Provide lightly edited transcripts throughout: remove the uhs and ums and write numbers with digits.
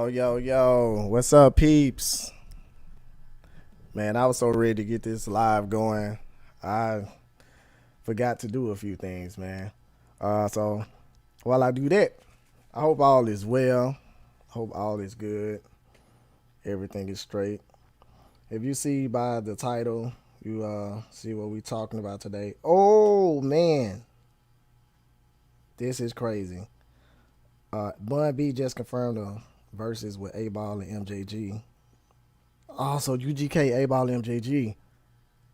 Yo, what's up, peeps? Man, I was so ready to get this live going. I forgot to do a few things, man. So while I do that, I hope all is well. Hope all is good. Everything is straight. If you see by the title, you see what we talking about today. Oh man, this is crazy. Bun B just confirmed the verses with A Ball and MJG. Also, UGK, A Ball, MJG.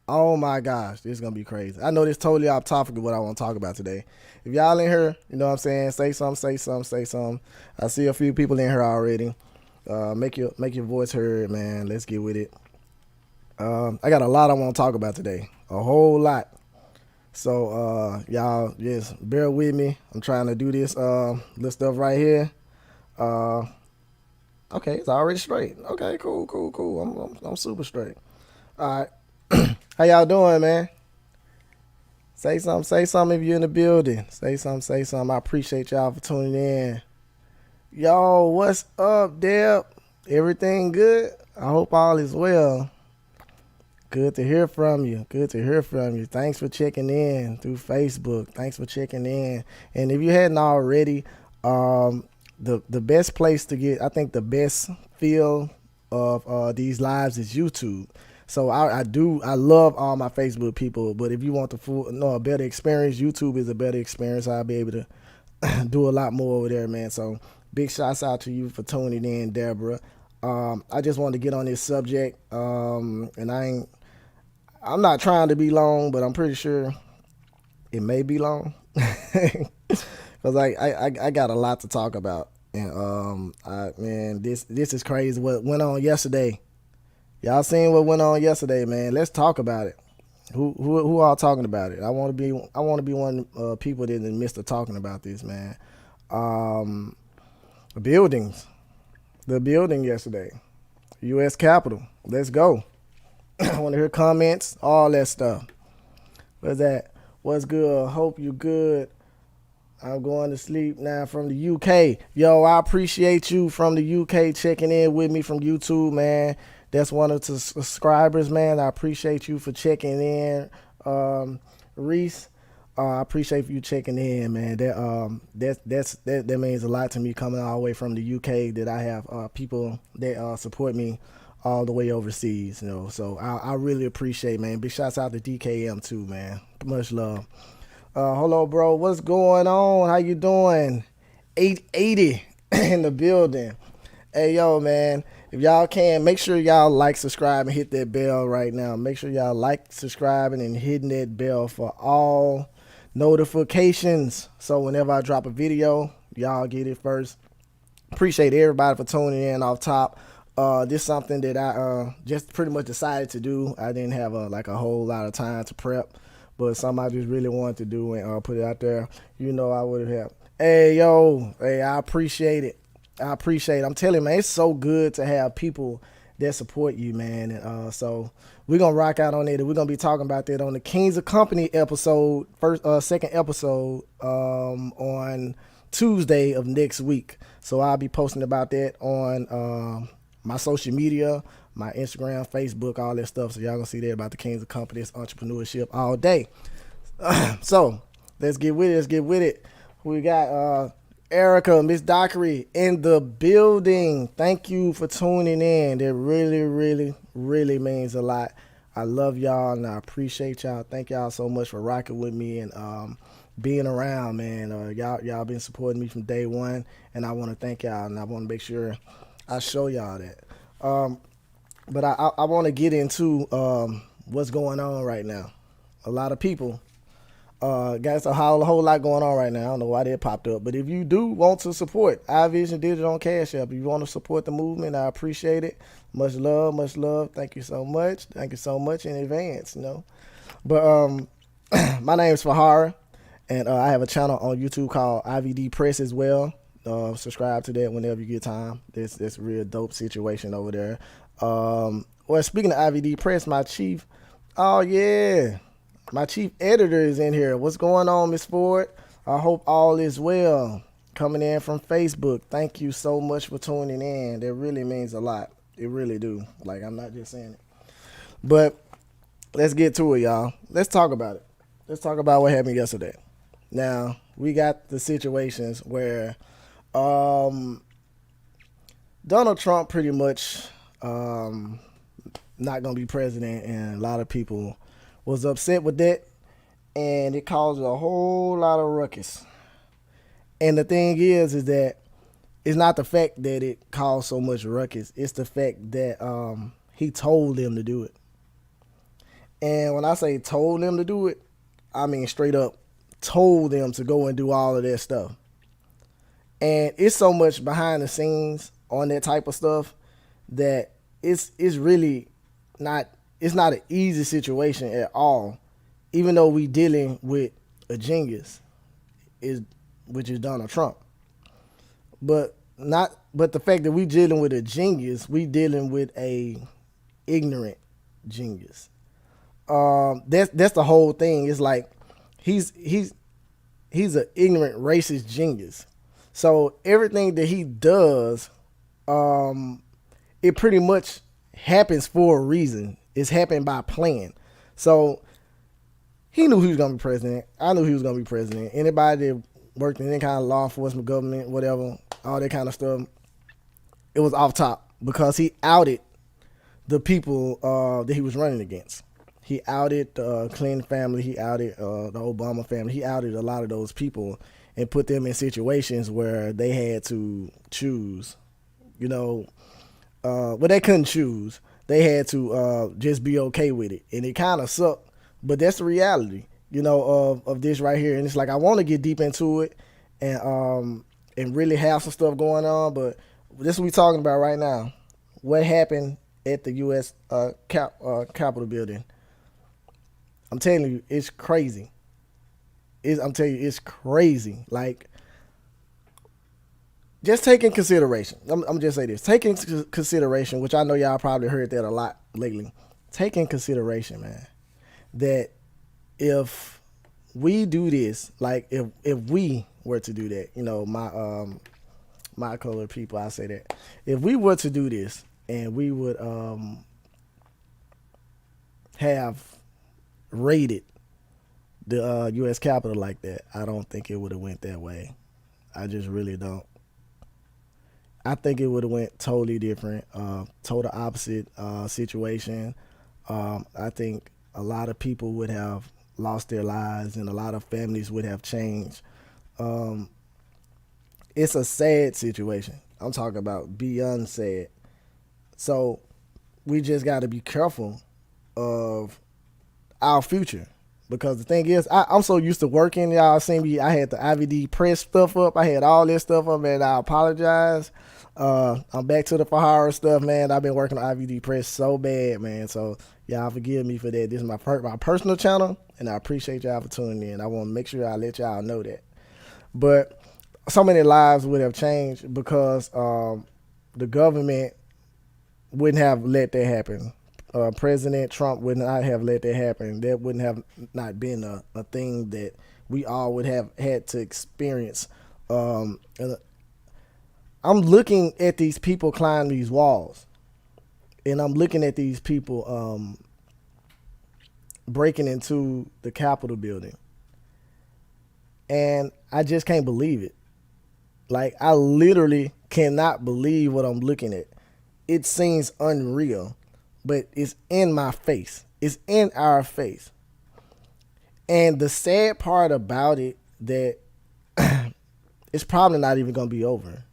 Oh my gosh, this is gonna be crazy. I know this totally off topic of what I want to talk about today. If y'all in here, you know what I'm saying, say something, say something, say something. I see a few people in here already. Make your voice heard, man. Let's get with it. I got a lot I want to talk about today. A whole lot. So y'all just bear with me. I'm trying to do this little stuff right here. Okay, it's already straight. Okay, cool. I'm super straight. All right. How y'all doing, man? Say something if you're in the building. Say something. I appreciate y'all for tuning in. Yo, what's up, Deb? Everything good? I hope all is well. Good to hear from you. Thanks for checking in through Facebook. Thanks for checking in. And if you hadn't already, the best place to get, I think the best feel of these lives is YouTube. So I love all my Facebook people, but if you want a better experience, YouTube is a better experience. I'll be able to do a lot more over there, man. So big shouts out to you for tuning in, Deborah. I just wanted to get on this subject, and I'm not trying to be long, but I'm pretty sure it may be long because I got a lot to talk about, and man, this is crazy. What went on yesterday? Y'all seen what went on yesterday, man? Let's talk about it. Who all talking about it? I want to be one of the people that in the midst of talking about this, man. Buildings, the building yesterday, U.S. Capitol. Let's go. I want to hear comments, all that stuff. What's that? What's good? Hope you good. I'm going to sleep now from the UK. Yo, I appreciate you from the UK checking in with me from YouTube, man. That's one of the subscribers, man. I appreciate you for checking in, Reese. I appreciate you checking in, man. That means a lot to me coming all the way from the UK. That I have people that support me all the way overseas, you know. So I really appreciate, man. Big shouts out to DKM too, man. Much love. Hello, bro. What's going on? How you doing? 880 in the building. Hey, yo, man. If y'all can, make sure y'all like, subscribe, and hit that bell right now. Make sure y'all like, subscribing, and hitting that bell for all notifications. So whenever I drop a video, y'all get it first. Appreciate everybody for tuning in off top. This is something that I just pretty much decided to do. I didn't have a whole lot of time to prep, but something I just really wanted to do and put it out there. You know, I would have. Hey, yo, hey, I appreciate it. I'm telling you, man, it's so good to have people that support you, man. And so we're gonna rock out on it. We're gonna be talking about that on the Kings of Company episode, second episode, on Tuesday of next week. So I'll be posting about that on my social media, my Instagram, Facebook, all that stuff. So y'all gonna see that about the Kings of Company, entrepreneurship all day. So let's get with it. We got Erica, Miss Dockery in the building. Thank you for tuning in. That really means a lot. I love y'all and I appreciate y'all. Thank y'all so much for rocking with me and being around, man. Y'all been supporting me from day one, and I want to thank y'all, and I want to make sure I show y'all that. But I want to get into what's going on right now. A lot of people. Guys, a whole lot going on right now. I don't know why that popped up, but if you do want to support iVision Digital on Cash App, if you want to support the movement, I appreciate it. Much love. Thank you so much in advance, you know. But my name is Fa-Harra, and I have a channel on YouTube called IVD Press as well. Subscribe to that whenever you get time. That's a real dope situation over there. Well, speaking of IVD Press, my chief editor is in here. What's going on, Miss Ford? I hope all is well. coming in from Facebook. Thank you so much for tuning in. That really means a lot. It really do. Like, I'm not just saying it. But let's get to it, y'all. Let's talk about it. Let's talk about what happened yesterday. Now, we got the situations where um, Donald Trump pretty much not going to be president, and a lot of people was upset with that, and it caused a whole lot of ruckus. And the thing is that it's not the fact that it caused so much ruckus. It's the fact that he told them to do it. And when I say told them to do it, I mean straight up told them to go and do all of that stuff. And it's so much behind the scenes on that type of stuff that it's really not it's not an easy situation at all. Even though we dealing with a genius, which is Donald Trump. But the fact that we dealing with a genius, we dealing with a ignorant genius. That's the whole thing. It's like he's an ignorant racist genius. So everything that he does, it pretty much happens for a reason. It's happened by plan. So he knew he was gonna be president. I knew he was gonna be president. Anybody that worked in any kind of law enforcement, government, whatever, all that kind of stuff, it was off top because he outed the people that he was running against. He outed the Clinton family. He outed the Obama family. He outed a lot of those people and put them in situations where they had to choose. You know, but they couldn't choose. They had to just be okay with it, and it kind of sucked. But that's the reality, you know, of this right here. And it's like I want to get deep into it and really have some stuff going on. But this is what we're talking about right now. What happened at the U.S. Capitol building? I'm telling you, it's crazy. I'm telling you, it's crazy. Like, just take in consideration. I'm just say this. Take in consideration, which I know y'all probably heard that a lot lately. Take in consideration, man, that if we do this, like if we were to do that, you know, my colored people, I say that. If we were to do this and we would have raided the U.S. Capitol like that, I don't think it would have went that way. I just really don't. I think it would have went totally different, total opposite situation. I think a lot of people would have lost their lives and a lot of families would have changed. It's a sad situation. I'm talking about beyond sad. So we just got to be careful of our future. Because the thing is, I'm so used to working. Y'all seen me. I had the IVD press stuff up. I had all this stuff up, and I apologize. I'm back to the Fa-Harra stuff, man. I've been working on IVD press so bad, man. So y'all forgive me for that. This is my personal channel, and I appreciate y'all for tuning in. I want to make sure I let y'all know that. But so many lives would have changed because the government wouldn't have let that happen. President Trump would not have let that happen. That wouldn't have not been a thing that we all would have had to experience. And I'm looking at these people climb these walls, and I'm looking at these people breaking into the Capitol building, and I just can't believe it. Like, I literally cannot believe what I'm looking at. It seems unreal. But it's in my face. It's in our face. And the sad part about it, that it's probably not even going to be over.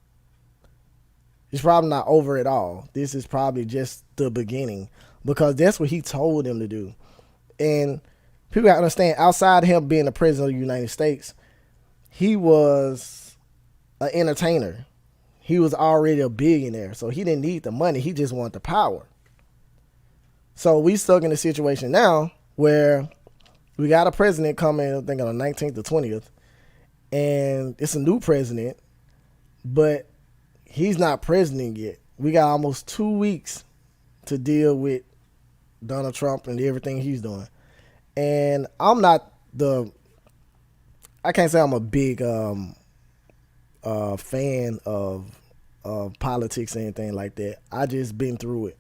It's probably not over at all. This is probably just the beginning. Because that's what he told them to do. And people got to understand, outside of him being the president of the United States, he was an entertainer. He was already a billionaire. So he didn't need the money. He just wanted the power. So we stuck in a situation now where we got a president coming, I think on the 19th or 20th, and it's a new president, but he's not president yet. We got almost 2 weeks to deal with Donald Trump and everything he's doing. And I can't say I'm a big a fan of politics or anything like that. I just been through it.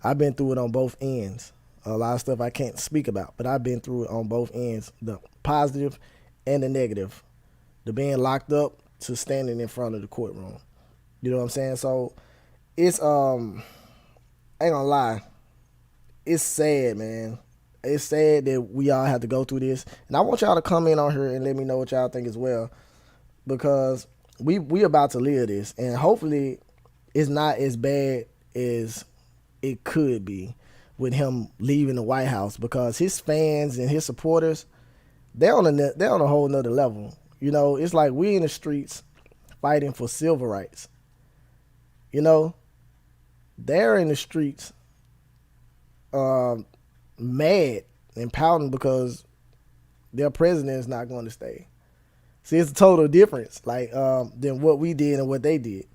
I've been through it on both ends. A lot of stuff I can't speak about, but I've been through it on both ends, the positive and the negative, the being locked up to standing in front of the courtroom. You know what I'm saying? So it's I ain't gonna lie, it's sad, man. It's sad that we all have to go through this, and I want y'all to come in on here and let me know what y'all think as well, because we about to live this, and hopefully it's not as bad as it could be with him leaving the White House, because his fans and his supporters, they're on a whole nother level. You know, it's like we in the streets fighting for civil rights. You know, they're in the streets um, mad and pouting because their president is not going to stay. See, it's a total difference, like than what we did and what they did,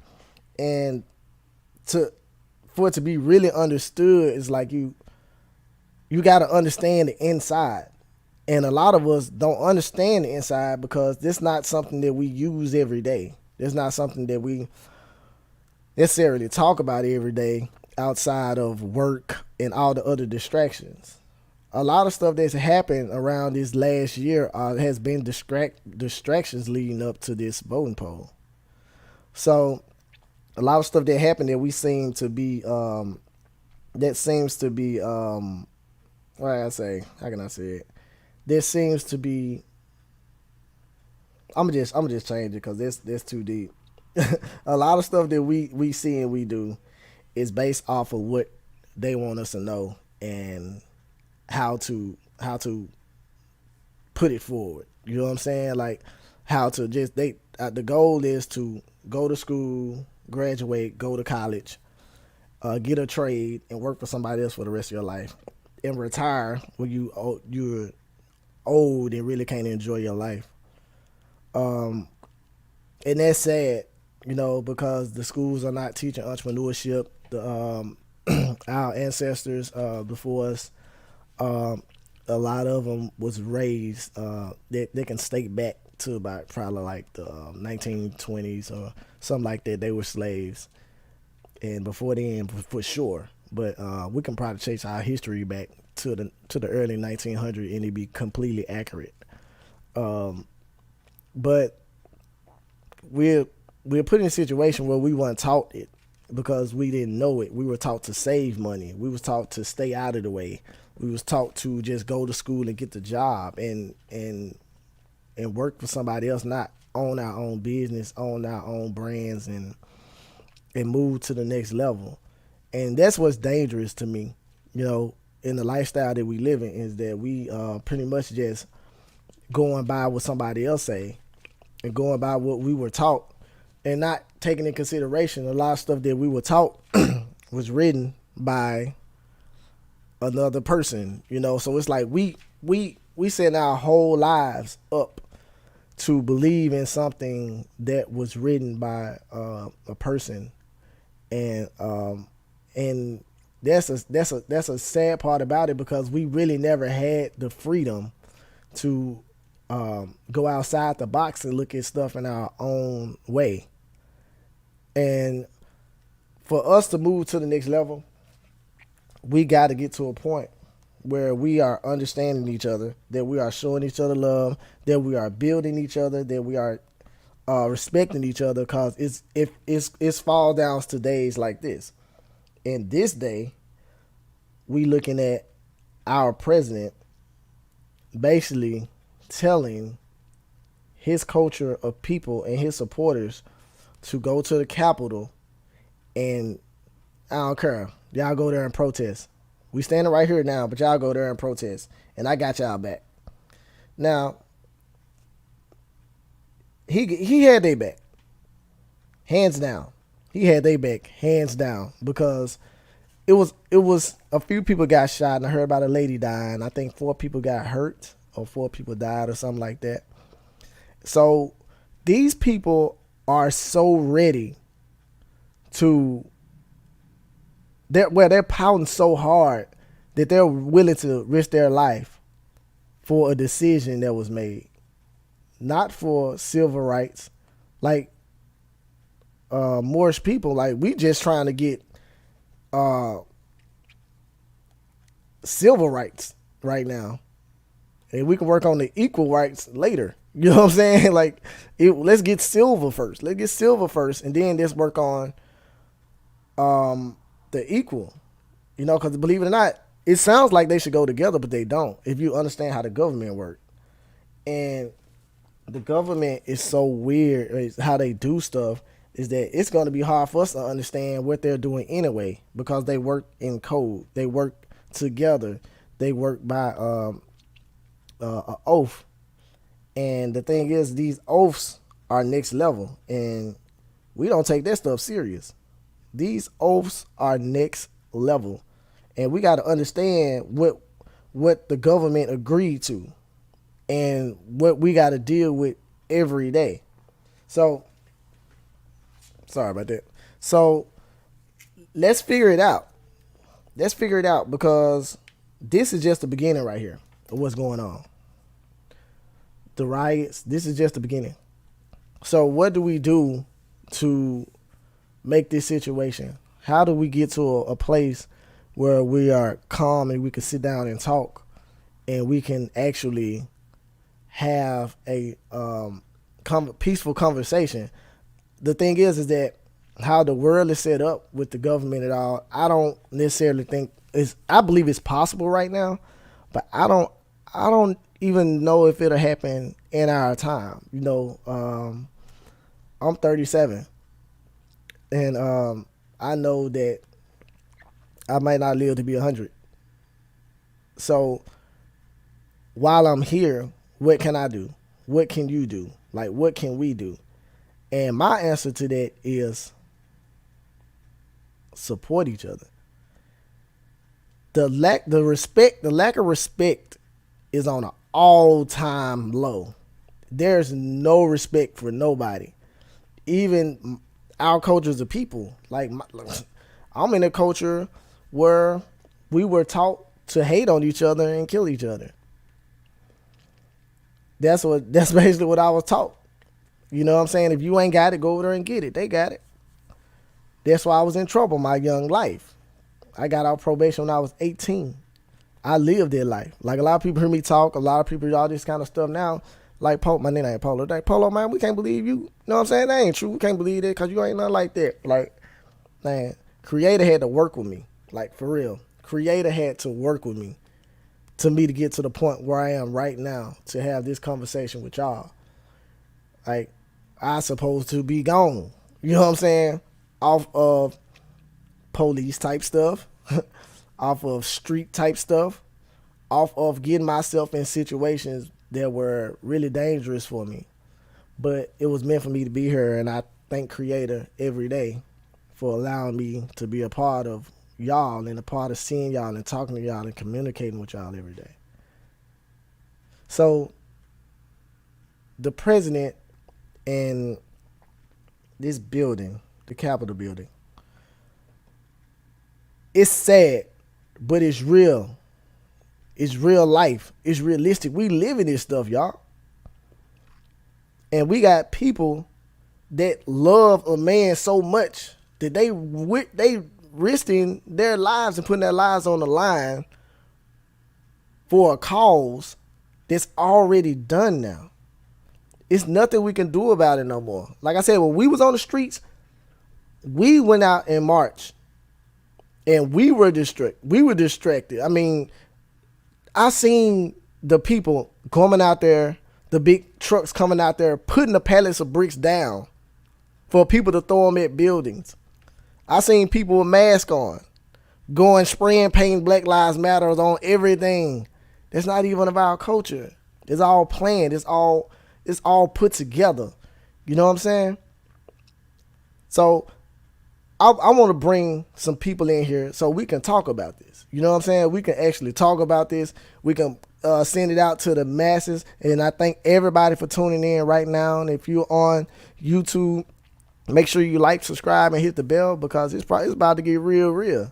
and to for it to be really understood is like you got to understand the inside, and a lot of us don't understand the inside because this not something that we use every day. It's not something that we necessarily talk about every day outside of work and all the other distractions. A lot of stuff that's happened around this last year has been distractions leading up to this voting poll. So a lot of stuff that happened that we seem to be that seems to be what I say, how can I say it? There seems to be, I'm just change it because that's too deep. A lot of stuff that we see and we do is based off of what they want us to know and how to put it forward. You know what I'm saying? Like how to just the goal is to go to school, graduate, go to college, get a trade, and work for somebody else for the rest of your life, and retire when you're old and really can't enjoy your life. Um, and that's sad, you know, because the schools are not teaching entrepreneurship. The our ancestors before us, um, a lot of them was raised. They can state back to about probably like the 1920s or something like that. They were slaves, and before then, for sure. But we can probably trace our history back to the early 1900s, and it'd be completely accurate. Um, but we're put in a situation where we weren't taught it because we didn't know it. We were taught to save money. We was taught to stay out of the way. We was taught to just go to school and get the job and work for somebody else, not own our own business, own our own brands, and move to the next level. And that's what's dangerous to me, you know, in the lifestyle that we live in, is that we pretty much just going by what somebody else say and going by what we were taught and not taking into consideration a lot of stuff that we were taught was written by another person, you know. So it's like we set our whole lives up to believe in something that was written by a person, and that's a sad part about it, because we really never had the freedom to go outside the box and look at stuff in our own way. And for us to move to the next level, we got to get to a point where we are understanding each other, that we are showing each other love, that we are building each other, that we are respecting each other. Because it's fall downs to days like this. In this day, we looking at our president basically telling his culture of people and his supporters to go to the Capitol, and I don't care. Y'all go there and protest. We standing right here now, but y'all go there and protest, and I got y'all back. Now, he had their back, hands down. He had their back, hands down, because it was a few people got shot, and I heard about a lady dying. I think 4 people got hurt, or 4 people died, or something like that. So these people are so ready to they're pouting so hard that they're willing to risk their life for a decision that was made, not for civil rights. Like, Moorish people. Like we just trying to get uh, civil rights right now, and we can work on the equal rights later. You know what I'm saying? Like, let's get silver first. Let's get silver first, and then let's work on the equal. You know, because believe it or not, it sounds like they should go together, but they don't. If you understand how the government works, and the government is so weird, how they do stuff, is that it's going to be hard for us to understand what they're doing anyway, because they work in code, they work together, they work by an oath. And the thing is, these oaths are next level, and we don't take that stuff serious. These oaths are next level, and we got to understand what the government agreed to, and what we got to deal with every day. So, sorry about that. So, let's figure it out. Let's figure it out, because this is just the beginning right here of what's going on. The riots, this is just the beginning. So what do we do to make this situation? How do we get to a place where we are calm and we can sit down and talk, and we can actually have a peaceful conversation? The thing is that how the world is set up with the government and all, I don't necessarily think I believe it's possible right now, but I don't even know if it'll happen in our time. You know, I'm 37, and I know that I might not live to be 100. So while I'm here, what can I do? What can you do? Like, what can we do? And my answer to that is support each other. The lack of respect is on an all-time low. There's no respect for nobody. Even our cultures of people. Like, I'm in a culture where we were taught to hate on each other and kill each other. That's basically what I was taught. You know what I'm saying? If you ain't got it, go over there and get it. They got it. That's why I was in trouble my young life. I got out probation when I was 18. I lived that life. Like, a lot of people hear me talk, a lot of people do all this kind of stuff now. Like, my name ain't Polo. Like, Polo, man, we can't believe you. You know what I'm saying? That ain't true. We can't believe that because you ain't nothing like that. Like, man, Creator had to work with me. Like, for real. Creator had to work with me to get to the point where I am right now to have this conversation with y'all. Like, I supposed to be gone. You know what I'm saying? Off of police type stuff. Off of street type stuff, off of getting myself in situations that were really dangerous for me. But it was meant for me to be here, and I thank Creator every day for allowing me to be a part of y'all, and a part of seeing y'all and talking to y'all and communicating with y'all every day. So the president and this building, the Capitol building, it's sad, but it's real. It's real life. It's realistic. We live in this stuff, y'all. And we got people that love a man so much that they risking their lives and putting their lives on the line for a cause that's already done now. It's nothing we can do about it no more. Like I said, when we was on the streets, we went out in March. And we were distracted. I mean, I seen the people coming out there, the big trucks coming out there, putting the pallets of bricks down for people to throw them at buildings. I seen people with masks on, going spraying, painting Black Lives Matter on everything. That's not even of our culture. It's all planned. It's all put together. You know what I'm saying? So I want to bring some people in here so we can talk about this. You know what I'm saying? We can actually talk about this. We can send it out to the masses. And I thank everybody for tuning in right now. And if you're on YouTube, make sure you like, subscribe, and hit the bell, because it's about to get real.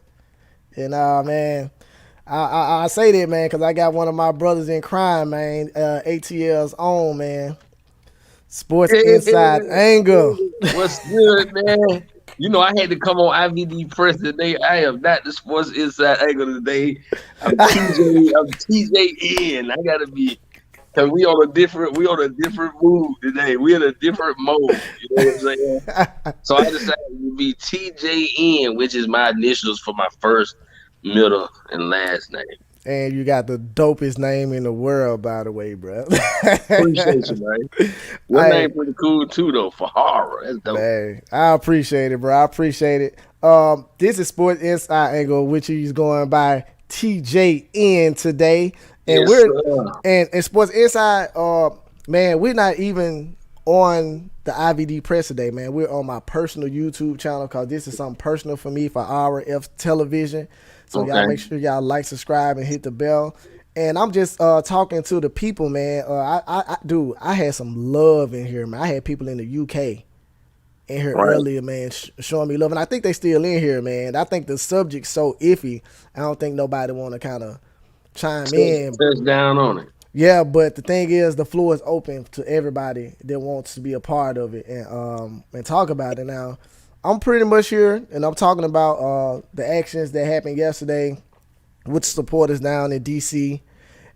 And man, I say that, man, because I got one of my brothers in crime, man, ATL's own, man. Sports Inside Angle. What's good, man? You know, I had to come on IVD Press today. I am not the Sports Inside Angle today. I'm TJ. I'm TJN. I gotta be because we on a different mood today. We in a different mode. You know what I'm saying? So I decided to be TJN, which is my initials for my first, middle, and last name. And you got the dopest name in the world, by the way, bro. Appreciate you, man. Your Hey, name pretty cool too, though. For that's dope. man, I appreciate it, bro. I appreciate it. This is Sports Inside Angle, which he's going by TJN today, and Yes, we're sir. and Sports Inside. Man, we're not even on the IVD press today, man. We're on my personal YouTube channel because this is something personal for me for our F Television. So y'all Okay. make sure y'all like, subscribe, and hit the bell. And I'm just talking to the people, man. Dude, I had some love in here, man. I had people in the UK in here Right. earlier, man, showing me love, and I think they still in here, man. I think the subject's so iffy. I don't think nobody want to kind of chime in. Touch down on it. Yeah, but the thing is, the floor is open to everybody that wants to be a part of it and talk about it. Now, I'm pretty much here, and I'm talking about the actions that happened yesterday with supporters down in DC.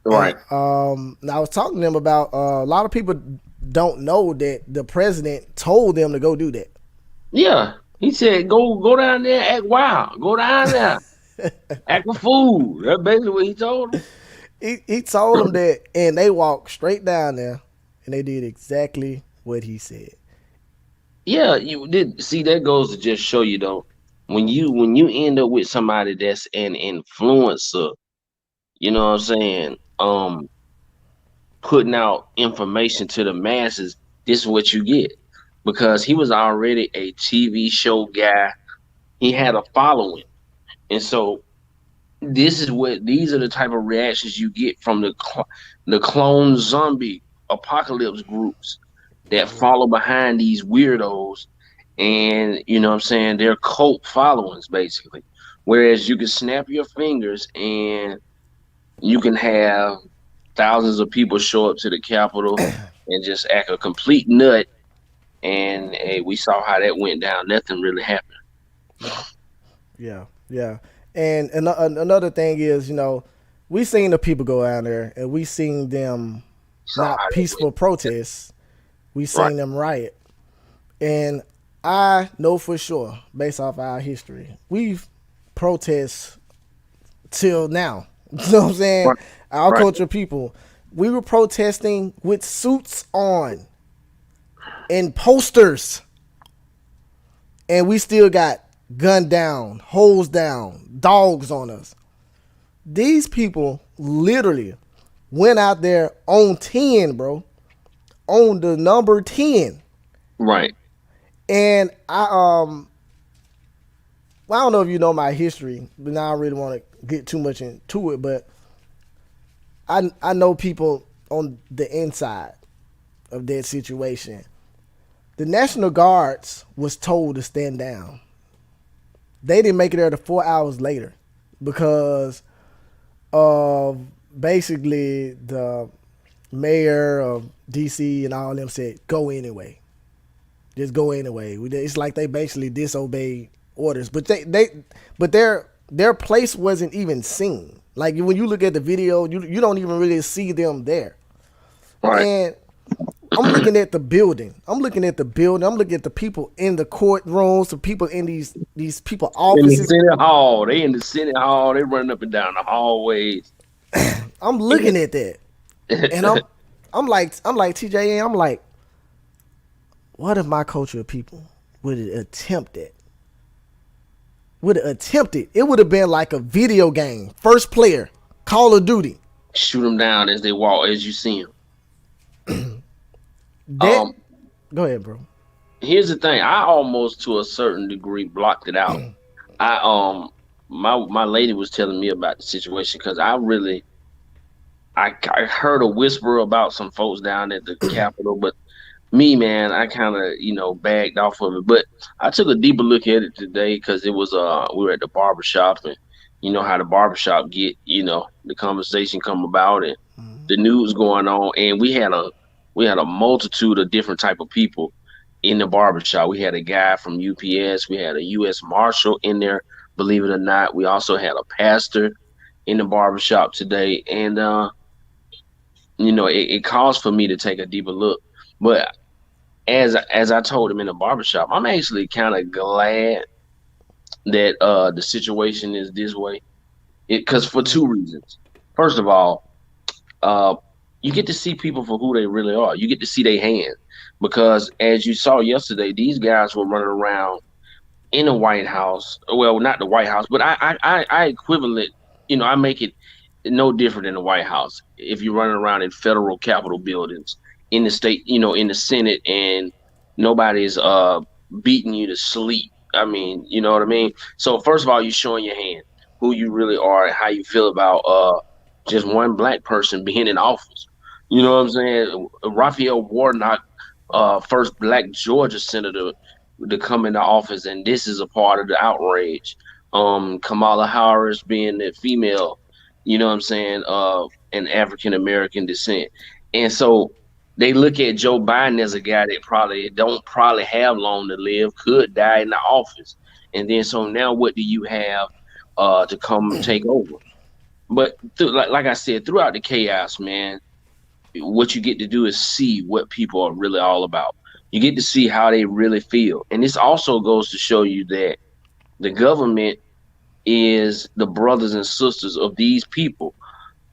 And Right. I was talking to them about a lot of people don't know that the president told them to go do that. Yeah. He said, go down there, act wild. Go down there, act a fool. That's basically what he told him. He told them that, and they walked straight down there, and they did exactly what he said. Yeah, you did see that goes to just show you though, when you end up with somebody that's an influencer, you know what I'm saying? Putting out information to the masses, this is what you get. Because he was already a TV show guy. He had a following. And so these are the type of reactions you get from the clone zombie apocalypse groups that follow behind these weirdos, and you know what I'm saying, they're cult followings basically. Whereas you can snap your fingers and you can have thousands of people show up to the Capitol and just act a complete nut, and hey, we saw how that went down. Nothing really happened. Yeah, yeah, yeah. And another thing is, we seen the people go out there, and we seen them Saw not how that went. peaceful protests. We Right. seen them riot, and I know for sure, based off our history, we've protest till now. You know what I'm saying? Right. Our Right. culture people, we were protesting with suits on and posters, and we still got gunned down, hosed down, dogs on us. These people literally went out there on 10, bro, on the number 10. Right. And well, I don't know if you know my history, but now I really want to get too much into it. But I know people on the inside of that situation. The National Guards was told to stand down. They didn't make it there to 4 hours later because of basically the mayor of DC and all of them said go anyway. Just go anyway. It's like they basically disobeyed orders, but but their place wasn't even seen. Like when you look at the video, you don't even really see them there. Right. And I'm looking at the building. I'm looking at the building. I'm looking at the people in the courtrooms, the people in these people In the offices. city hall. They in the city hall. They running up and down the hallways. I'm looking at that, and I'm like TJ. I'm like, what if my culture of people would attempt that? Would have attempted? It would have been like a video game, first player, Call of Duty. Shoot them down as they walk, as you see them. That Um, Go ahead, bro. Here's the thing. I almost, to a certain degree, blocked it out. I my lady was telling me about the situation because I heard a whisper about some folks down at the Capitol, but me, man, I kind of bagged off of it. But I took a deeper look at it today because it was we were at the barbershop, and you know how the barbershop get, the conversation come about and the news going on, and we had We had a multitude of different type of people in the barbershop. We had a guy from UPS. We had a U.S. Marshal in there, believe it or not. We also had a pastor in the barbershop today. And, it caused for me to take a deeper look. But as I told him in the barbershop, I'm actually kind of glad that the situation is this way. Because for two reasons. First of all, uh, you get to see people for who they really are. You get to see their hand. Because as you saw yesterday, these guys were running around in the White House. Well, not the White House, but I equivalent. I make it no different than the White House. If you're running around in federal Capitol buildings in the state, in the Senate, and nobody's beating you to sleep. I mean, you know what I mean. So first of all, you're showing your hand, who you really are, and how you feel about just one black person being in office. You know what I'm saying? Raphael Warnock, first black Georgia senator to come into office, and this is a part of the outrage. Kamala Harris being the female, you know what I'm saying, an African American descent. And so they look at Joe Biden as a guy that probably have long to live, could die in the office. And then so now what do you have to come take over? But like I said, throughout the chaos, man, what you get to do is see what people are really all about. You get to see how they really feel. And this also goes to show you that the government is the brothers and sisters of these people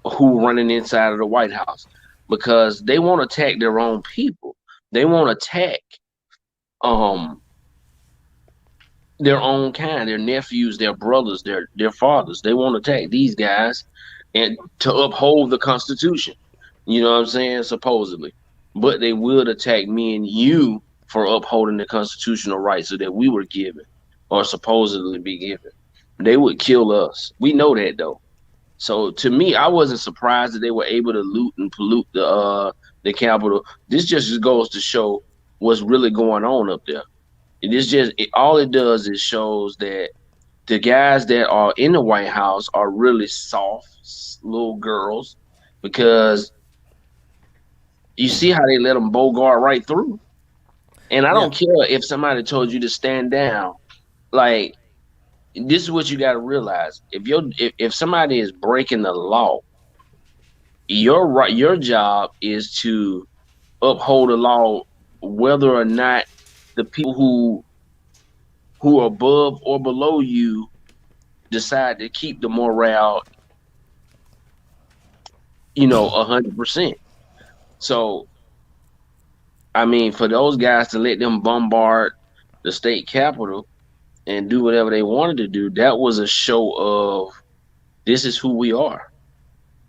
who running inside of the White House, because they want to attack their own people. They want to attack um their own kind, their nephews, their brothers, their fathers. They want to attack these guys and to uphold the Constitution. You know what I'm saying? Supposedly. But they would attack me and you for upholding the constitutional rights that we were given or supposedly be given. They would kill us. We know that though. So to me, I wasn't surprised that they were able to loot and pollute the Capitol. This just goes to show what's really going on up there. All it does is shows that the guys that are in the White House are really soft little girls, because you see how they let them bogart right through. And I Yeah. don't care if somebody told you to stand down. Like, this is what you got to realize. If somebody is breaking the law, your job is to uphold the law, whether or not the people who are above or below you decide to keep the morale, 100%. So, I mean, for those guys to let them bombard the state capitol and do whatever they wanted to do, that was a show of this is who we are.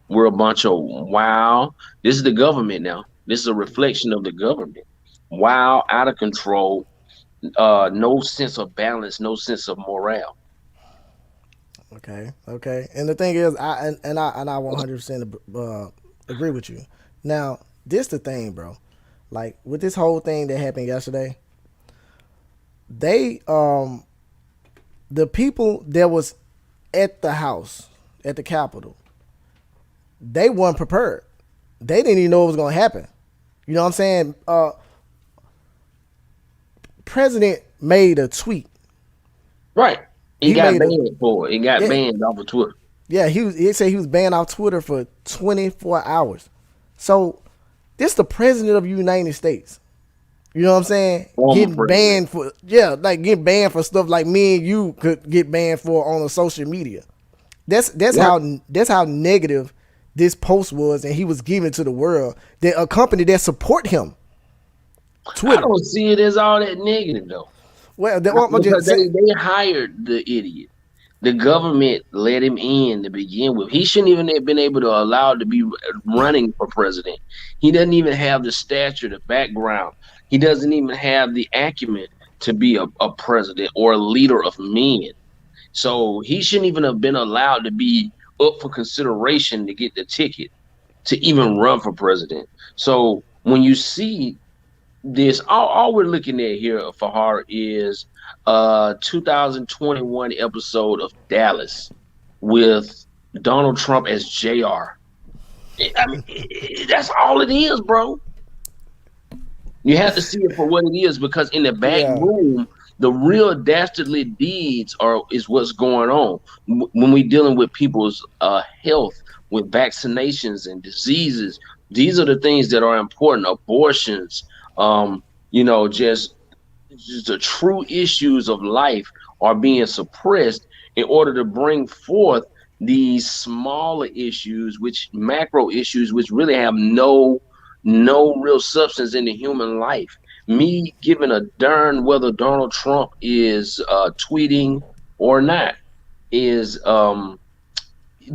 We're a bunch of wow. This is the government now. This is a reflection of the government. Wow, out of control. No sense of balance, no sense of morale. Okay. Okay. And the thing is, I 100% agree with you. Now, this the thing, bro. Like with this whole thing that happened yesterday, they the people that was at the house at the Capitol, they weren't prepared. They didn't even know what was gonna happen. You know what I'm saying? President made a tweet. Right. He He got made a banned for it. He got yeah, banned off of Twitter. yeah. He said he was banned off Twitter for 24 hours. So this the president of the United States. You know what I'm saying? Former Getting president. banned for getting banned for stuff like me and you could get banned for on the social media. That's Right. how negative this post was, and he was giving to the world. That a company that support him, I Twitter. don't see it as all that negative though. Well, I'm Because just saying, they hired the idiot. The government let him in to begin with. He shouldn't even have been able to allow to be running for president. He doesn't even have the stature, the background. He doesn't even have the acumen to be a president or a leader of men. So he shouldn't even have been allowed to be up for consideration to get the ticket to even run for president. So when you see this, all we're looking at here, Fa-Harra, is 2021 episode of Dallas with Donald Trump as JR. I mean, that's all it is, bro. You have to see it for what it is, because in the back Yeah. room, the real dastardly deeds are is what's going on when we dealing with people's health, with vaccinations and diseases. These are the things that are important. Abortions, just the true issues of life are being suppressed in order to bring forth these smaller issues, which macro issues, which really have no real substance in the human life. Me giving a darn whether Donald Trump is tweeting or not is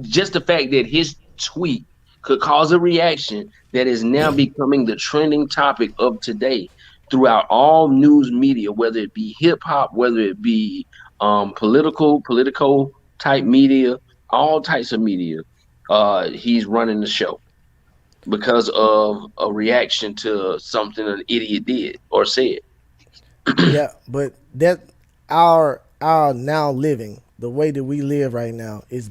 just the fact that his tweet could cause a reaction that is now becoming the trending topic of today throughout all news media, whether it be hip hop, whether it be political type media, all types of media. He's running the show because of a reaction to something an idiot did or said. Yeah, but that our now living, the way that we live right now, is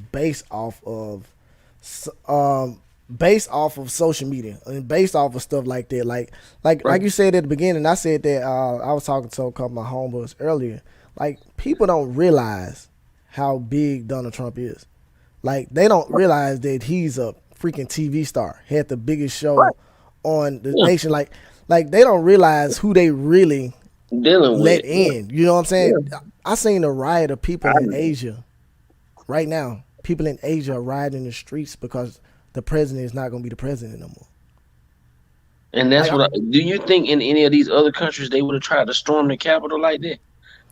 s- um based off of social media and based off of stuff like that. Like Right, you said at the beginning, I said that I was talking to a couple of my homeboys earlier. Like people don't realize how big Donald Trump is. Like they don't realize that he's a freaking TV star. Had the biggest right, show on the yeah, nation. Like they don't realize who they really dealing with, let in. You know what I'm yeah, saying? I seen a riot of I people in know. Asia right now. People in Asia are rioting in the streets because the president is not going to be the president no more. And Like, that's what do you think in any of these other countries they would have tried to storm the Capitol like that?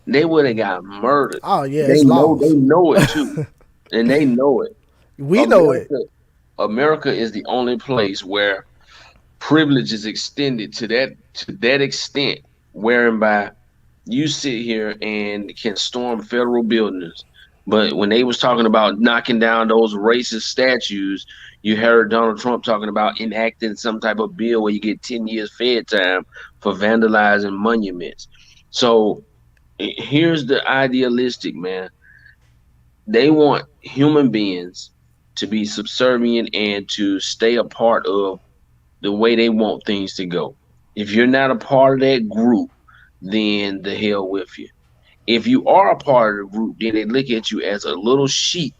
They would have got murdered. oh yeah, They it's know they laws. know it too. And they know it. We know it. America America is the only place where privilege is extended to that extent, whereby you sit here and can storm federal buildings. But when they was talking about knocking down those racist statues, you heard Donald Trump talking about enacting some type of bill where you get 10 years fed time for vandalizing monuments. So here's the idealistic, man. They want human beings to be subservient and to stay a part of the way they want things to go. If you're not a part of that group, then the hell with you. If you are a part of the group, then they look at you as a little sheep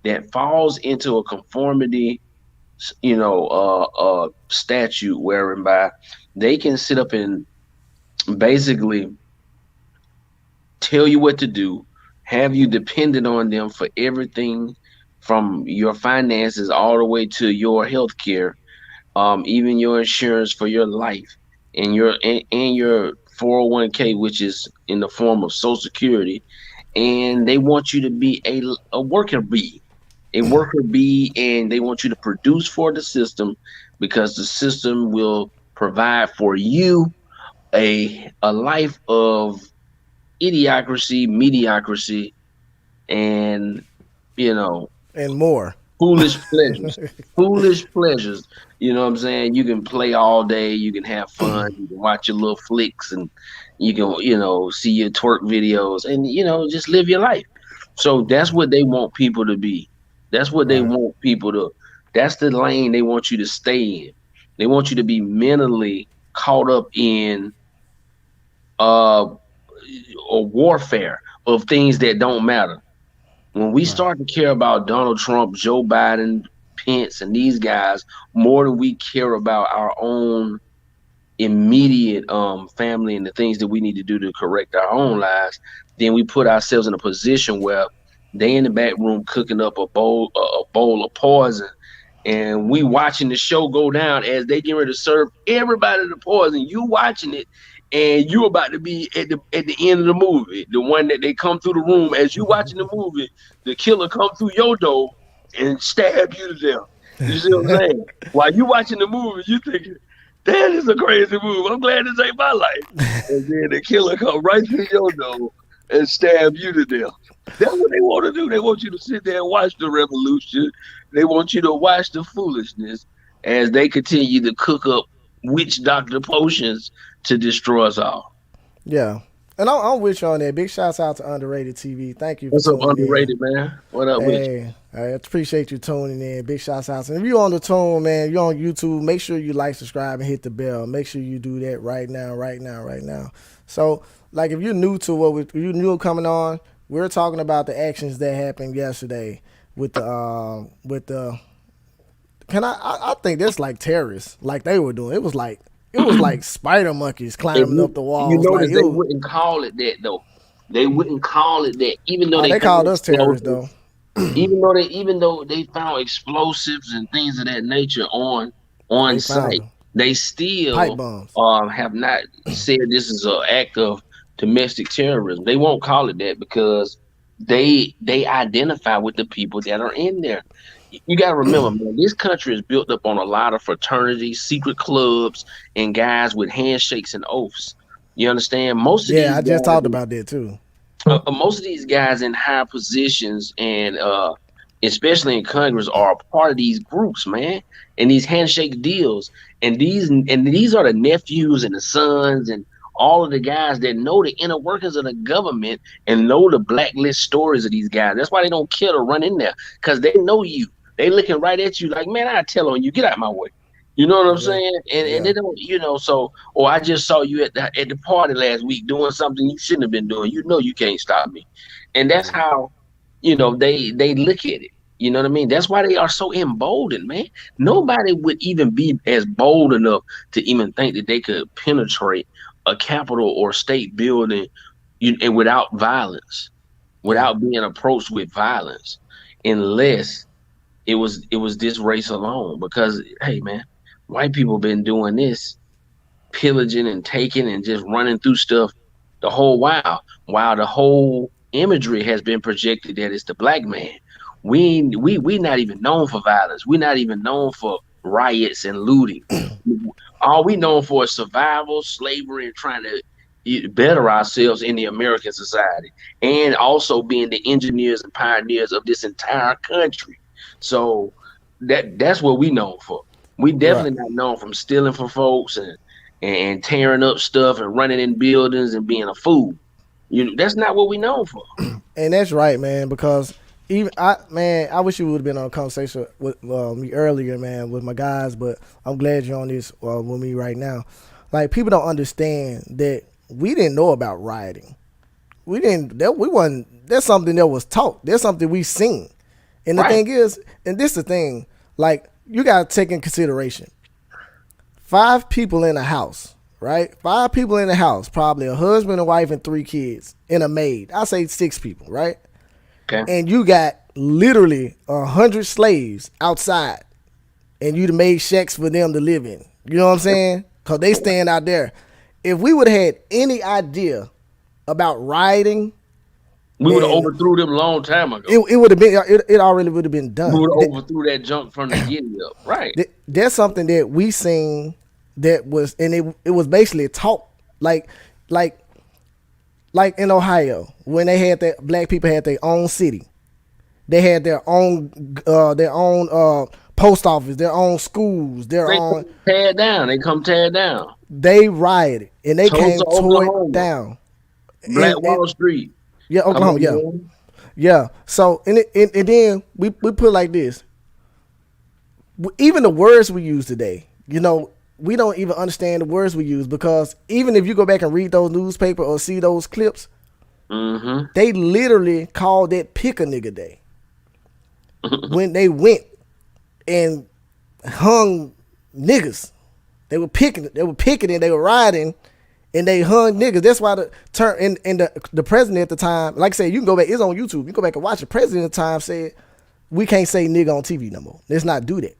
that falls into a conformity, statute whereby they can sit up and basically tell you what to do, have you dependent on them for everything from your finances all the way to your health care, even your insurance for your life and your 401k, which is in the form of Social Security, and they want you to be a worker bee, and they want you to produce for the system because the system will provide for you a life of idiocracy, mediocrity, and you know And more. foolish pleasures. Foolish pleasures. You know what I'm saying? You can play all day, you can have fun, you can watch your little flicks, and you can, see your twerk videos, and just live your life. So that's what they want people to be. That's what they Right. want people to that's the lane they want you to stay in. They want you to be mentally caught up in uh or warfare of things that don't matter. When we Right. start to care about Donald Trump, Joe Biden, Pence, and these guys more than we care about our own immediate family and the things that we need to do to correct our own lives, then we put ourselves in a position where they in the back room cooking up a bowl of poison, and we watching the show go down as they get ready to serve everybody the poison. You watching it, and you about to be at the end of the movie, the one that they come through the room as you watching the movie. The killer come through your door and stab you to death. You see what I'm saying? While you watching the movie, you thinking, "That is a crazy movie. I'm glad this ain't my life." And then the killer come right through your door and stab you to death. That's what they want to do. They want you to sit there and watch the revolution. They want you to watch the foolishness as they continue to cook up witch doctor potions to destroy us all. Yeah. And I'm with you on that. Big shouts out to Underrated TV. Thank you for What's up, tuning in. underrated man? What up with you? Hey, I appreciate you tuning in. Big shouts out. And if you're on the tune, man, you're on YouTube, make sure you like, subscribe, and hit the bell. Make sure you do that right now, right now, right now. So, like, if you're new to you new coming on, we're talking about the actions that happened yesterday with the. Can I think that's like terrorists, like they were doing. It was like spider monkeys If climbing up you the you walls. Like notice, it they was. wouldn't call it that though. They wouldn't call it that, even though they They found called us terrorists explosives. though. Even though they found explosives and things of that nature on They found site, them. they Pipe still bombs. have not said this is an act of domestic terrorism. They won't call it that because they identify with the people that are in there. You got to remember, man, this country is built up on a lot of fraternities, secret clubs, and guys with handshakes and oaths. You understand? Yeah, I just talked about that too. Most of these guys in high positions and especially in Congress are a part of these groups, man, and these handshake deals. And these are the nephews and the sons and all of the guys that know the inner workings of the government and know the blacklist stories of these guys. That's why they don't care to run in there because they know you. They looking right at you like, man, I tell on you, get out my way. You know what I'm Yeah, saying? And yeah, they don't, so, or I just saw you at the party last week doing something you shouldn't have been doing. You know you can't stop me. And that's yeah, how, they look at it. You know what I mean? That's why they are so emboldened, man. Nobody would even be as bold enough to even think that they could penetrate a capitol or state building, and without violence, yeah. without being approached with violence, unless it was this race alone. Because hey, man, white people been doing this, pillaging and taking and just running through stuff the whole while the whole imagery has been projected that it's the black man. We not even known for violence. We're not even known for riots and looting. All we known for is survival, slavery, and trying to better ourselves in the American society, and also being the engineers and pioneers of this entire country. So that's what we known for. We Right. definitely not known from stealing from folks and tearing up stuff and running in buildings and being a fool. That's not what we known for. And that's right, man. Because even I wish you would have been on a conversation with me earlier, man, with my guys. But I'm glad you're on this with me right now. Like people don't understand that we didn't know about rioting. We didn't. That we wasn't. That's something that was taught. That's something we seen. And the Right. thing is, and this the thing, like you gotta take in consideration. 5 people in a house, right? 5 people in the house, probably a husband, a wife, and 3 kids, and a maid. I say 6 people, right? Okay. And you got literally 100 slaves outside, and you made shacks for them to live in. You know what I'm saying? Cause they stand out there. If we would have had any idea about rioting, We would have and overthrew them a long time ago. it would have been it already would have been We done. would have overthrew that junk from the giddy up. Right. That's something that we seen that was, and it was basically taught like like like in Ohio when they had that black people had their own city. They had their own post office, their own schools, their They own. come tear it down. They come tear it down. They rioted and they Tulsa, came tore it Oklahoma, down. Black And Wall Street. yeah, Come Oklahoma, on, yeah, man. yeah. So and then we put it like this. Even the words we use today, we don't even understand the words we use because even if you go back and read those newspaper or see those clips, Mm-hmm. they literally called that pick a nigga day when they went and hung niggas. They were picking, and they were riding, and they hung niggas. That's why the term and the president at the time, like I said, you can go back. It's on YouTube. You can go back and watch. The president at the time said, "We can't say nigga on TV no more. Let's not do that."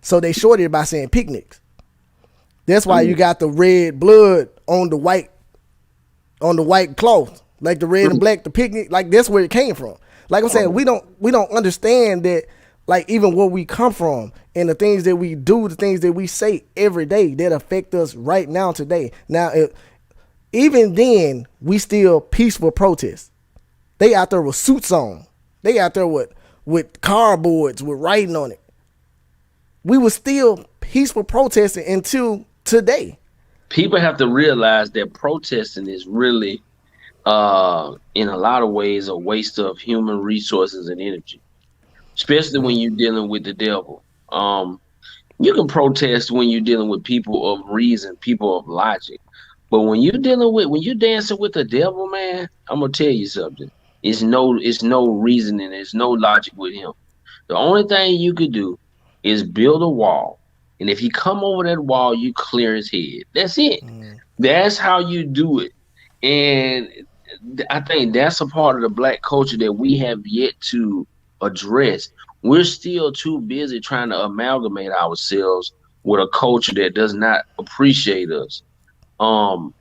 So they shorted it by saying picnics. That's why you got the red blood on the white cloth, like the red and black, the picnic. Like that's where it came from. Like I'm saying, we don't understand that. Like even where we come from and the things that we do, the things that we say every day that affect us right now today. Now, even then, we still peaceful protest. They out there with suits on. They out there with cardboards with writing on it. We were still peaceful protesting until today. People have to realize that protesting is really in a lot of ways, a waste of human resources and energy, especially when you're dealing with the devil. You can protest when you're dealing with people of reason, people of logic. But when you're dancing with the devil, man, I'm gonna tell you something. It's no reasoning, there's no logic with him. The only thing you could do is build a wall. And if he come over that wall, you clear his head. That's it. That's how you do it. And I think that's a part of the black culture that we have yet to address. We're still too busy trying to amalgamate ourselves with a culture that does not appreciate us. Um,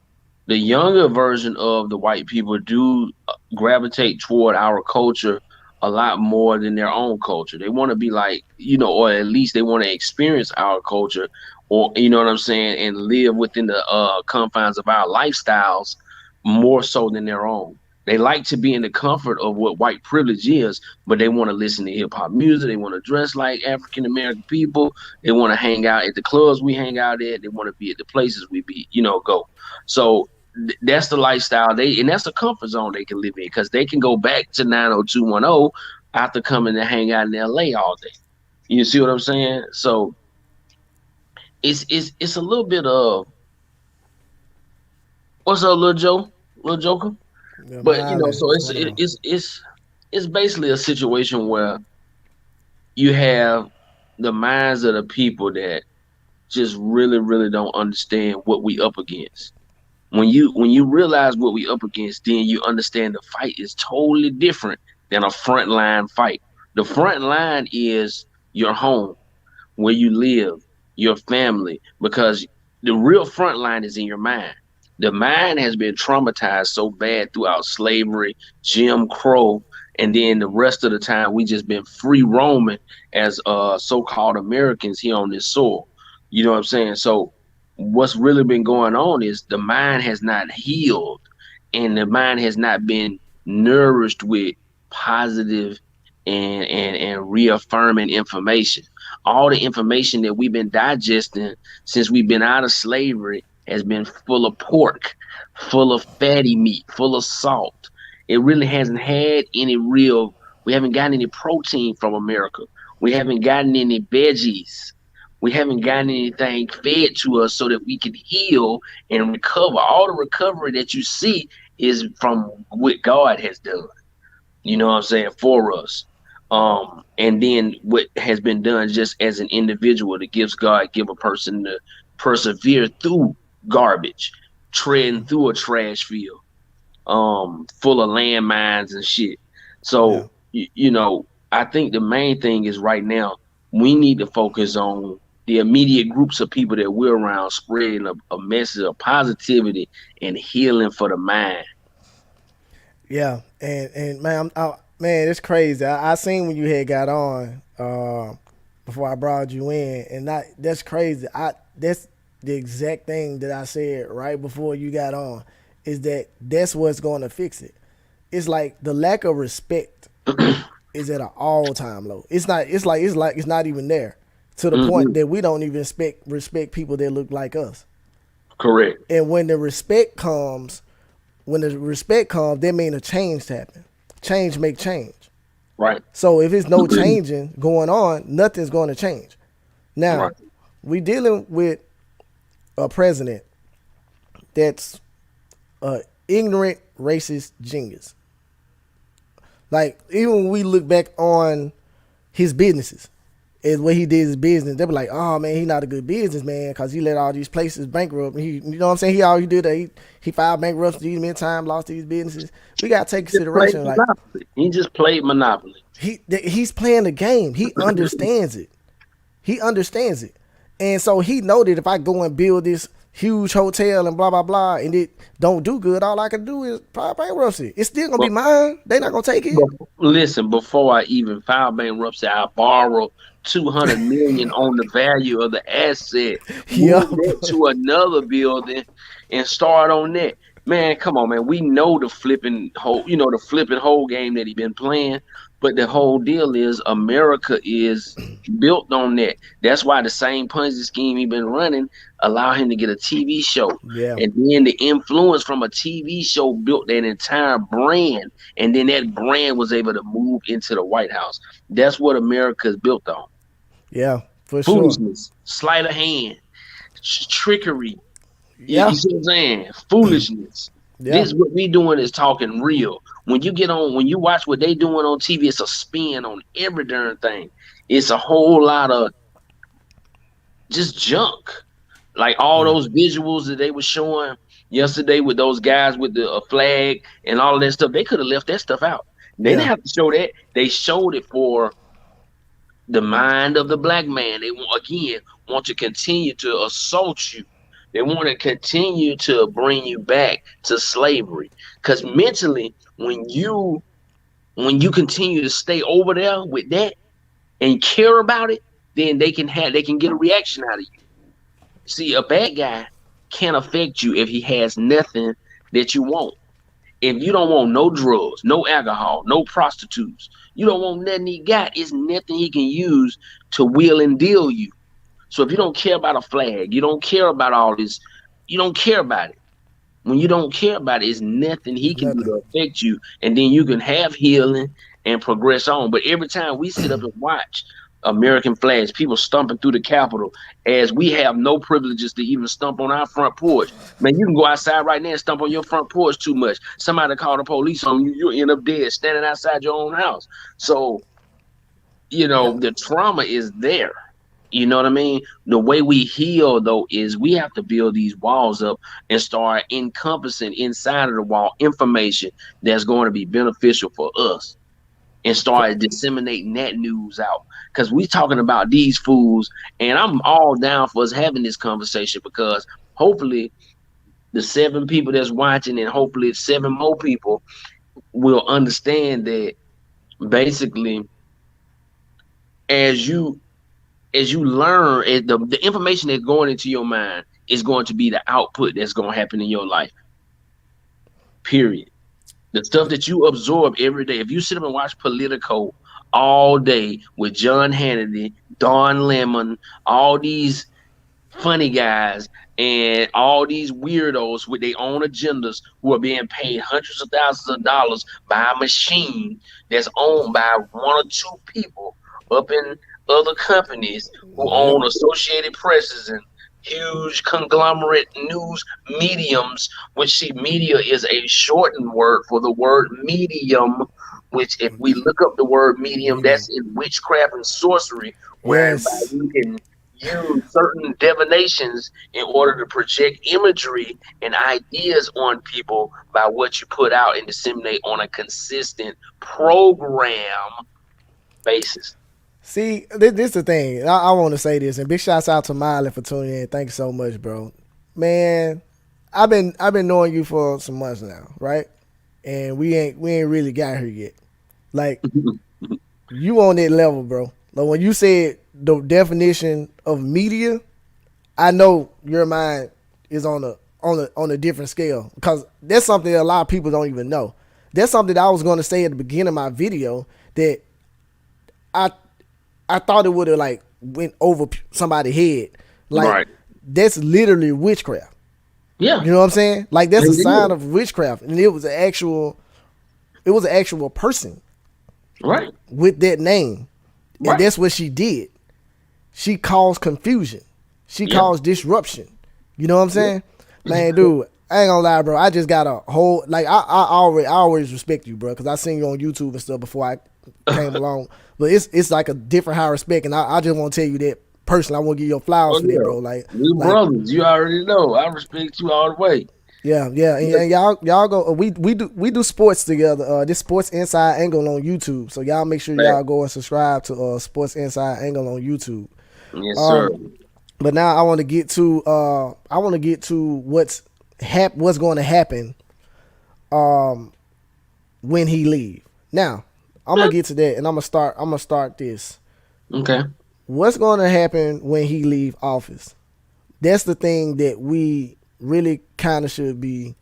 the younger version of the white people do gravitate toward our culture a lot more than their own culture. They want to be like, or at least they want to experience our culture, or you know what I'm saying, and live within the confines of our lifestyles more so than their own. They like to be in the comfort of what white privilege is, but they want to listen to hip hop music. They want to dress like African American people. They want to hang out at the clubs we hang out at. They want to be at the places we go. So that's the lifestyle and that's the comfort zone they can live in because they can go back to 90210 after coming to hang out in LA all day. You see what I'm saying? So it's a little bit of what's up, little Joker. Yeah, But Island. so What's going on? it's basically a situation where you have the minds of the people that just really really don't understand what we up against. When you realize what we up against, then you understand the fight is totally different than a frontline fight. The front line is your home, where you live, your family, because the real front line is in your mind. The mind has been traumatized so bad throughout slavery, Jim Crow, and then the rest of the time we just been free roaming as so-called Americans here on this soil. You know what I'm saying? So what's really been going on is the mind has not healed and the mind has not been nourished with positive and reaffirming information. All the information that we've been digesting since we've been out of slavery has been full of pork, full of fatty meat, full of salt. It really hasn't had any real, we haven't gotten any protein from America. We haven't gotten any veggies. We haven't gotten anything fed to us so that we can heal and recover. All the recovery that you see is from what God has done, you know what I'm saying, for us. And then what has been done just as an individual that gives God give a person to persevere through garbage, treading through a trash field, full of landmines and shit. Yeah. So I think the main thing is right now we need to focus on the immediate groups of people that we're around, spreading a message of positivity and healing for the mind. Yeah, and man, man, it's crazy. I seen when you had got on before I brought you in, and that's crazy. That's the exact thing that I said right before you got on. Is that's what's going to fix it? It's like the lack of respect is at an all time low. It's not. It's like it's not even there to the point Hmm. that we don't even respect people that look like us. Correct. And when the respect comes, that means a change happen. Change make change. Right. So if it's no changing going on, nothing's going to change. Now, Right. we dealing with a president that's a ignorant racist genius. Like even when we look back on his businesses, is what he did his business. They be like, oh man, he not a good businessman because he let all these places bankrupt. He, you know what I'm saying? He all he did that he filed bankruptcy many times, lost these businesses. We gotta take Just played consideration like Monopoly. He just played Monopoly. he's playing the game. He understands it. He understands it, and so he know that if I go and build this huge hotel and blah blah blah, and it don't do good, all I can do is file bankruptcy. It's still gonna be But, mine. They not gonna take it. but listen, before I even file bankruptcy, I borrow 200 million on the value of the asset, move Yup. that to another building, and start on that. Man, come on, man. We know the flipping whole game that he been playing, but the whole deal is America is built on that. That's why the same Ponzi scheme he been running allow him to get a TV show, Yeah, and then the influence from a TV show built that entire brand, and then that brand was able to move into the White House. That's what America is built on: yeah, for sure. foolishness, sleight of hand, trickery. You Yeah, see what I'm saying? Foolishness. yeah, This what we doing is talking real. When you watch what they doing on TV, it's a spin on every darn thing. It's a whole lot of just junk. Like all yeah, those visuals that they were showing yesterday with those guys with the flag and all of that stuff. They could have left that stuff out. They didn't yeah, have to show that. They showed it for the mind of the black man. They want to continue to assault you. They want to continue to bring you back to slavery. Because mentally, when you continue to stay over there with that and care about it, then they can get a reaction out of you. See, a bad guy can't affect you if he has nothing that you want. If you don't want no drugs, no alcohol, no prostitutes, you don't want nothing he got, it's nothing he can use to wheel and deal you. So if you don't care about a flag, you don't care about all this, you don't care about it. When you don't care about it, it's nothing he can do nothing. to affect you. And then you can have healing and progress on. But every time we sit up and watch American flags, people stomping through the Capitol, as we have no privileges to even stomp on our front porch. Man, you can go outside right now and stomp on your front porch too much. Somebody call the police on you, you'll end up dead standing outside your own house. So Yeah, the trauma is there. You know what I mean? The way we heal though is we have to build these walls up and start encompassing inside of the wall information that's going to be beneficial for us and for, start disseminating that news out. Because we talking about these fools, and I'm all down for us having this conversation because hopefully the 7 people that's watching and hopefully 7 more people will understand that basically as you learn the information that's going into your mind is going to be the output that's going to happen in your life, period. The stuff that you absorb every day, if you sit up and watch Politico all day with John Hannity, Don Lemon, all these funny guys and all these weirdos with their own agendas who are being paid hundreds of thousands of dollars by a machine that's owned by 1 or 2 people up in other companies who yep, own Associated Presses and huge conglomerate news mediums, which see media is a shortened word for the word medium, which if we look up the word medium, medium. that's in witchcraft and sorcery, whereby Yes, you can use certain divinations in order to project imagery and ideas on people by what you put out and disseminate on a consistent program basis. see, this is the thing. I want to say this, and big shouts out to Miley for tuning in. Thank you so much, bro. Man, I've been knowing you for some months now, right? And we ain't really got here yet. Like you on that level, bro. Like when you said the definition of media, I know your mind is on a different scale because that's something that a lot of people don't even know. That's something that I was going to say at the beginning of my video that I I thought it would have like went over somebody's head. Like Right. that's literally witchcraft. Yeah. You know what I'm saying? Like that's a It sign is. of witchcraft, and it was an actual person Right. with that name, and Right. that's what she did. She caused confusion. She Yeah. caused disruption. You know what I'm Yeah. saying? Man, dude, I ain't gonna lie, bro. I just got a whole like I always respect you, bro, because I seen you on YouTube and stuff before I came along. But it's like a different high respect, and I just want to tell you that personally. I want to give you your flowers Oh for that, yeah. bro. Like We like brothers. You already know. I respect you all the way. yeah, yeah, and y'all go. We do sports together. This Sports Inside Angle on YouTube. So y'all make sure y'all Fact. go and subscribe to Sports Inside Angle on YouTube. Yes, sir. Um, but now I want to get to what's going to happen when he leave. Now I'm gonna get to that, and I'm gonna start this. Okay. What's going to happen when he leave office? That's the thing that we really kind of should be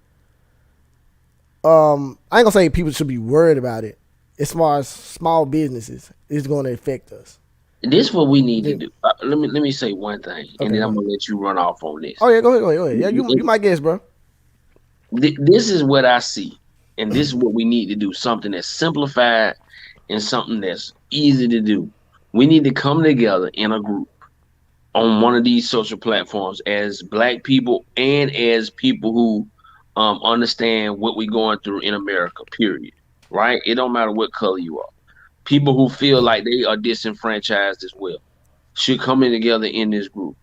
I ain't gonna say people should be worried about it. As far as small businesses, it's going to affect us. This is what we need to Then, do. Let me say one thing, and okay, then go I'm ahead. gonna let you run off on this. Oh yeah, go ahead, go ahead, go ahead. Yeah, you might guess, bro. This is what I see, and this is what we need to do. Something that's simplified and something that's easy to do. We need to come together in a group on one of these social platforms as black people and as people who understand what we're going through in America, period. Right? It don't matter what color you are. People who feel like they are disenfranchised as well should come in together in this group.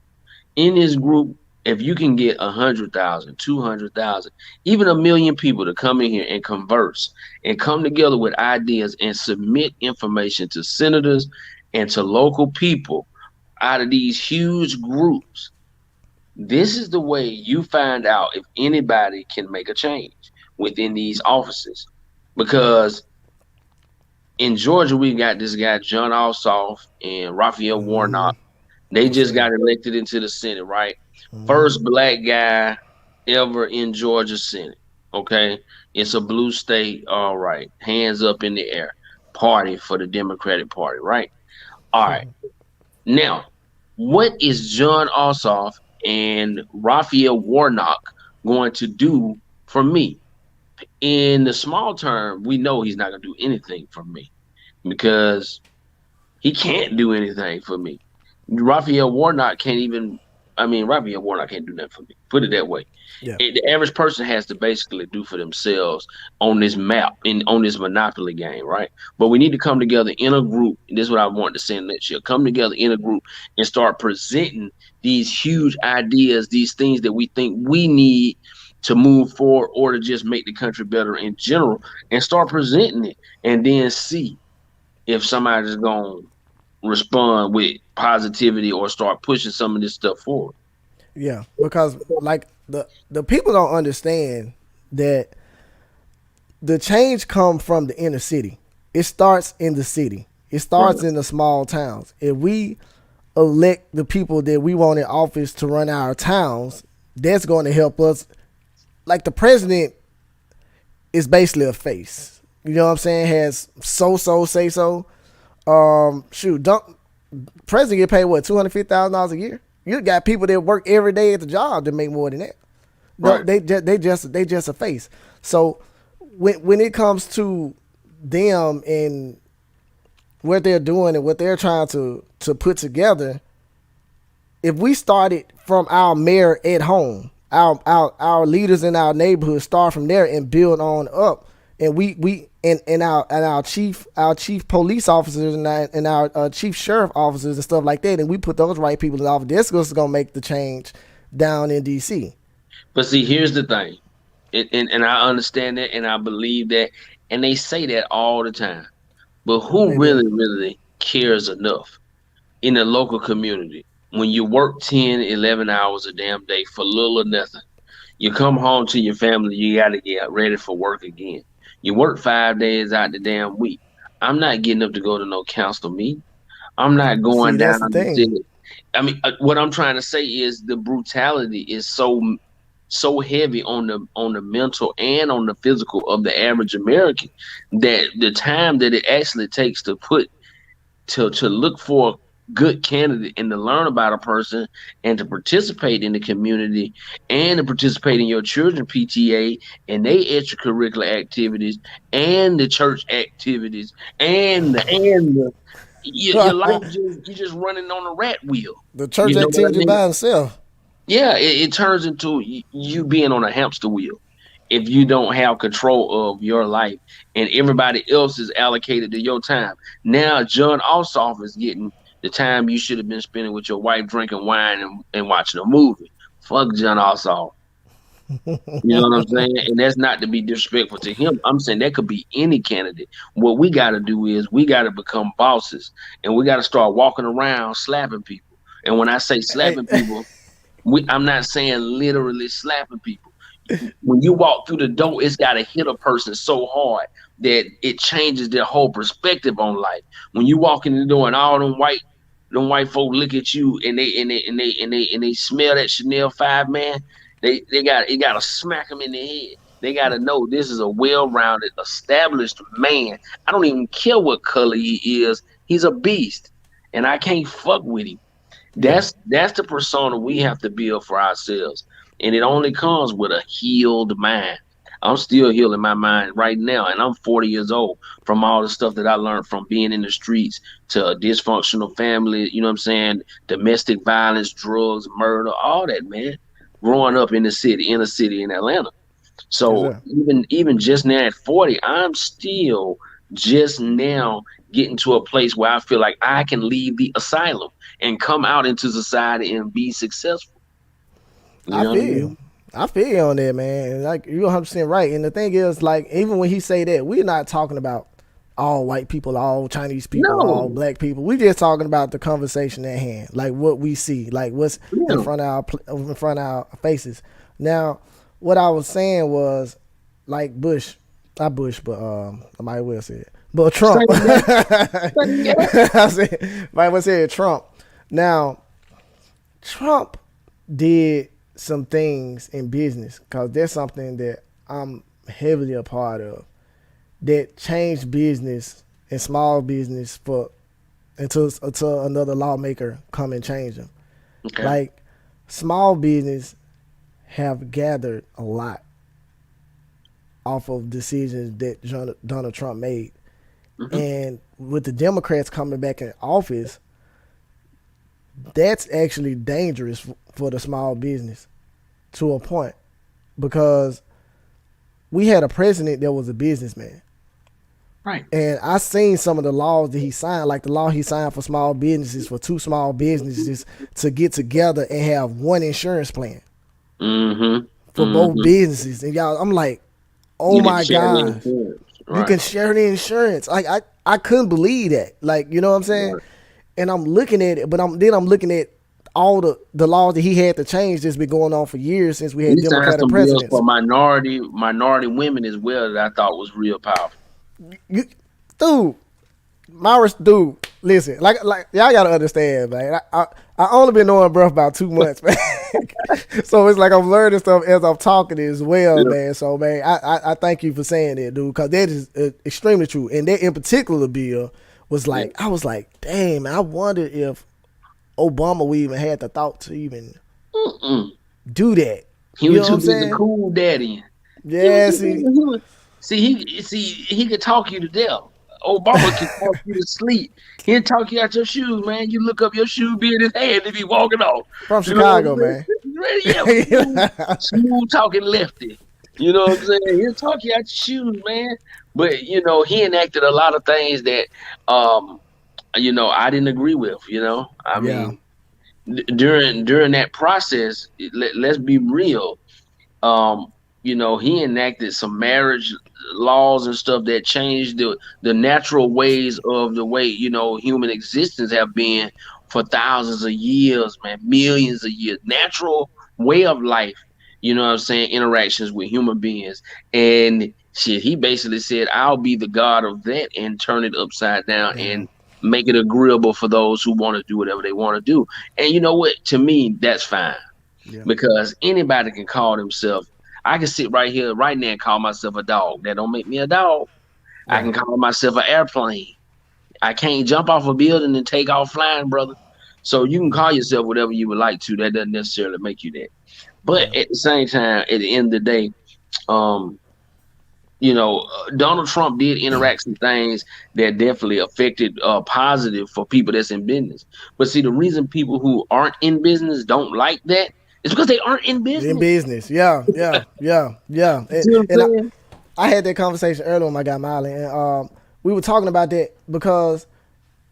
In this group, if you can get 100,000, 200,000, even 1 million people to come in here and converse and come together with ideas and submit information to senators and to local people out of these huge groups, this is the way you find out if anybody can make a change within these offices. Because in Georgia, we got this guy, John Ossoff and Raphael Mm-hmm. Warnock. They Yes, just sir. got elected into the Senate, right? Mm-hmm. First black guy ever in Georgia Senate. Okay. It's a blue state. All right. Hands up in the air. Party for the Democratic Party, right? All right. Now, what is John Ossoff and Raphael Warnock going to do for me? In the small term, we know he's not going to do anything for me because he can't do anything for me. Raphael Warnock can't even. I mean, Raphael Warnock can't do nothing for me. Put it that way. Yeah. The average person has to basically do for themselves on this map in on this monopoly game, right? But we need to come together in a group. And this is what I want to say next year. Come together in a group and start presenting these huge ideas, these things that we think we need to move forward or to just make the country better in general, and start presenting it, and then see if somebody's going to respond with positivity or start pushing some of this stuff forward. Yeah, because like the people don't understand that the change come from the inner city. It starts in the city. It starts Right. in the small towns. If we elect the people that we want in office to run our towns, that's going to help us. Like the president is basically a face. You know what I'm saying? Has so say so. Shoot, don't president get paid what $250,000 a year? You got people that work every day at the job that make more than that. No, Right. they just a face. So when it comes to them and what they're doing and what they're trying to put together, if we started from our mayor at home, our leaders in our neighborhood start from there and build on up, and our chief police officers and our chief sheriff officers and stuff like that, and we put those right people in office. This is gonna make the change down in D.C. But see, here's the thing, and I understand that, and I believe that, and they say that all the time. But who They do. really cares enough in the local community when you work 10, 11 hours a damn day for little or nothing? You come home to your family, you got to get ready for work again. You work 5 days out the damn week. I'm not getting up to go to no council meeting. I'm not See, going that's down the to thing. sit. I mean, what I'm trying to say is the brutality is so heavy on the mental and on the physical of the average American that the time that it actually takes to put to look for a good candidate and to learn about a person and to participate in the community and to participate in your children PTA and their extracurricular activities and the church activities and your life just you're just running on a rat wheel. The church You know what I activity mean? by itself. Yeah, it turns into you being on a hamster wheel if you don't have control of your life and everybody else is allocated to your time. Now, John Ossoff is getting the time you should have been spending with your wife drinking wine and watching a movie. Fuck John Ossoff. You know what I'm saying? And that's not to be disrespectful to him. I'm saying that could be any candidate. What we got to do is we got to become bosses and we got to start walking around slapping people. And when I say Hey, slapping people, I'm not saying literally slapping people. When you walk through the door, it's got to hit a person so hard that it changes their whole perspective on life. When you walk in the door and all them white folk look at you and they smell that Chanel 5, man, they got to smack them in the head. They got to know this is a well-rounded, established man. I don't even care what color he is. He's a beast, and I can't fuck with him. Yeah, That's the persona we have to build for ourselves, and it only comes with a healed mind. I'm still healing my mind right now, and I'm 40 years old from all the stuff that I learned from being in the streets to a dysfunctional family. You know what I'm saying? Domestic violence, drugs, murder, all that, man. Growing up in the city, inner city in Atlanta. yes, So sir. even just now at 40, I'm still just now getting to a place where I feel like I can leave the asylum and come out into society and be successful. You I know what I feel you. mean? I feel you on that, man. Like you're 100% right. And the thing is, like, even when he say that, we're not talking about all white people, all Chinese people, all No. black people. We just talking about the conversation at hand, like what we see, like what's in Yeah. front of in front of our faces. Now, what I was saying was, like Bush, not Bush, but I might well say it, but Trump. Same guy. Same guy. I said, might well say it, Trump. Now, Trump did some things in business because there's something that I'm heavily a part of that changed business and small business for until another lawmaker come and change them. Okay. Like small business have gathered a lot off of decisions that Donald Trump made, Hmm. and with the Democrats coming back in office, that's actually dangerous for the small business to a point because we had a president that was a businessman. Right. And I seen some of the laws that he signed, like the law he signed for small businesses, for two small businesses to get together and have one insurance plan Hmm. for both Hmm. businesses. And y'all, I'm like, oh You get to my share the gosh, influence. you can Right. share the insurance. Like I couldn't believe that. Like, you know what I'm saying? Right. And I'm looking at it, but I'm looking at all the laws that he had to change that's been going on for years since we He had signed Democratic some bills presidents. for minority women as well that I thought was real powerful. You, dude, dude, listen, like y'all gotta understand, man. I only been knowing bro about 2 months, man. So it's like I'm learning stuff as I'm talking as well, Yeah. man. So man, I thank you for saying that, dude, because that is extremely true. And that in particular bill was Yeah. like, I was like, damn, man, I wonder if Obama would even had the thought to even Mm-mm. do that. He You was know what too I'm busy saying? cool daddy. He was Yeah, too see, busy. He could talk you to death. Obama can talk you to sleep. He'll talk you out your shoes, man. You look up your shoe, be in his hand if he walking off. from You know what I'm Chicago, saying? man. Right, yeah, smooth talking lefty. You know what I'm saying? He'll talk you out your shoes, man. But he enacted a lot of things that um I didn't agree with. I Yeah, mean, during that process, let's be real. um he enacted some marriage laws and stuff that changed the natural ways of the way human existence have been for thousands of years, man, millions of years, natural way of life. What I'm saying, interactions with human beings. And shit, he basically said, I'll be the god of that and turn it upside down yeah, and make it agreeable for those who want to do whatever they want to do. And you know what, to me, that's fine, yeah, because anybody can call themselves. I can sit right here right now and call myself a dog. That don't make me a dog. I can right. call myself an airplane. I can't jump off a building and take off flying, brother. So you can call yourself whatever you would like to. That doesn't necessarily make you that. But Yeah, at the same time, at the end of the day, um, Donald Trump did interact some things that definitely affected positive for people that's in business. But see, the reason people who aren't in business don't like that is because they aren't in in business. business. Yeah, yeah, yeah, yeah. You see what I'm And saying? I had that conversation earlier with my guy Miley, and we were talking about that because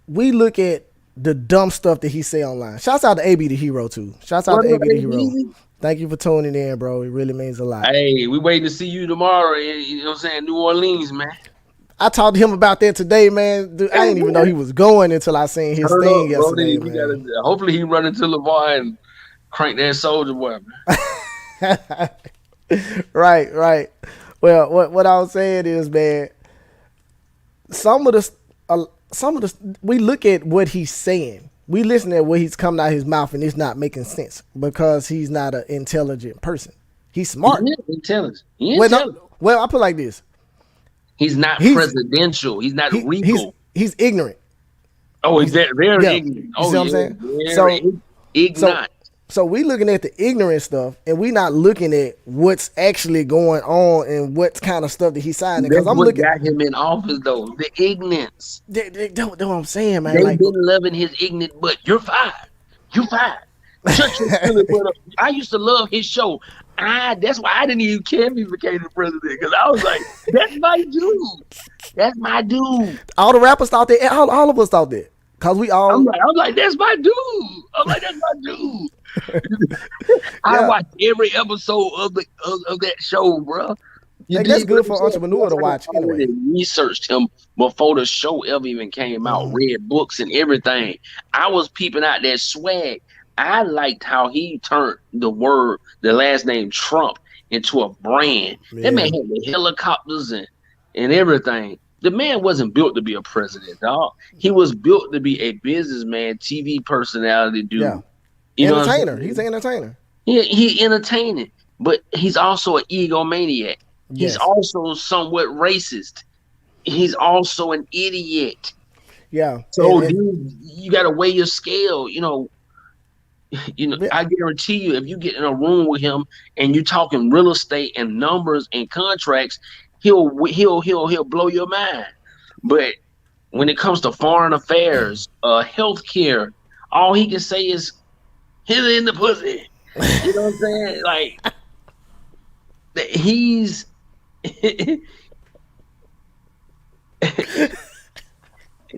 we look at the dumb stuff that he say online. Shouts out to AB the Hero too. Shouts out What to up, AB the Hero. AB? Thank you for tuning in, bro. It really means a lot. Hey, we waiting to see you tomorrow. You know what I'm saying? New Orleans, man. I talked to him about that today, man. Dude, I didn't even know he was going until I seen his Turn up, thing bro. yesterday, We man. gotta. Hopefully, he run into LeVar and crank that soldier boy, man. Right, right. Well, what I was saying is, man, some of the we look at what he's saying. We listen at what he's coming out of his mouth, and it's not making sense because he's not an intelligent person. He's He smart. is intelligent. He Well, intelligent. no, well, I put it like this: He's not he's presidential. He's not regal. he's ignorant. Oh, He's very yeah. ignorant. You Oh see what I'm yeah, saying? very So so ignorant. so we looking at the ignorant stuff, and we not looking at what's actually going on and what kind of stuff that he's signing. Because That's I'm what looking. got him in office, though. The ignorance. That's what I'm saying, man. They've Like, been loving his ignorant butt. You're fired. You fired. Shut your silly butt up. I used to love his show. That's why I didn't even care if he became the president, because I was like, that's my dude. That's my dude. all the rappers thought that. All of us thought that. Cause we all I'm like, that's my dude. I'm like, that's my dude. I yeah. watched every episode of that show, bro. You Like, that's did what good I'm for saying? entrepreneur to I watch anyway. already researched him before the show ever even came out. Hmm. Read books and everything. I was peeping out that swag. I liked how he turned the last name Trump into a brand. That man Yeah, had the helicopters and everything. The man wasn't built to be a president, dog. He was built to be a businessman, TV personality yeah. dude. You know what I'm Entertainer. He's saying? an entertainer. He entertaining, but he's also an egomaniac. He's Yes. also somewhat racist. He's also an idiot. Yeah. So, dude, you got to weigh your scale. Yeah. I guarantee you, if you get in a room with him and you're talking real estate and numbers and contracts, he'll blow your mind. But when it comes to foreign affairs, healthcare, all he can say is "hit it in the pussy." You know what I'm saying? Like he's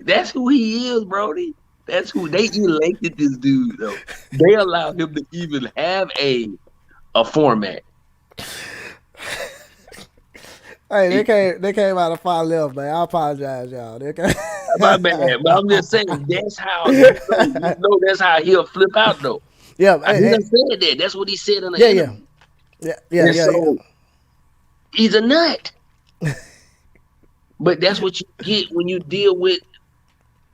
that's who he is, Brody. That's who they elected this dude though. They allowed him to even have a format. Hey, they came out of 5 left, man. I apologize, y'all. They came. My bad, but I'm just saying that's how that's how he'll flip out though. Yeah, He done said that. That's what he said in the yeah, yeah, interview. yeah, yeah, And yeah, yeah. so he's a nut. But that's what you get when you deal with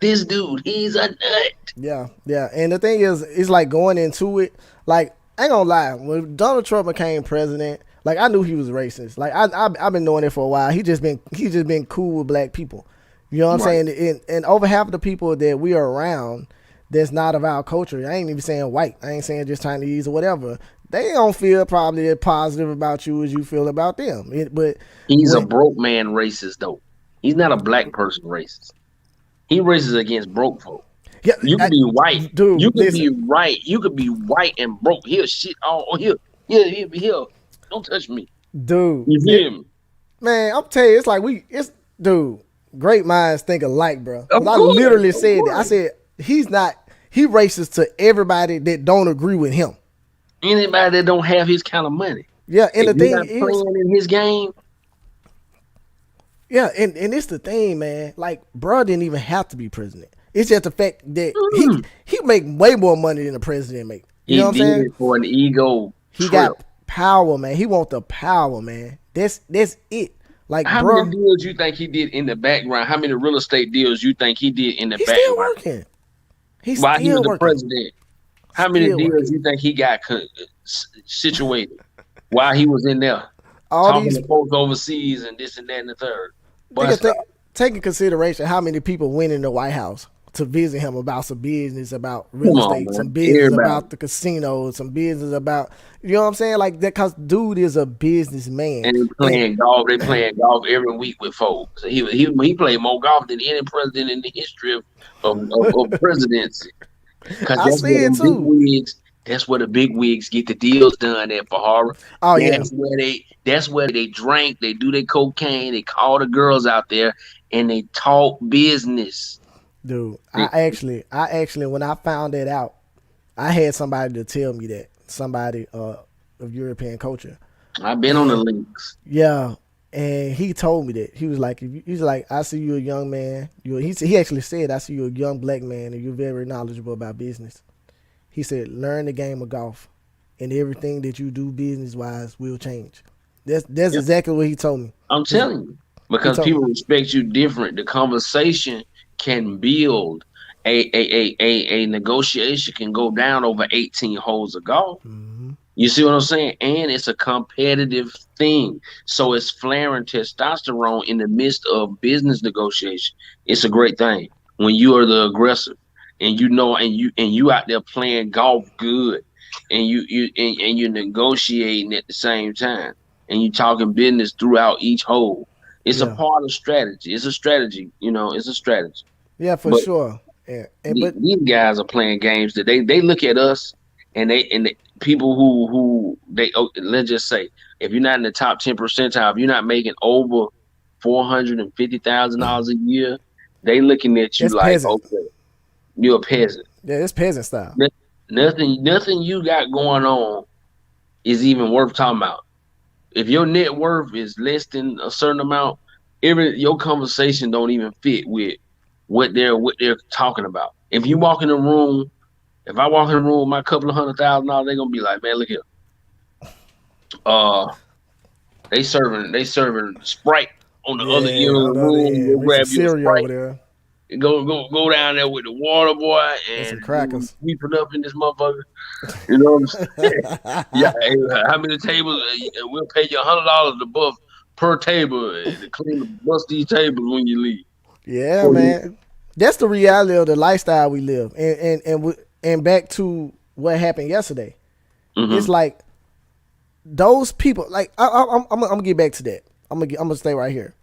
this dude. He's a nut. Yeah, yeah. And the thing is, it's like going into it. Like, I ain't gonna lie, when Donald Trump became president, like I knew he was racist. Like I've been knowing it for a while. He just been cool with black people. You know what I'm Right. saying? And over half of the people that we are around, that's not of our culture. I ain't even saying white. I ain't saying just Chinese or whatever. They don't feel probably as positive about you as you feel about them. But He's a when broke man racist though. He's not a black person racist. He races against broke folk. yeah, You can be white. dude, You can listen, be right. You could be white and broke. He'll shit all he'll don't touch me. dude, You feel me? man, I'm telling you, it's like dude, great minds think alike, bro. Because Of I course. literally Of said that. I course. said he racist to everybody that don't agree with him. Anybody that don't have his kind of money. Yeah, and If the you're thing not is, playing in his game, yeah, and it's the thing, man. Like, bro didn't even have to be president. It's just the fact that he make way more money than the president make. You he know what I'm did saying? it for an ego He trip. got power, man. He want the power, man. That's it. Like, How bro, many deals you think he did in the background? How many real estate deals you think he did in the he's still background working. He's while he was still the working. president? How many Still deals working. you think he got situated while he was in there All talking these to folks overseas and this and that and the third? nigga, Bust out. take in consideration how many people went in the White House to visit him about some business about real Come on, estate, some man. business Everybody. about the casinos, some business about you know what I'm saying? Like that, cause dude is a businessman. And they And playing golf. They playing golf every week with folks. So he played more golf than any president in the history of presidency. Because I see it too. that's where the big wigs get the deals done at FaHarra. Oh yeah, That's where they drink, they do their cocaine, they call the girls out there and they talk business. dude. They- I actually when I found that out, I had somebody to tell me that somebody of European culture. I've been on the And links. yeah, and he told me that he's like, I see you a young man. He actually said, I see you a young black man, and you're very knowledgeable about business. He said, learn the game of golf, and everything that you do business wise will change. That's Yeah, exactly what he told me. I'm He, telling you. he Because told people respect you different. The conversation can build a negotiation can go down over 18 holes of golf. me. You see what I'm saying? And it's a competitive thing. So it's flaring testosterone in the midst of business negotiation. It's a great thing when you are the aggressor and you know and you out there playing golf good and and you're negotiating at the same time and you talking business throughout each hole. It's a Yeah, part of strategy. It's a strategy, it's a strategy. yeah, for But sure. And but these guys are playing games that they look at us and the people who they let's just say if you're not in the top 10 percentile, if you're not making over $450,000 a year, they looking at you that's like, peasant. okay, you're a peasant. Yeah, it's peasant style. No- nothing you got going on is even worth talking about. If your net worth is less than a certain amount, every your conversation don't even fit with what they're talking about. If you walk in the room If I walk in the room with my couple of $100,000, they're gonna be like, man, look here. Uh, they serving Sprite on the other end Yeah, of on the the other room. end, Go we some grab you a cereal over Sprite. there Go down there with the water, boy, and and some you crackers. sweep it up in this motherfucker. You know what I'm saying? Yeah. Hey, how many tables? We'll pay you $100 above per table to clean the bust these tables when you leave. Yeah, For you. man. That's the reality of the lifestyle we live. And back to what happened yesterday. It's Mm-hmm. like those people. Like I'm gonna get back to that. I'm gonna stay right here.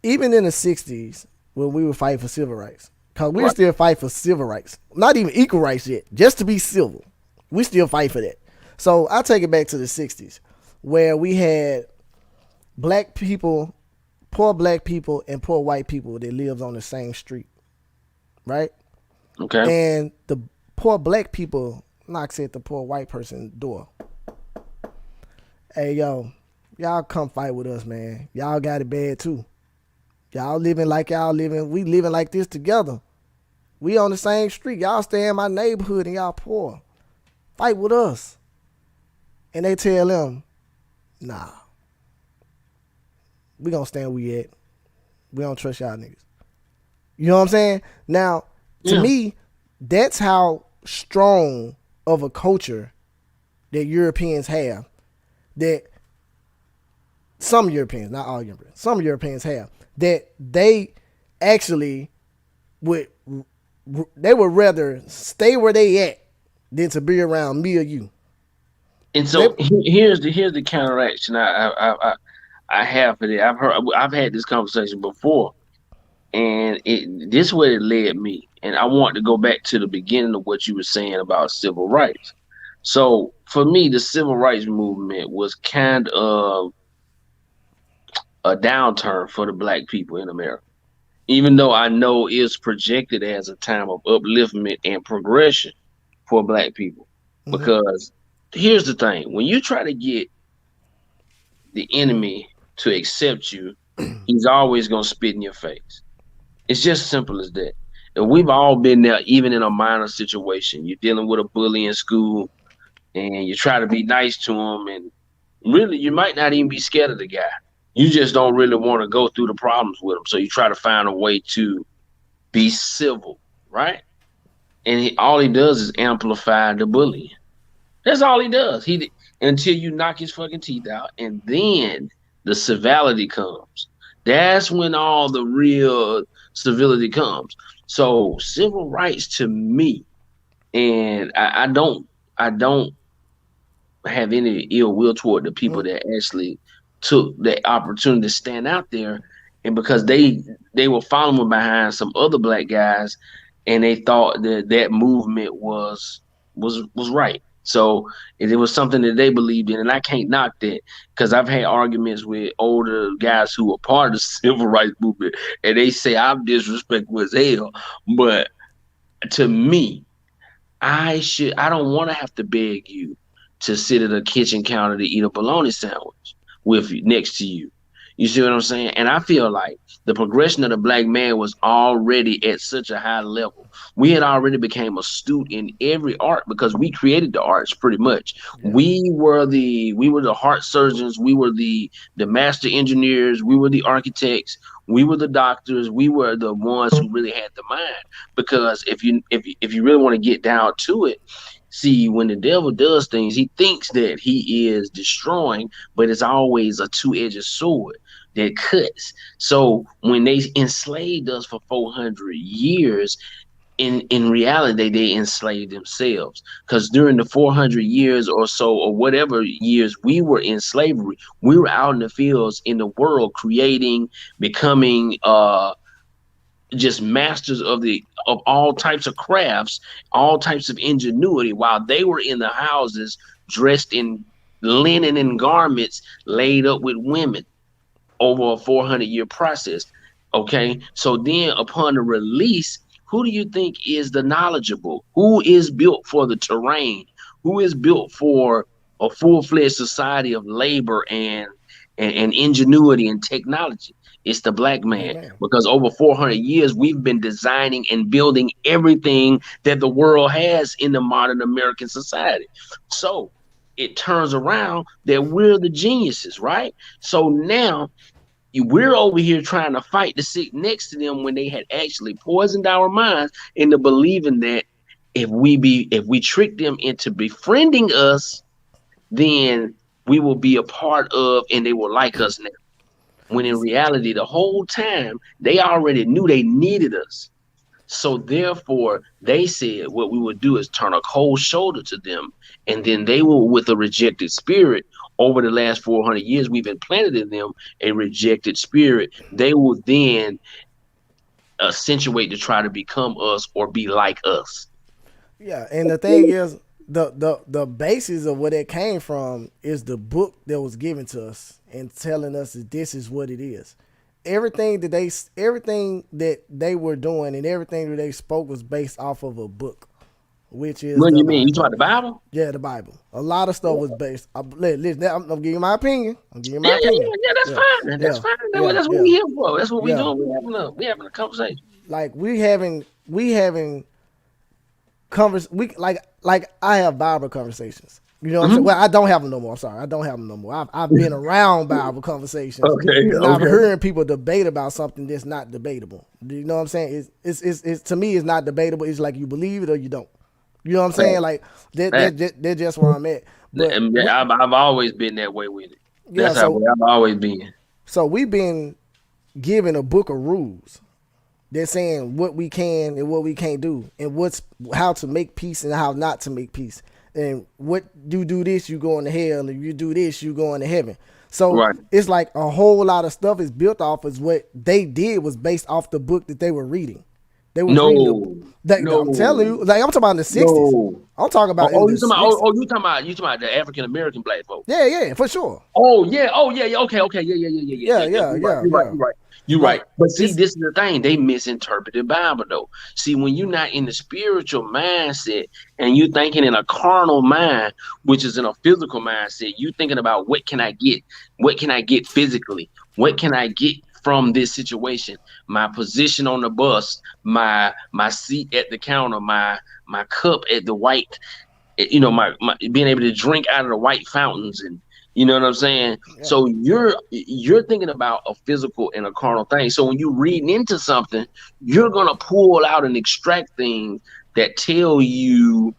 Even in the '60s, when we were fighting for civil rights, cause we were Right. still fighting for civil rights, not even equal rights yet, just to be civil. We still fight for that. So I take it back to the '60s, where we had black people, poor black people, and poor white people that lives on the same street, right? Okay. And the poor black people knocks at the poor white person's door. Hey yo, y'all come fight with us, man. Y'all got it bad too. Y'all living like y'all living. We living like this together. We on the same street. Y'all stay in my neighborhood and y'all poor. Fight with us. And they tell them, nah, we gonna stand where we at. We don't trust y'all niggas. You know what I'm saying? Now, to Yeah. me, that's how strong of a culture that Europeans have. That some Europeans, not all Europeans, some Europeans have. That they actually would they would rather stay where they at than to be around me or you. And They so here's the counteraction I have for that. I've had this conversation before, and this is where it led me. And I want to go back to the beginning of what you were saying about civil rights. So for me, the civil rights movement was kind of a downturn for the black people in America. Even though I know it's projected as a time of upliftment and progression for black people. mm-hmm, Because here's the thing, when you try to get the enemy to accept you, he's always gonna spit in your face. It's just simple as that. And we've all been there, even in a minor situation. You're dealing with a bully in school, and you try to be nice to him, and really, you might not even be scared of the guy. You just don't really want to go through the problems with him, so you try to find a way to be civil, right? And all he does is amplify the bullying. That's all he does. He until you knock his fucking teeth out, and then the civility comes. That's when all the real civility comes. So civil rights to me, and I don't have any ill will toward the people mm-hmm, that actually took the opportunity to stand out there, and because they were following behind some other black guys, and they thought that that movement was right. So it was something that they believed in, and I can't knock that because I've had arguments with older guys who were part of the civil rights movement, and they say I'm disrespectful as hell. But to me, I don't want to have to beg you to sit at a kitchen counter to eat a bologna sandwich with you next to you. You see what I'm saying? And I feel like the progression of the black man was already at such a high level. We had already became astute in every art because we created the arts pretty much. yeah, We were the heart surgeons, we were the master engineers, we were the architects, we were the doctors, we were the ones who really had the mind because if you really want to get down to it, See, when the devil does things, he thinks that he is destroying, but it's always a two-edged sword that cuts. So when they enslaved us for 400 years, in reality they enslaved themselves, because during the 400 years or so, or whatever years we were in slavery, we were out in the fields in the world creating, becoming just masters of all types of crafts, all types of ingenuity, while they were in the houses dressed in linen and garments laid up with women over a 400-year process. Okay. So then upon the release, who do you think is the knowledgeable? Who is built for the terrain? Who is built for a full-fledged society of labor and ingenuity and technology? It's the black Black man, man. because over 400 years we've been designing and building everything that the world has in the modern American society. So it turns around that we're the geniuses, right? So now we're over here trying to fight to sit next to them when they had actually poisoned our minds into believing that if we trick them into befriending us, then we will be a part of and they will like us now. When in reality, the whole time they already knew they needed us. So therefore, they said what we would do is turn a cold shoulder to them, and then they will, with a rejected spirit, over the last 400 years, we've implanted in them a rejected spirit. They will then accentuate to try to become us or be like us. Yeah, and the thing is, the basis of where that came from is the book that was given to us and telling us that this is what it is. Everything that they were doing and everything that they spoke was based off of a book, which is What do the you mean? You Bible. talk about the Bible? Yeah, the Bible. A lot of stuff was based. Listen, I'm giving you my opinion. I'm giving you Yeah, my yeah, opinion. yeah, yeah. That's Yeah, fine. That's yeah, fine. yeah, That's what yeah, we here for. That's what we yeah. doing. We having a conversation. Like we having like I have Bible conversations. You know what I'm saying? Hmm. Well, I don't have them no more. I'm sorry, I don't have them no more. I've been around Bible conversations, Okay, and I've okay. heard people debate about something that's not debatable. You know what I'm saying? It's to me, it's not debatable. It's like you believe it or you don't. You know what I'm saying? Fact, Like fact. that's just where I'm at. But And we, I've always been that way with it. yeah, That's how so I've always been. so we've been given a book of rules. They're saying what we can and what we can't do, and what's how to make peace and how not to make peace. And what you do this, you go into hell, and if you do this, you go into heaven. So Right. it's like a whole lot of stuff is built off of what they did was based off the book that they were reading. They was reading the No, I'm telling no, you, like I'm talking about in the '60s. no. I'm talking Oh, about in the you talking about? '60s. You talking about the African American black folks? Yeah, yeah, for sure. Oh yeah, yeah. Okay, okay, yeah, yeah, yeah, yeah, yeah, Yeah, yeah, yeah. yeah, You're right, yeah, you're right, yeah. you're right, you're right. Like But see, it's this is the thing. They misinterpreted Bible though. See, when you're not in the spiritual mindset and you thinking in a carnal mind, which is in a physical mindset, you thinking about what can I get? What can I get physically? What can I get from this situation? My position on the bus, my seat at the counter, my cup at the white, my being able to drink out of the white fountains, and you know what I'm saying. yeah, So you're thinking about a physical and a carnal thing. So when you're reading into something, you're gonna pull out and extract things that tell you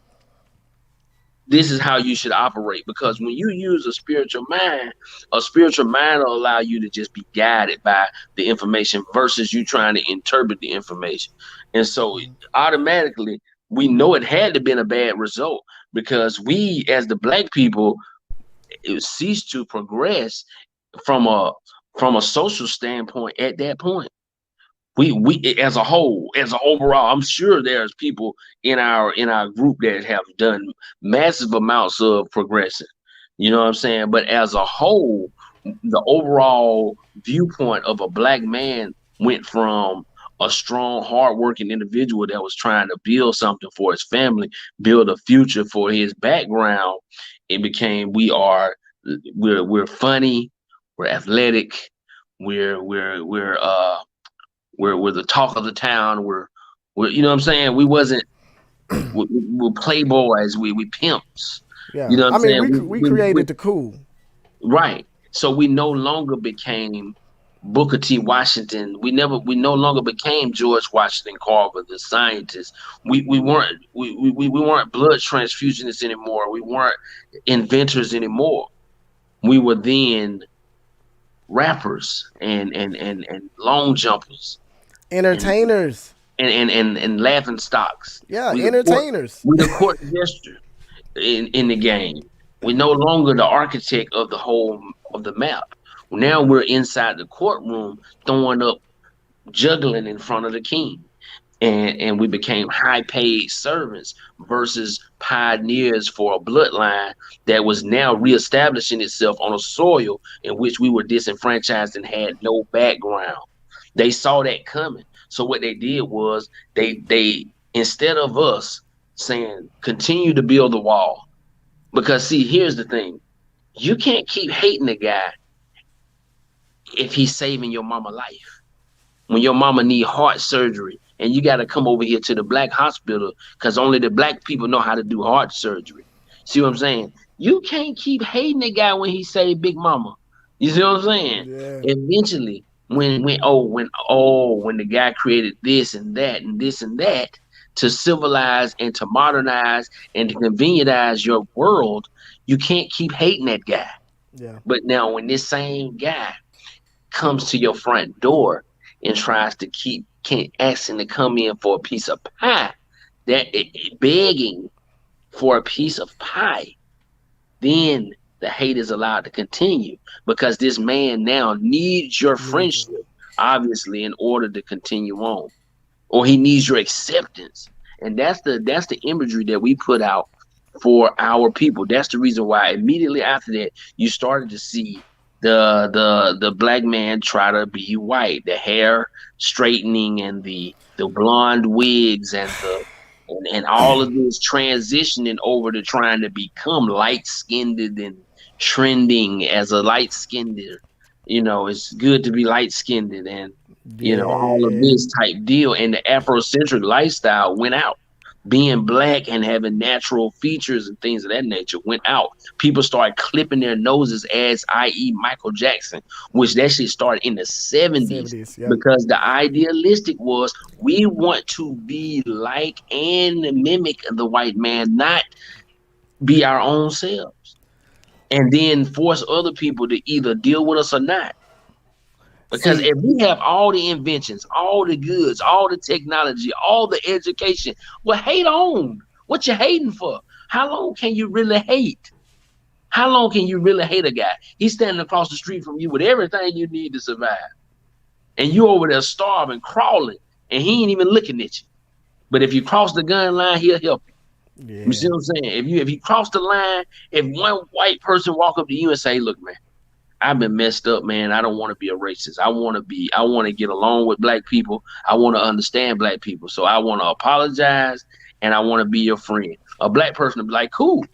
this is how you should operate, because when you use a spiritual mind will allow you to just be guided by the information versus you trying to interpret the information. And so automatically we know it had to been a bad result, because we as the black people, it ceased to progress from a social standpoint at that point. We as a whole, as an overall, I'm sure there's people in our group that have done massive amounts of progression. You know what I'm saying? But as a whole, the overall viewpoint of a black man went from a strong, hardworking individual that was trying to build something for his family, build a future for his background. It became we're funny, we're athletic, we're the talk of the town. We're you know what I'm saying. We wasn't we're playboys. We pimps. You yeah. know what I'm I mean, saying. we created the cool. Right. So we no longer became. Booker T. Washington. We no longer became George Washington Carver, the scientist. We weren't blood transfusionists anymore. We weren't inventors anymore. We were then rappers and long jumpers and Entertainers. and laughing stocks. Yeah, We the court entertainers. we the court gesture in the game. We're no longer the architect of the whole of the map. Now we're inside the courtroom throwing up juggling in front of the king. And we became high paid servants versus pioneers for a bloodline that was now reestablishing itself on a soil in which we were disenfranchised and had no background. They saw that coming. So what they did was they instead of us saying continue to build the wall, because see, here's the thing. You can't keep hating the guy if he's saving your mama life. When your mama need heart surgery and you got to come over here to the black hospital because only the black people know how to do heart surgery. See what I'm saying? You can't keep hating the guy when he say Big Mama. You see what I'm saying? Yeah. Eventually, when the guy created this and that and this and that to civilize and to modernize and to convenientize your world, you can't keep hating that guy. Yeah. But now when this same guy comes to your front door and tries to keep asking to come in for a piece of pie, begging for a piece of pie, then the hate is allowed to continue because this man now needs your Need you. friendship, obviously, in order to continue on, or he needs your acceptance. And that's the imagery that we put out for our people. That's the reason why immediately after that you started to see the black man try to be white, the hair straightening and the blonde wigs and all of this transitioning over to trying to become light skinned and trending as a light skinned. It's good to be light skinned and all of Yeah. this type deal. And the Afrocentric lifestyle went out. Being black and having natural features and things of that nature went out. People started clipping their noses, as i.e. Michael Jackson, which that shit started in the 70s 70s. Yep. because the idealistic was we want to be like and mimic the white man, not be our own selves. And then force other people to either deal with us or not. Because See, if we have all the inventions, all the goods, all the technology, all the education, well, hate on. What you hating for? How long can you really hate? How long can you really hate a guy? He's standing across the street from you with everything you need to survive. And you over there starving, crawling, and he ain't even looking at you. But if you cross the gun line, he'll help you. You see yeah. what I'm saying? If you cross the line, if one white person walk up to you and say, look, man, I've been messed up, man. I don't want to be a racist. I want to get along with black people. I want to understand black people. So I want to apologize and I want to be your friend. A black person will be like, cool.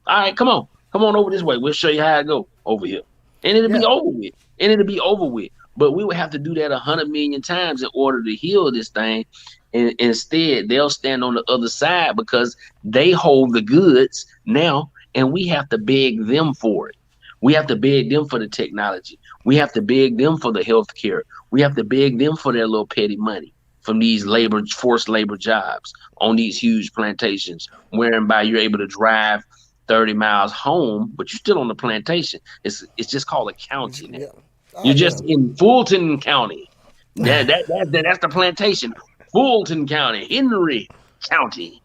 All right, come on. Come on over this way. We'll show you how I go over here. And it'll be Yeah. over with. And it'll be over with. But we would have to do that 100 million times in order to heal this thing. And instead, they'll stand on the other side because they hold the goods now, and we have to beg them for it. We have to beg them for the technology. We have to beg them for the health care. We have to beg them for their little petty money from these forced labor jobs on these huge plantations, whereby you're able to drive 30 miles home, but you're still on the plantation. It's just called a county now. Yeah. Oh You're yeah. just in Fulton County. That's the plantation. Fulton County, Henry County.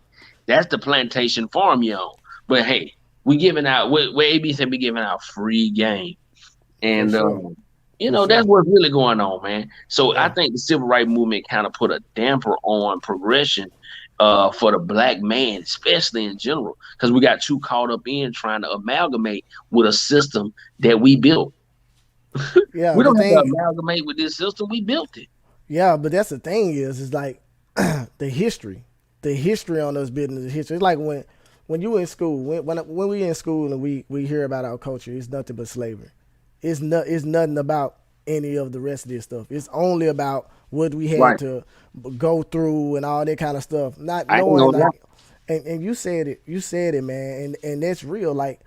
That's the plantation farm you own. But hey, we giving out where AB said we giving out free game. For And sure. For that's sure. what's really going on, man. So I Yeah. think the civil rights movement kind of put a damper on progression for the black man, especially in general, because we got too caught up in trying to amalgamate with a system that we built. Yeah. We The don't have to thing. amalgamate with this system. We built it. Yeah, but that's the thing is like the history, the history on those business. The history. It's like when you in school, when we in school and we hear about our culture, it's nothing but slavery. It's nothing about any of the rest of this stuff. It's only about what we had Right. to go through and all that kind of stuff. Not I ain't knowing gonna lie. like, and you said it, man, and that's real. Like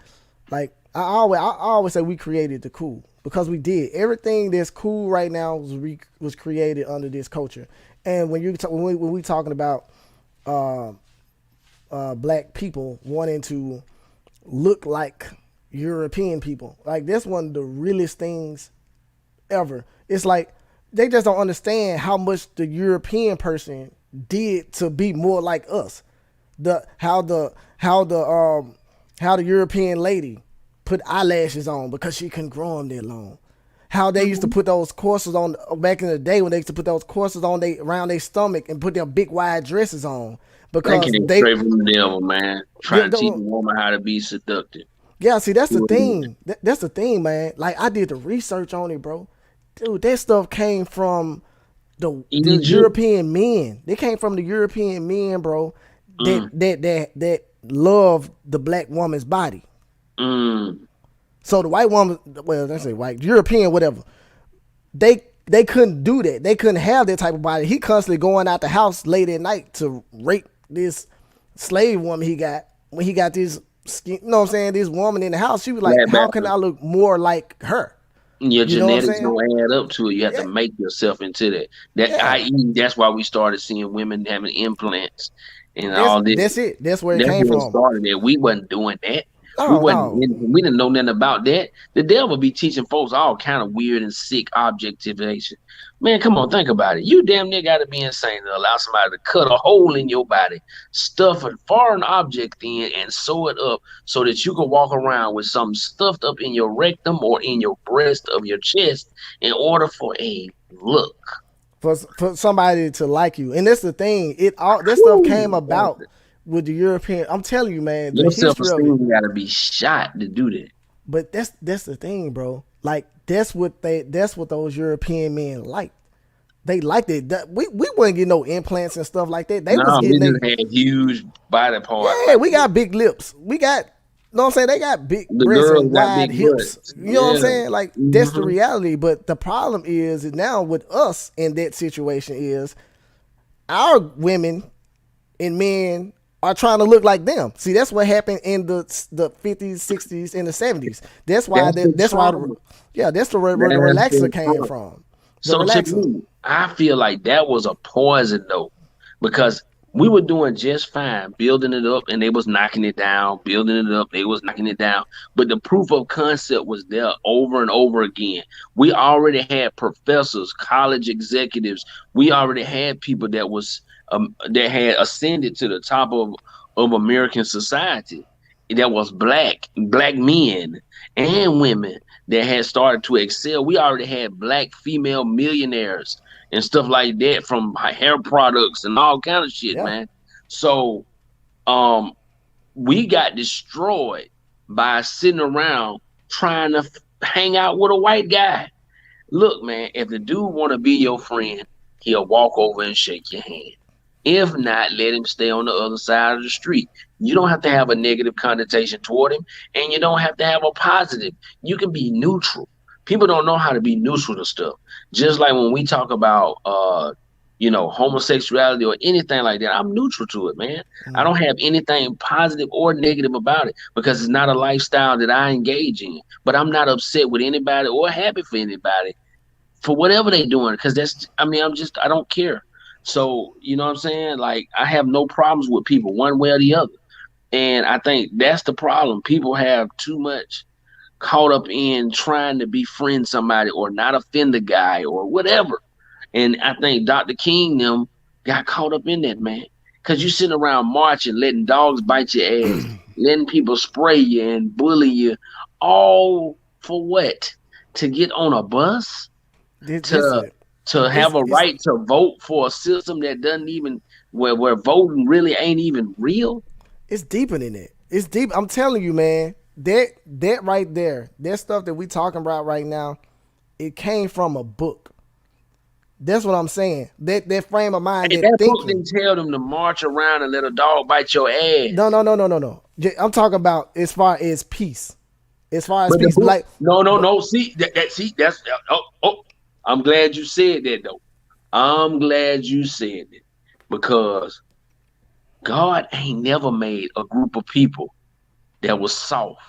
I always say we created the cool. because we did everything that's cool right now was created under this culture. And when we talking about uh, black people wanting to look like European people, like that's one of the realest things ever. It's like they just don't understand how much the European person did to be more like us. The how the European lady put eyelashes on because she couldn't grow them that long. How they used to put those corsets on back in the day when they used to put those corsets on they around their stomach and put their big wide dresses on That because came they straight from the devil, man. yeah, Trying to teach a woman how to be seductive. yeah, see, that's the Mhm. thing. That's the thing, man. Like I did the research on it, bro. Dude, that stuff came from the Egypt. European men. They came from the European men, bro. That Mm, that love the black woman's body. mm. So the white woman, well, let's say white, European, whatever. They couldn't do that. They couldn't have that type of body. He constantly going out the house late at night to rape this slave woman he got when he got this. You know what I'm saying? This woman in the house. She was like, Black "How can bastard. I look more like her?" Your You know what I'm genetics saying? don't add up to it. You have to Yeah, make yourself into that. That yeah. i.e. that's why we started seeing women having implants and That's all this. that's it. That's where it That's came where it from. started. That we wasn't doing that. We No, wasn't. no. We didn't know nothing about that. The devil be teaching folks all kind of weird and sick objectivation. Man, come on, think about it. You damn near got to be insane to allow somebody to cut a hole in your body, stuff a foreign object in, and sew it up so that you can walk around with something stuffed up in your rectum or in your breast of your chest in order for a look. For somebody to like you, and that's the thing. It all this stuff came Whew, about with the European. I'm telling you, man, the your self history of it. esteem got to be shot to do that. But that's the thing, bro. Like that's what those European men like. They liked it. We wouldn't get no implants and stuff like that. They was No, we getting just they had huge body parts yeah. like We that. got big lips. We got. You know what I'm saying? They got big The breasts girls and got wide big hips. butts. You know what I'm Yeah. saying? Like that's the Hmm. reality. But the problem is now with us in that situation is our women and men are trying to look like them. See, that's what happened in the 50s, 60s, and the 70s. That's why That's the that's why trauma. yeah, that's where the That's relaxer the came trauma. from. The So to relaxer. me, I feel like that was a poison though, because we were doing just fine, building it up, and they was knocking it down, building it up, they was knocking it down. But the proof of concept was there over and over again. We already had professors, college executives. We already had people that had ascended to the top of American society. That was black men and women that had started to excel. We already had black female millionaires and stuff like that from hair products and all kind of shit, Yeah. man. So um we got destroyed by sitting around trying to hang out with a white guy. Look, man, if the dude want to be your friend, he'll walk over and shake your hand. If not, let him stay on the other side of the street. You don't have to have a negative connotation toward him, and you don't have to have a positive. You can be neutral. People don't know how to be neutral to stuff. Just like when we talk about homosexuality or anything like that, I'm neutral to it, man. I Mm. don't have anything positive or negative about it because it's not a lifestyle that I engage in. But I'm not upset with anybody or happy for anybody for whatever they doing because I don't care. So you know what I'm saying, like I have no problems with people one way or the other, and I think that's the problem. People have too much caught up in trying to befriend somebody or not offend the guy or whatever. And I think Dr. King them got caught up in that, man, because you sitting around marching, letting dogs bite your ass, letting people spray you and bully you, all for what? To get on a bus, This to it. have a It's right to vote for a system that doesn't even where voting really ain't even real. it's deeper than that. It's deep. I'm telling you, man. That right there, that stuff that we talking about right now, it came from a book. That's what I'm saying. That frame of mind, And that that book thinking. didn't tell them to march around and let a dog bite your No, ass. no, no, no, no, no. I'm talking about as far as peace. As far as But the peace, book, like, no, no, but no. See see that's oh. I'm glad you said that though. I'm glad you said it because God ain't never made a group of people that was soft.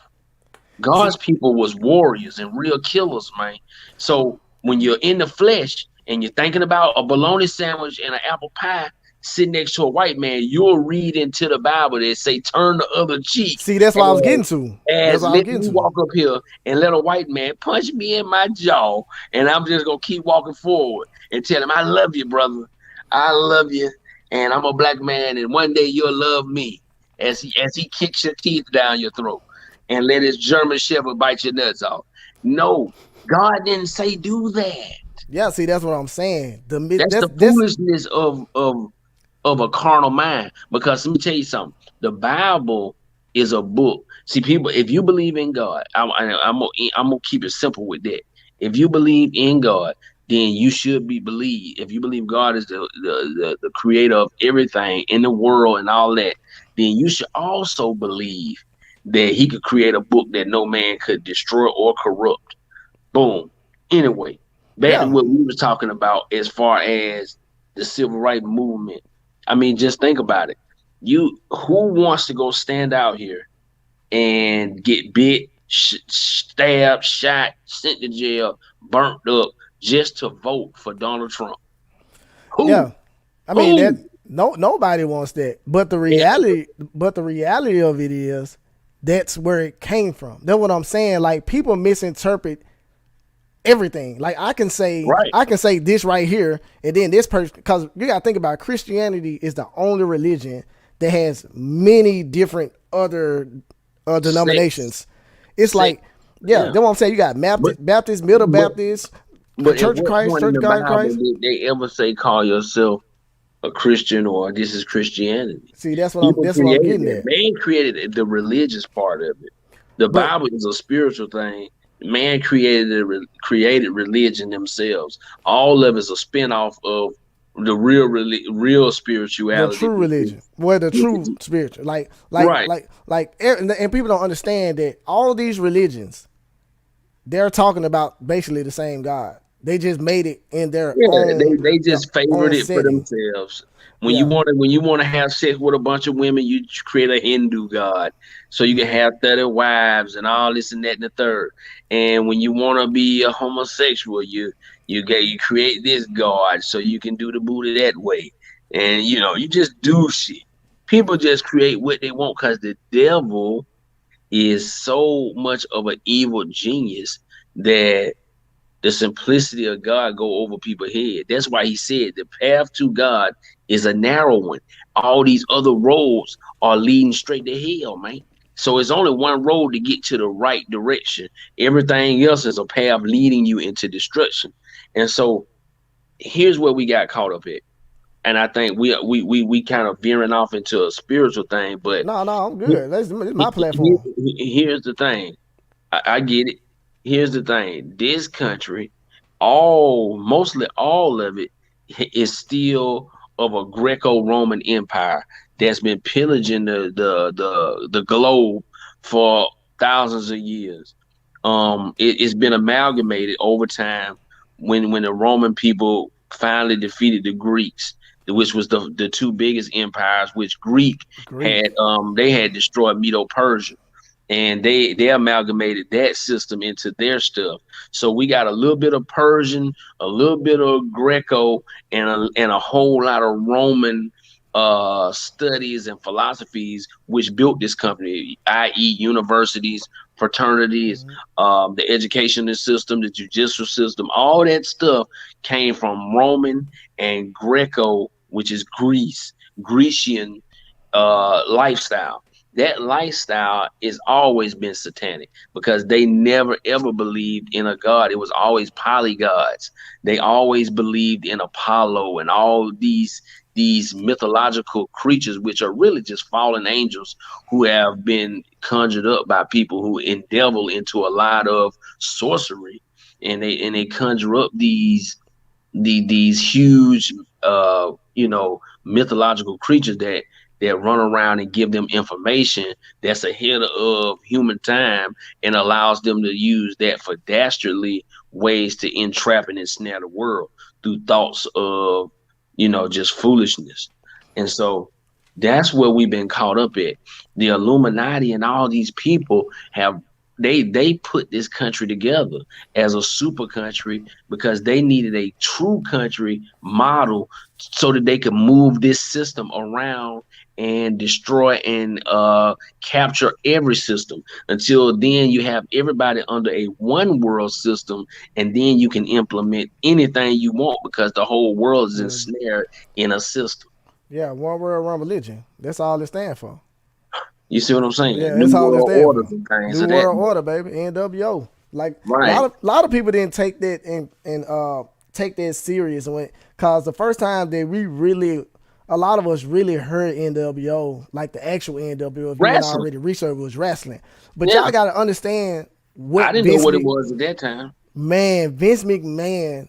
God's See, people was warriors and real killers, man. So when you're in the flesh and you're thinking about a bologna sandwich and an apple pie sitting next to a white man, you'll read into the Bible that say, "Turn the other cheek." see, that's what I was getting As, to. That's as what I was let getting me to. walk up here and let a white man punch me in my jaw, and I'm just gonna keep walking forward and tell him, "I love you, brother. I love you, and I'm a black man, and one day you'll love me." As he kicks your teeth down your throat and let his German Shepherd bite your nuts off. No, God didn't say do that. Yeah, see, that's what I'm saying. That's the That's foolishness of a carnal mind. Because let me tell you something. The Bible is a book. See, people, if you believe in God, I'm gonna keep it simple with that. If you believe in God, then you should be believed. If you believe God is the creator of everything in the world and all that, then you should also believe that He could create a book that no man could destroy or corrupt. Boom. Anyway, back to yeah, what we was talking about as far as the civil rights movement. I mean, just think about it. You who wants to go stand out here and get bit, stabbed, shot, sent to jail, burnt up just to vote for Donald Trump? Who? yeah. I mean that Who? nobody wants that. Yeah, But the reality of it is that's where it came from. That's what I'm saying. Like people misinterpret everything. Like right. I can say this right here, and then this person, because you gotta think about it, Christianity is the only religion that has many different other Sex, denominations. It's sex. like, yeah, Yeah, that's what I'm saying. You got but Baptist, Middle but Baptist, but at Church of what Christ, point in Church of the God in Bible Christ. did they ever say call yourself a Christian or this is Christianity? See, People that's what I'm created getting it. at. Man created the religious part of it. The But Bible is a spiritual thing. Man created religion themselves. All of it is a spinoff of the real the spirituality, true religion, where the which true is spiritual, right. and people don't understand that all these religions, they're talking about basically the same God. They just made it in Yeah, they their just favored own it for setting. themselves. Yeah, When you want to have sex with a bunch of women, you create a Hindu god, so you can have 30 wives and all this and that and the third. And when you want to be a homosexual, you create this god so you can do the booty that way. And you just do shit. People just create what they want because the devil is so much of an evil genius that the simplicity of God go over people's head. That's why he said the path to God is a narrow one. All these other roads are leading straight to hell, man. So it's only one road to get to the right direction. Everything else is a path leading you into destruction. And so here's where we got caught up at. And I think we kind of veering off into a spiritual thing, but no, no, I'm good. This is my platform. here's the thing. I get it. Here's the thing. This country, mostly all of it, is still of a Greco-Roman Empire that's been pillaging the globe for thousands of years. It's been amalgamated over time when the Roman people finally defeated the Greeks, which was the two biggest empires, which Greek had Greek. they had destroyed Medo-Persia, and they amalgamated that system into their stuff. So we got a little bit of Persian, a little bit of Greco, and a whole lot of Roman studies and philosophies which built this company, i.e., universities, fraternities, Mm-hmm. the educational system, the judicial system. All that stuff came from Roman and Greco, which is Grecian lifestyle. That lifestyle has always been satanic because they never ever believed in a god. It was always polygods. They always believed in Apollo and all these mythological creatures, which are really just fallen angels who have been conjured up by people who endeavor into a lot of sorcery, and they conjure up these huge mythological creatures that run around and give them information that's ahead of human time and allows them to use that for dastardly ways to entrap and ensnare the world through thoughts of just foolishness. And so that's where we've been caught up at. The Illuminati and all these people have they put this country together as a super country because they needed a true country model so that they could move this system around and destroy and capture every system. Until then, you have everybody under a one world system, and then you can implement anything you want because the whole world is Well, ensnared in a system. yeah, one world, one religion. That's all it stands for. You see what I'm saying? Yeah, New that's all it world stands orders for. and things New of that. World Order, baby. NWO. Like Right. a lot of people didn't take that and take that serious when cause the first time that we really a lot of us really heard NWO, like the actual NWO, if you didn't Wrestling. already research, was wrestling. But Yeah. y'all gotta understand I what didn't know what it was at that time. Vince McMahon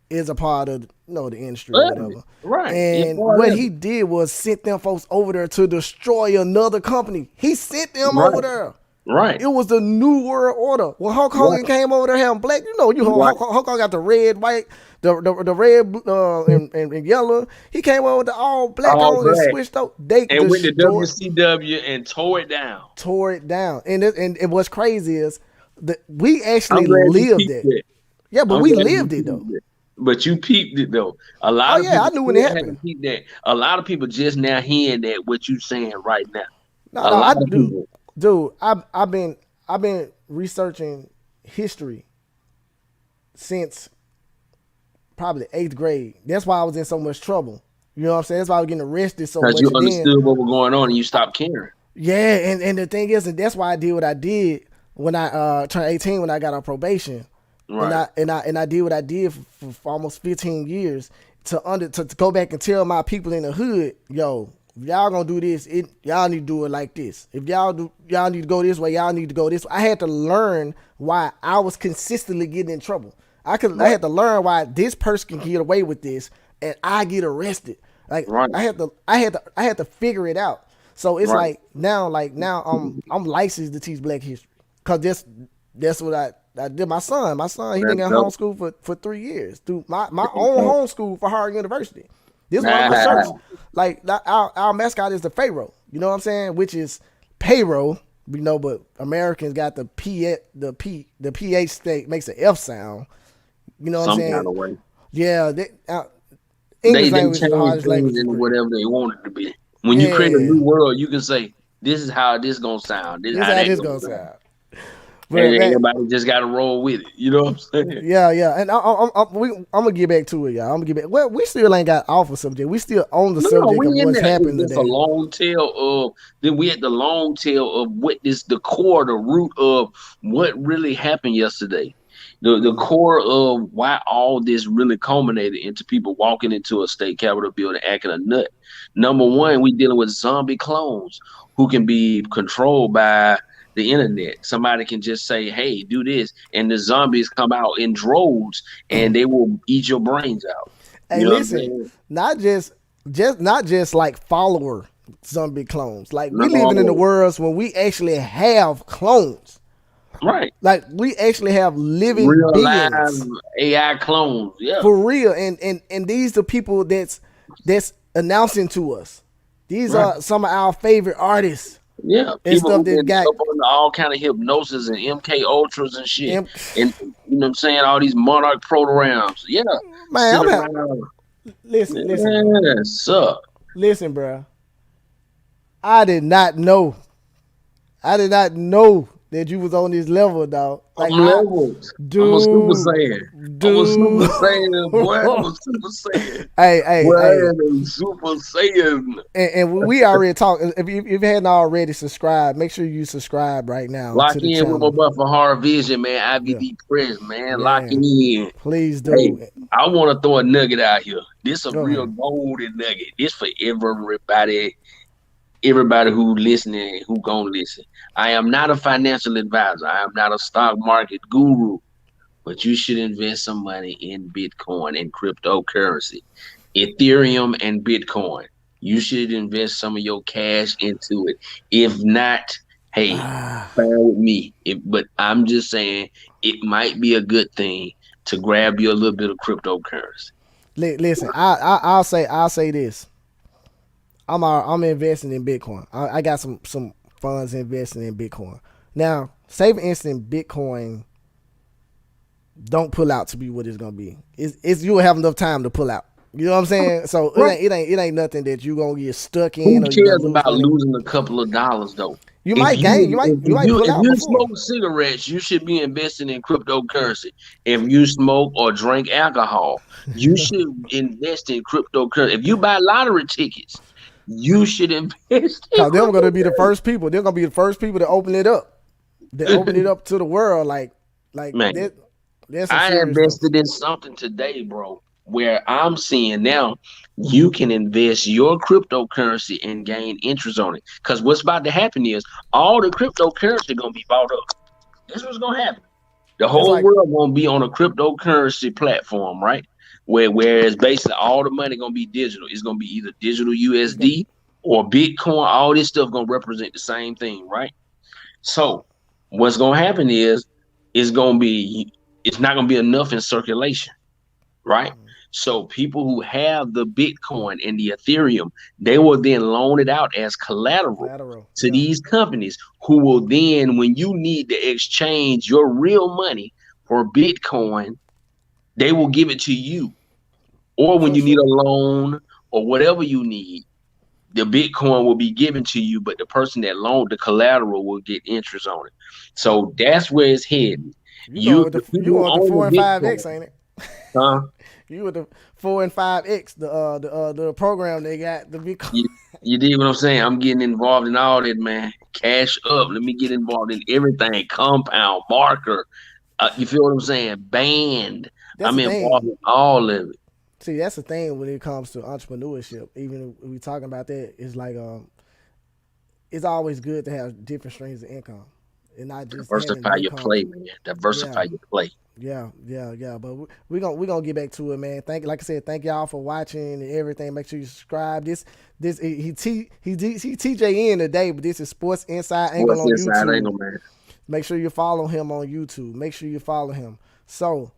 is a part of the industry or Wasn't it? whatever. Right. It's And part what of he it. did was sent them folks over there to destroy another company. He sent them over Right. there. Right. It was the New World Order. When Hulk Hogan Right. came over there having black, Right. Hulk Hogan got the red, white, the red and yellow. He came over with the all black All on and black. switched out. They And went to destroyed, WCW and tore it down. tore it down. And what's crazy is that we I'm actually glad you lived peeped it. it. Yeah, but I'm we glad you lived it though. peeped it. But you peeped it though. A Oh lot of yeah, I people knew when it still happened. haven't peeped that. A lot of people just now hearing that what you saying right now. No, A no, lot I of do, people. dude. I've been researching history since probably eighth grade. That's why I was in so much trouble. You know what I'm saying? That's why I was getting arrested so Because much. you And then understood what was going on and you stopped caring. yeah, and the thing is, and that's why I did what I did when I turned 18 when I got on probation, and Right. I did what I did for almost 15 years to go back and tell my people in the hood, yo, if y'all gonna do this, y'all need to do it like this. If y'all need to go this way, y'all need to go this way. I had to learn why I was consistently getting in trouble. I Right. had to learn why this person can get away with this and I get arrested. Like Right. I had to figure it out. So it's Right. like now I'm licensed to teach Black history because that's what I did. My son he been That's in dope. homeschool for 3 years through my That's own dope. homeschool for Fa-Harra University. This is one of the certs. Like our mascot is the Pharaoh. You know what I'm saying? Which is payroll. But Americans got the ph state makes an F sound. You know what I'm Some kind saying? of way. Yeah, They English language is the change hardest things language to into create. whatever they want it to be. When you create a Yeah, new world, you can say, this is how this gonna sound. This is this how how that this gonna gonna sound. sound. And But man, everybody just gotta roll with it. You know what I'm saying? yeah, and I'm gonna get back to it, y'all. I'm gonna get back. Well, we still ain't got off of subject. We still on the No, subject we of in what's there. It's happened just a today. long tail of then we at the long tail of what is the core, the root of what really happened yesterday. The core of why all this really culminated into people walking into a state capitol building acting a nut. Number one, we dealing with zombie clones who can be controlled by the internet. Somebody can just say, "Hey, do this," and the zombies come out in droves and they will eat your brains out. Hey, You know what I'm listen, saying? not just like follower zombie clones. Like we living in the No, worlds when we actually have clones. right. Like we actually have living Real live beings AI clones. Yeah, for real, and these are people that's announcing to us. These right. are some of our favorite artists Yeah, and people stuff who've that been got. up under all kind of hypnosis and MK Ultras and shit, Man, and you know what I'm saying, all these monarch programs. Yeah, sit I'm around. listen, bro. Yeah, suck. Listen, bro. I did not know. I did not know that you was on this level, dog. I'm Like levels. I'm a super dude, saiyan. I'm a super dude. saiyan, boy. I'm a super saiyan. Hey, Boy, I hey. am a super saiyan. And we already talked. If you hadn't already subscribed, make sure you subscribe right now Lock to the in with my channel. boy Fa-Harra Vision, man. Yeah, IVD Press, man. Lock yeah. in. Please Hey, do. I want to throw a nugget out here. This a Go real ahead. golden nugget. This for everybody who listening, who gonna listen. I am not a financial advisor. I am not a stock market guru, but you should invest some money in Bitcoin and cryptocurrency, Ethereum and Bitcoin. You should invest some of your cash into it. If not, hey, Ah, fine with me. But I'm just saying it might be a good thing to grab you a little bit of cryptocurrency. listen. I'll say this. I'm investing in Bitcoin. I got some funds investing in Bitcoin. Now, Say for instance, Bitcoin don't pull out to be what it's gonna be. It's you'll have enough time to pull out. You know what I'm saying? So Right. it ain't nothing that you gonna get stuck Who in or you gonna cares lose about money. losing a couple of dollars though? You If might gain. you if, You if might you pull if out you before. smoke cigarettes, you should be investing in cryptocurrency. If you smoke or drink alcohol, you should invest in cryptocurrency. If you buy lottery tickets, you should invest in Cause they're gonna be the first people. They're gonna be the first people to open it up. They open it cryptocurrency. up to the world. Like Man, that. That's some I serious stuff. invested in something today, bro, where I'm seeing now you can invest your cryptocurrency and gain interest on it. Because what's about to happen is all the cryptocurrency gonna be bought up. This is what's gonna happen. The That's whole like world gonna be on a cryptocurrency platform, right? Whereas basically all the money gonna be digital. It's gonna be either digital it's gonna. USD or Bitcoin. All this stuff gonna represent the same thing, right? So what's gonna happen is it's gonna be it's not gonna be enough in circulation, right? So people who have the Bitcoin and the Ethereum, they will then loan it out as collateral Collateral. to Yeah. these companies who will then, when you need to exchange your real money for Bitcoin, they will give it to you. Or when For you need a sure. loan or whatever you need, the Bitcoin will be given to you, but the person that loaned the collateral will get interest on it. So that's where it's heading. The You people going who with the own 4 and 5 X, the ain't it? Bitcoin, huh? You with the 4 and 5 X, the program they got the big. You, you dig what I'm saying? I'm getting involved in all that, man. Cash up. Let me get involved in everything. Compound, marker. You feel what I'm saying? Band. That's I'm the involved thing. in all of it. See, that's the thing when it comes to entrepreneurship. Even if we talking about that, it's like it's always good to have different streams of income, and not just having Diversify one your come. play, man. Yeah, Diversify your play. yeah. But we gonna get back to it, man. Like I said, thank y'all for watching and everything. Make sure you subscribe. He TJ in today, but this is Sports Inside Angle Sports on Inside YouTube. Angle, man. Make sure you follow him on YouTube. Make sure you follow him. So,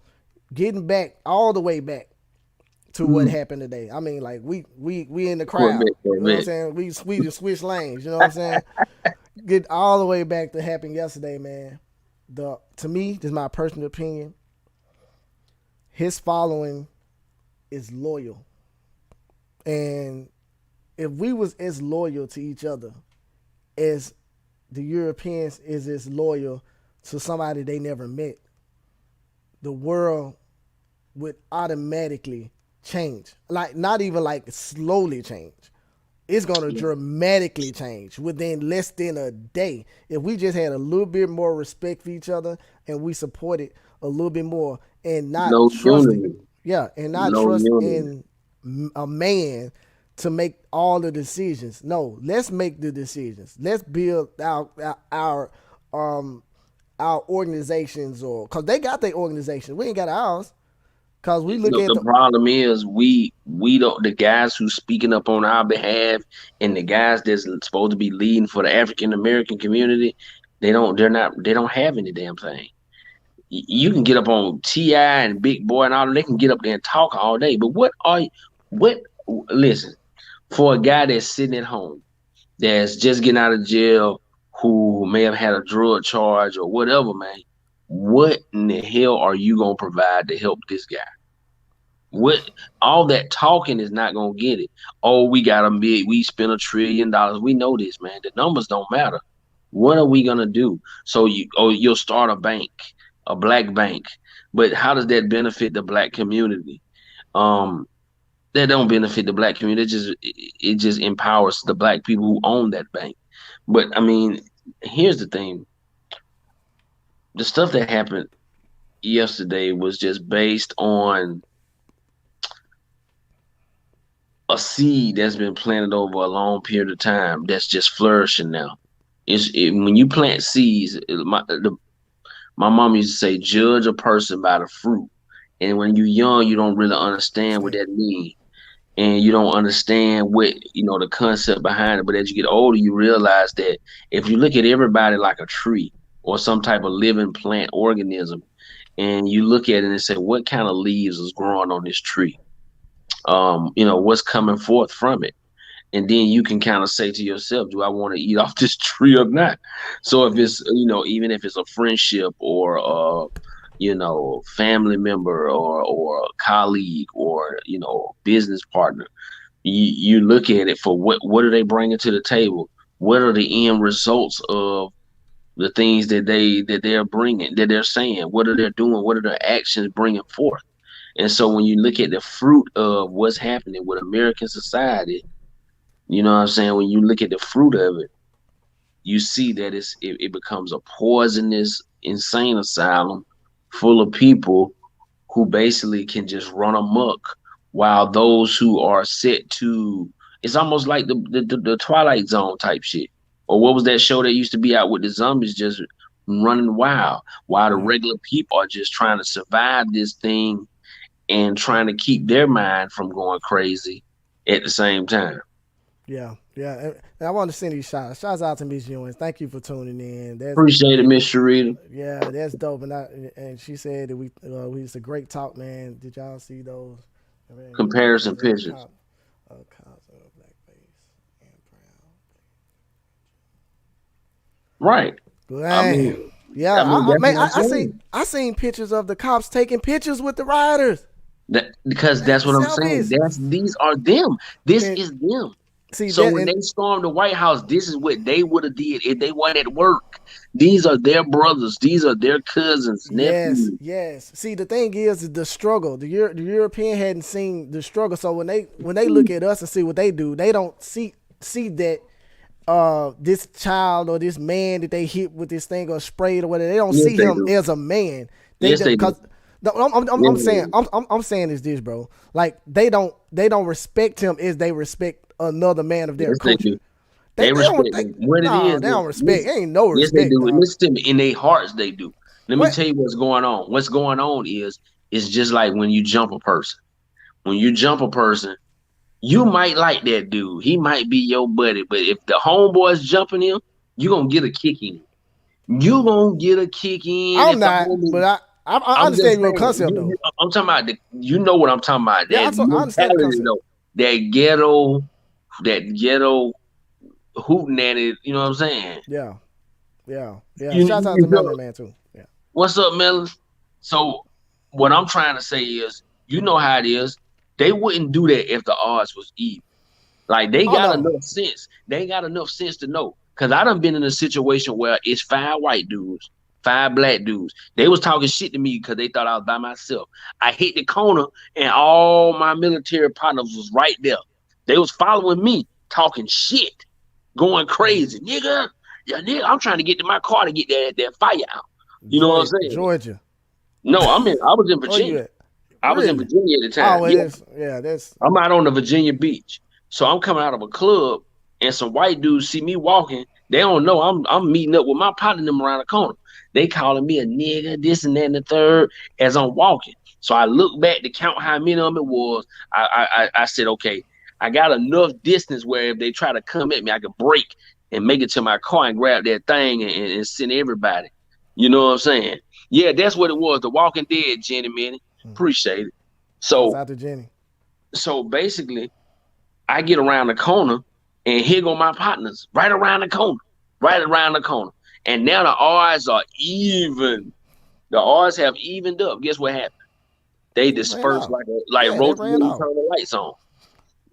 getting back all the way back to what Mm. happened today. I mean, like we in the crowd. Corvette, You know what I'm Corvette. saying? We just switch lanes. You know what I'm saying? Get all the way back to happen yesterday, man. The To me, this is my personal opinion. His following is loyal, and if we was as loyal to each other as the Europeans is as loyal to somebody they never met, the world would automatically change. Like not even like slowly change. It's gonna Yeah. dramatically change within less than a day. If we just had a little bit more respect for each other and we supported a little bit more and not No trusted, unity. yeah, and not No trust unity. in a man to make all the decisions. No, let's make the decisions. Let's build um our organizations, or because they got their organization, we ain't got ours. Because we look at The the problem is we don't the guys who's speaking up on our behalf and the guys that's supposed to be leading for the African American community, they don't have any damn thing. You can get up on T.I. and Big Boy and all they can get up there and talk all day. But what listen, for a guy that's sitting at home, that's just getting out of jail, who may have had a drug charge or whatever, man, what in the hell are you gonna provide to help this guy? What all that talking is not gonna get it. Oh, we spent $1 trillion. We know this, man. The numbers don't matter. What are we gonna do? So you'll start a bank, a black bank, but how does that benefit the black community? Um, that don't benefit the black community. It just empowers the black people who own that bank. But I mean, here's the thing: the stuff that happened yesterday was just based on a seed that's been planted over a long period of time that's just flourishing now. When you plant seeds, my mom used to say, judge a person by the fruit. And when you're young, you don't really understand what understand. that means. And you don't understand what, the concept behind it. But as you get older, you realize that if you look at everybody like a tree or some type of living plant organism, and you look at it and say, what kind of leaves is growing on this tree? What's coming forth from it? and then you can kind of say to yourself, do I want to eat off this tree or not? So if it's, even if it's a friendship or family member or a colleague or business partner, you look at it for what are they bringing to the table? What are the end results of the things that they're bringing, that they're saying? What are they doing? What are their actions bringing forth? And so when you look at the fruit of what's happening with American society, you know what I'm saying? When you look at the fruit of it, you see that it becomes a poisonous, insane asylum full of people who basically can just run amok, while those who are set to, it's almost like the Twilight Zone type shit. Or what was that show that used to be out with the zombies just running wild, while the Yeah. regular people are just trying to survive this thing and trying to keep their mind from going crazy at the same time. Yeah, yeah. And I want to send you shots. Shouts out to Miss Ewins. Thank you for tuning in. That's Appreciate it, Miss Sharita. yeah, that's dope. And she said that we it's a great talk, man. Did y'all see those? Comparison pictures. Cops of blackface and Right. brown. I Man, mean, yeah. that's what I'm saying. I seen pictures of the cops taking pictures with the riders, Because that's what I'm saying. selfies. These are them. This And is them. see So that when and they stormed the White House, this is what they would have did if they weren't at work. These are their brothers. These are their cousins, yes, nephews. yes. See, the thing is the struggle. The European hadn't seen the struggle, so when they look at us and see what they do, they don't see that this child or this man that they hit with this thing or sprayed or whatever. They don't Yes, see they him do. as a man. They Yes, just they do. because. No, Yes, I'm they saying do. I'm saying is this, bro. Like they don't respect him as they respect another man of their Yes, they culture. do. They They don't respect them. What it no is, they don't respect. listen, Ain't no yes, they respect, do. dog. Listen to me. In their hearts, they do. Let me What? tell you what's going on. What's going on is just like when you jump a person. When you jump a person, you might like that dude. He might be your buddy, but if the homeboy's jumping him, you gonna get a kick in. You gonna get a kick in I'm if the not, homie. but I I'm just understand your saying. concept though. I'm talking about you know what I'm talking about. Yeah, That I understand the mentality concept. though. That ghetto. That ghetto hootenanny. You know what I'm saying? Yeah, yeah, yeah. You, Shouts out you to feel Melanie Man too. Yeah. what's up, Melon? So what I'm trying to say is, you know how it is. They wouldn't do that if the odds was even. Like they Oh got no. enough sense. They got enough sense to know. Cause I done been in a situation where it's 5 white dudes, 5 black dudes. They was talking shit to me because they thought I was by myself. I hit the corner and all my military partners was right there. They was following me, talking shit, going crazy. Nigga, yeah, nigga, I'm trying to get to my car to get that fire out. You know what I'm saying? Georgia. No, I was in Where you Virginia. at? I was in Really? Virginia at the Oh, time. it Yeah, is. Yeah, that's I'm out on the Virginia beach. So I'm coming out of a club and some white dudes see me walking. They don't know I'm meeting up with my partner them around the corner. They calling me a nigga, this and that and the third as I'm walking. So I look back to count how many of them it was. I said, okay, I got enough distance where if they try to come at me, I could break and make it to my car and grab that thing and send everybody. You know what I'm saying? Yeah, that's what it was. The Walking Dead, Jenny Minnie. Appreciate it. shouts So out to Jenny. so basically I get around the corner and here go my partners right around the corner, right around the corner. And now the odds are even. The odds have evened up. Guess what happened? They They ran disperse off. like Yeah, they roaches ran when you off. turn the lights on.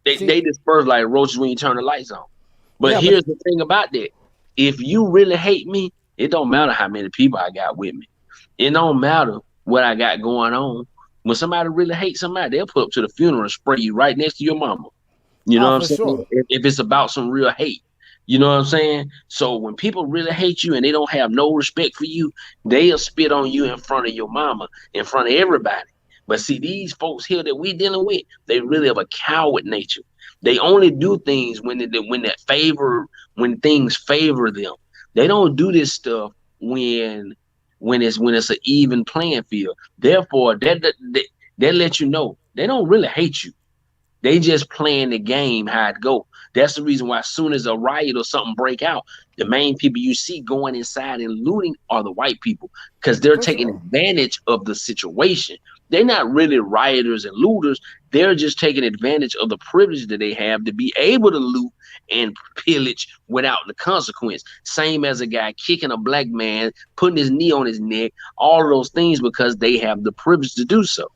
See, They disperse like roaches when you turn the lights on. But yeah, but here's the thing about that. If you really hate me, it don't matter how many people I got with me. It don't matter what I got going on. When somebody really hates somebody, they'll put up to the funeral and spray you right next to your mama. You know oh what I'm for saying? sure. If it's about some real hate, you know what I'm saying? So when people really hate you and they don't have no respect for you, they'll spit on you in front of your mama, in front of everybody. But see, these folks here that we dealing with, they really have a coward nature. They only do things when things favor them. They don't do this stuff when when it's an even playing field. Therefore, that let you know they don't really hate you. They just playing the game how it go. That's the reason why as soon as a riot or something break out, the main people you see going inside and looting are the white people because they're For taking sure. advantage of the situation. They're not really rioters and looters. They're just taking advantage of the privilege that they have to be able to loot and pillage without the consequence. Same as a guy kicking a black man, putting his knee on his neck, all of those things because they have the privilege to do so.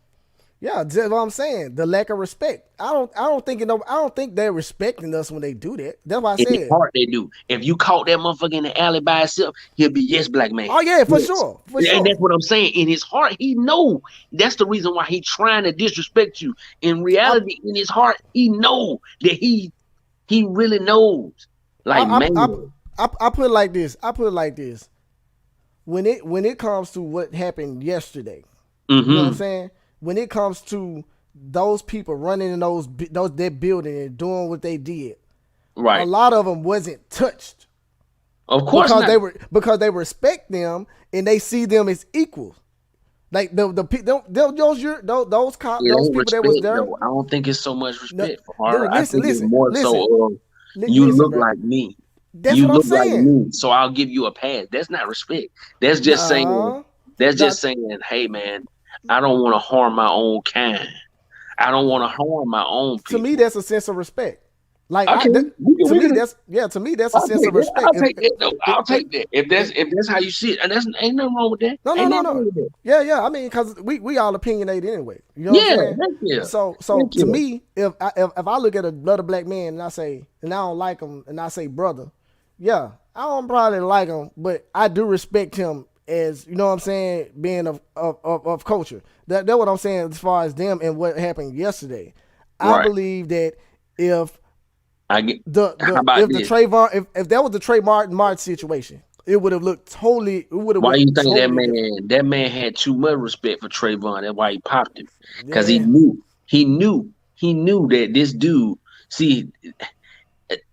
Yeah, that's what I'm saying. The lack of respect. I don't think they're respecting us when they do that. That's why I In his said. heart, they do. If you caught that motherfucker in the alley by himself, he'll be yes, black man. Oh yeah, for Yes. sure, for And sure. that's what I'm saying. In his heart, he know. That's the reason why he trying to disrespect you. In I reality, in his heart, he know that he really knows. Like, I I, man. I put it like this. I put it like this. When it comes to what happened yesterday, you know what I'm Mm-hmm. saying? When it comes to those people running in those that building and doing what they did, a Right. lot of them wasn't touched Of course not. because they respect them and they see them as equals. Like those cop It those ain't people that was respect there. though. I don't think it's so much No, respect for her. dude, I listen, think it's listen, more listen, so you listen, look bro. like me. That's You what I'm look like saying. me, so I'll give you a pass. That's not respect. That's just saying. Nah, That's just that saying, hey man, I don't want to harm my own kind. I don't want to harm my own to me people. that's a sense of respect. Like Okay, to we me can. that's yeah to me that's a I'll sense take of that. respect. I'll take that though. I'll If take that. if If that's how you see it, and that's ain't nothing wrong with that. no no Ain't no nothing wrong no with that. yeah. I mean because we all opinionated anyway. You know what I'm Yeah, saying? thank you. So Thank to you. me if I look at another black man and I say and I don't like him and I say brother, yeah I don't probably like him but I do respect him as you know what I'm saying being of culture. That's what I'm saying as far as them and what happened yesterday. I Right. believe that if I get. How the about if the this? Trayvon if that was the Trey Martin situation, it would have looked totally it would have Why went you think totally different. that man had too much respect for Trayvon? That's why he popped him. Because Yeah. he knew that this dude. See,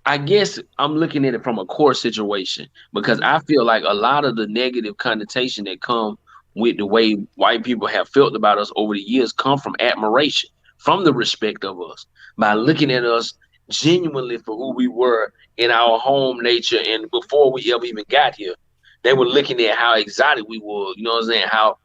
I guess I'm looking at it from a core situation because Mm-hmm. I feel like a lot of the negative connotation that come with the way white people have felt about us over the years come from admiration, from the respect of us, by looking at us genuinely for who we were in our home nature and before we ever even got here. They were looking at how exotic we were, you know what I'm saying? How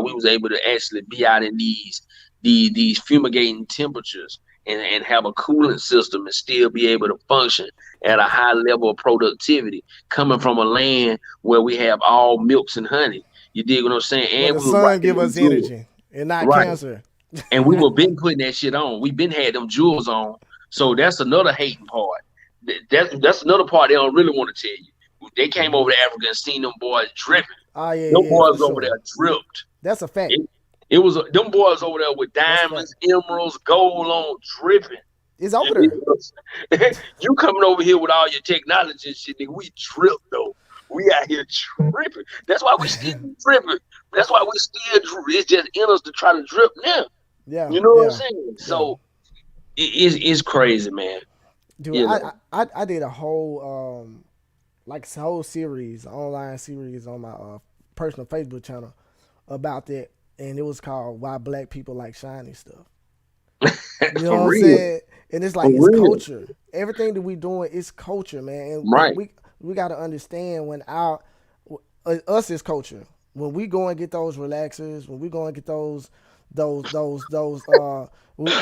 we was able to actually be out in these fumigating temperatures and have a cooling system and still be able to function at a high level of productivity coming from a land where we have all milks and honey. You dig what I'm saying? Where And the we were right sun in give them us jewels. energy and not Right. cancer. And we were been putting that shit on. We been had them jewels on. So that's another hating part. That's another part they don't really want to tell you. They came over to Africa and seen them boys dripping. Oh yeah, Them yeah, for boys over there sure. dripped. That's a fact. It was them boys over there with That's a fact. diamonds, emeralds, gold on dripping. It's over there. You coming over here with all your technology and shit, nigga, we trip though. We out here tripping. That's why we still tripping. That's why we still it's just in us to try to drip now. Yeah, You know what I'm yeah, saying? yeah. So it's crazy, man. Dude, You know. I did a whole like a whole series, online series on my personal Facebook channel about that, and it was called "Why Black People Like Shiny Stuff." You know For what I'm real. saying? And it's For like it's real. culture. Everything that we doing is culture, man. And Right. we got to understand when our us is culture. When we go and get those relaxers, when we go and get those We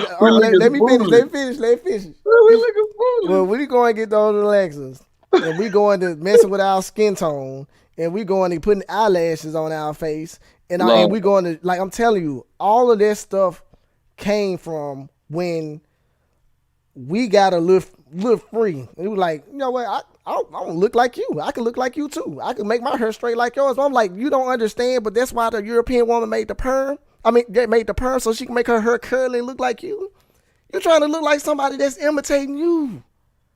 looking let me finish, foolish. let me finish. We We looking foolish. well, we go and get those relaxers, and we going to messing with our skin tone, and we going to putting eyelashes on our face, and Lord. we going to like I'm telling you, all of that stuff came from when we got to live free. And it was like, you know what, I don't look like you. I can look like you too. I can make my hair straight like yours. But I'm like, you don't understand, but that's why the European woman made the perm. I mean, they made the perm so she can make her hair curly and look like you. You're trying to look like somebody that's imitating you.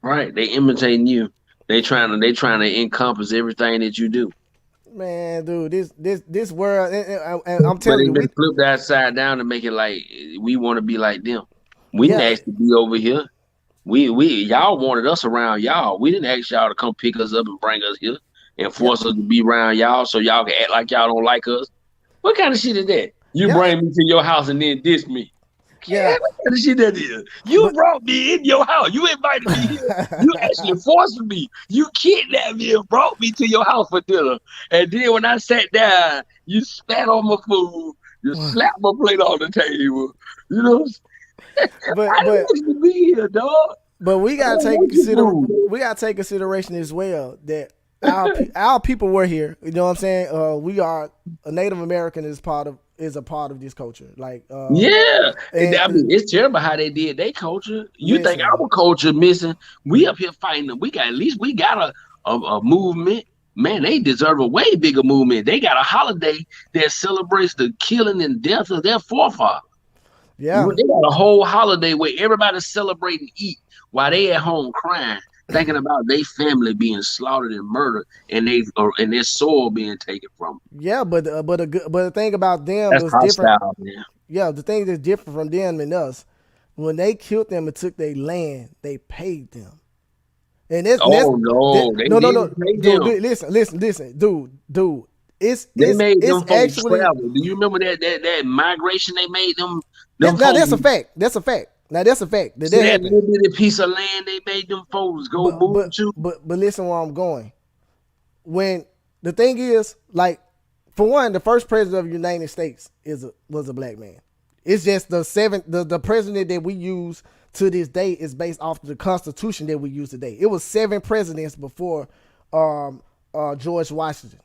Right. They imitating you. They trying to encompass everything that you do. Man, dude, this world, and I'm But telling it's you, we been flipped upside down to make it like we want to be like them. We didn't yeah, ask to be over here. We y'all wanted us around y'all. We didn't ask y'all to come pick us up and bring us here and yeah, force us to be around y'all so y'all can act like y'all don't like us. What kind of shit is that? You yeah. bring me to your house and then diss me. Yeah, What kind of shit that is? You but brought me in your house. You invited me here. You actually forced me. You kidnapped me and brought me to your house for dinner. And then when I sat down, you spat on my food. You slapped my plate on the table. You know, but I didn't but want you to be here, dog. but I don't want your food. we gotta take consideration as well that our people were here. You know what I'm saying? We are a Native American is a part of this culture. Like Yeah, and and I mean it's terrible how they did their culture. You think listen, our culture missing? We up here fighting them. We got at least we got a movement. Man, they deserve a way bigger movement. They got a holiday that celebrates the killing and death of their forefathers. yeah. They got a whole holiday where everybody's celebrating, eat while they at home crying, thinking about their family being slaughtered and murdered, and their soul being taken from them. Yeah, but the thing about them That's was different. hostile, man. Yeah, the thing that's different from them and us, when they killed them and took their land, they paid them. And that's Oh no, they no, no, didn't no, pay dude, them. listen, dude. They made It's them folks actually travel. Do you remember that migration they made them now folks? that's a fact. That's a fact. Now that's a fact that See that that happened. little bitty piece of land they made them folks go But move but to? but listen where I'm going. When the thing is, like, for one, the first president of the United States was a black man. It's just the president that we use to this day is based off the Constitution that we use today. It was 7 presidents before George Washington.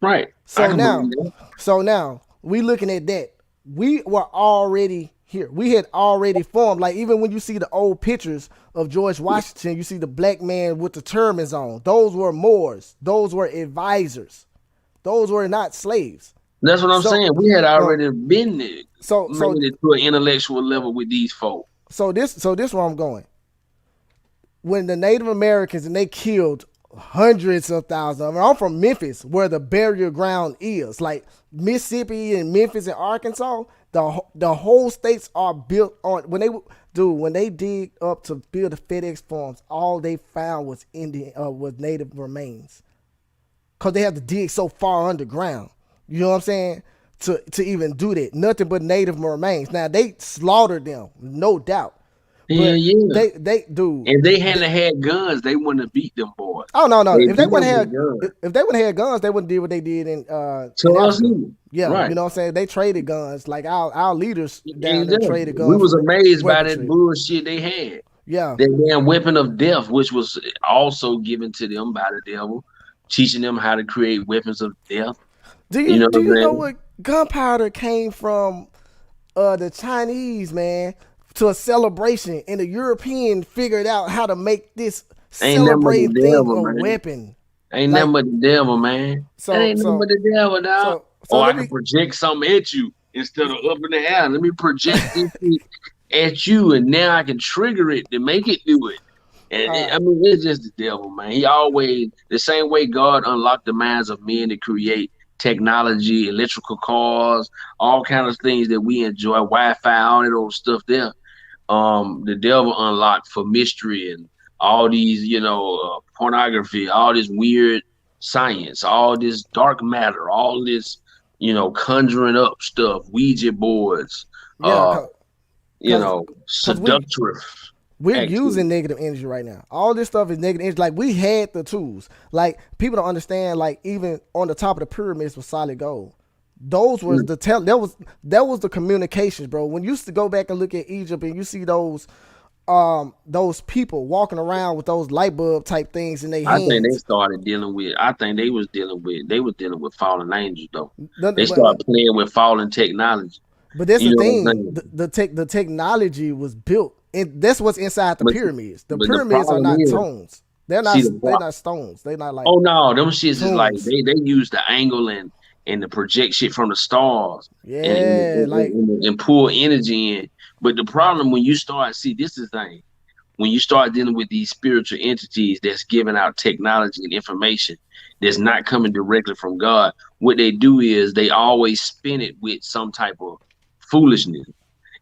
Right. I So can now, believe that. so now we looking at that. We were already here. We had already formed. Like even when you see the old pictures of George Washington, you see the black man with the turbans on. Those were Moors. Those were advisors. Those were not slaves. That's what I'm So, saying. We had uh, already been there, so, made so, it to an intellectual level with these folks. so this where I'm going. When the Native Americans and they killed hundreds of thousands of them. I'm from Memphis, where the burial ground is. Like Mississippi and Memphis and Arkansas, the whole states are built on when they dig up to build the FedEx farms, all they found was was native remains. Cause they have to dig so far underground. You know what I'm saying? To even do that. Nothing but native remains. Now they slaughtered them, no doubt. Yeah, But yeah. they do. If they hadn't had guns, they wouldn't have beat them boys. Oh no. They If they beat wouldn't them have with guns. if they wouldn't have guns, they wouldn't do what they did To in us, Africa. either. Yeah, Right. you know what I'm saying? They traded guns. Like our leaders down there Exactly. traded We guns was for amazed by that weaponry. bullshit they had. Yeah. That damn weapon of death, which was also given to them by the devil, teaching them how to create weapons of death. Do You you know do what you I'm know saying? what gunpowder came from the Chinese, man, to a celebration, and the European figured out how to make this Ain't nothing but the celebrating thing devil, a man. weapon. Ain't nothing Like but the devil, man. That so ain't nothing so but the devil, dog. so Or I let can me project something at you instead of up in the air. Let me project this shit at you, and now I can trigger it to make it do it. And uh I mean, it's just the devil, man. He always the same way God unlocked the minds of men to create technology, electrical cars, all kind of things that we enjoy, Wi-Fi, all that old stuff there. The devil unlocked for mystery and all these, pornography, all this weird science, all this dark matter, all this, conjuring up stuff, Ouija boards, yeah, uh, cause cause seductive we're activity. using negative energy right now. All this stuff is negative energy. Like we had the tools. Like people don't understand. Like even on the top of the pyramids was solid gold. Those was Mm. the that was the communications, bro. When you used to go back and look at Egypt and you see those people walking around with those light bulb type things in their I think they hands. started dealing with. I think they was dealing with fallen angels though. They But, started playing with fallen technology. that's the You know what I'm thing. saying? The technology was built, and that's what's inside the But pyramids. The but the pyramids are problem not is, stones. see the They're pro- not stones. They're not like oh no, them shits is like tombs. they use the angle and the project shit from the stars and Yeah, like and pull energy in. But the problem when you start see this is the thing when you start dealing with these spiritual entities that's giving out technology and information that's not coming directly from God, what they do is they always spin it with some type of foolishness.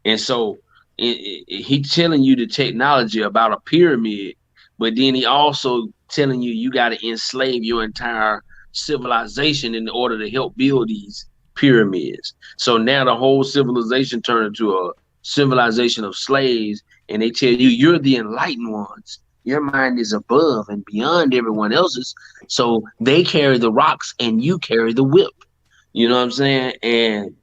And so he telling you the technology about a pyramid, but then he also telling you got to enslave your entire civilization in order to help build these pyramids. So now the whole civilization turned into a civilization of slaves, and they tell you you're the enlightened ones. Your mind is above and beyond everyone else's. So they carry the rocks and you carry the whip. You know what I'm saying? And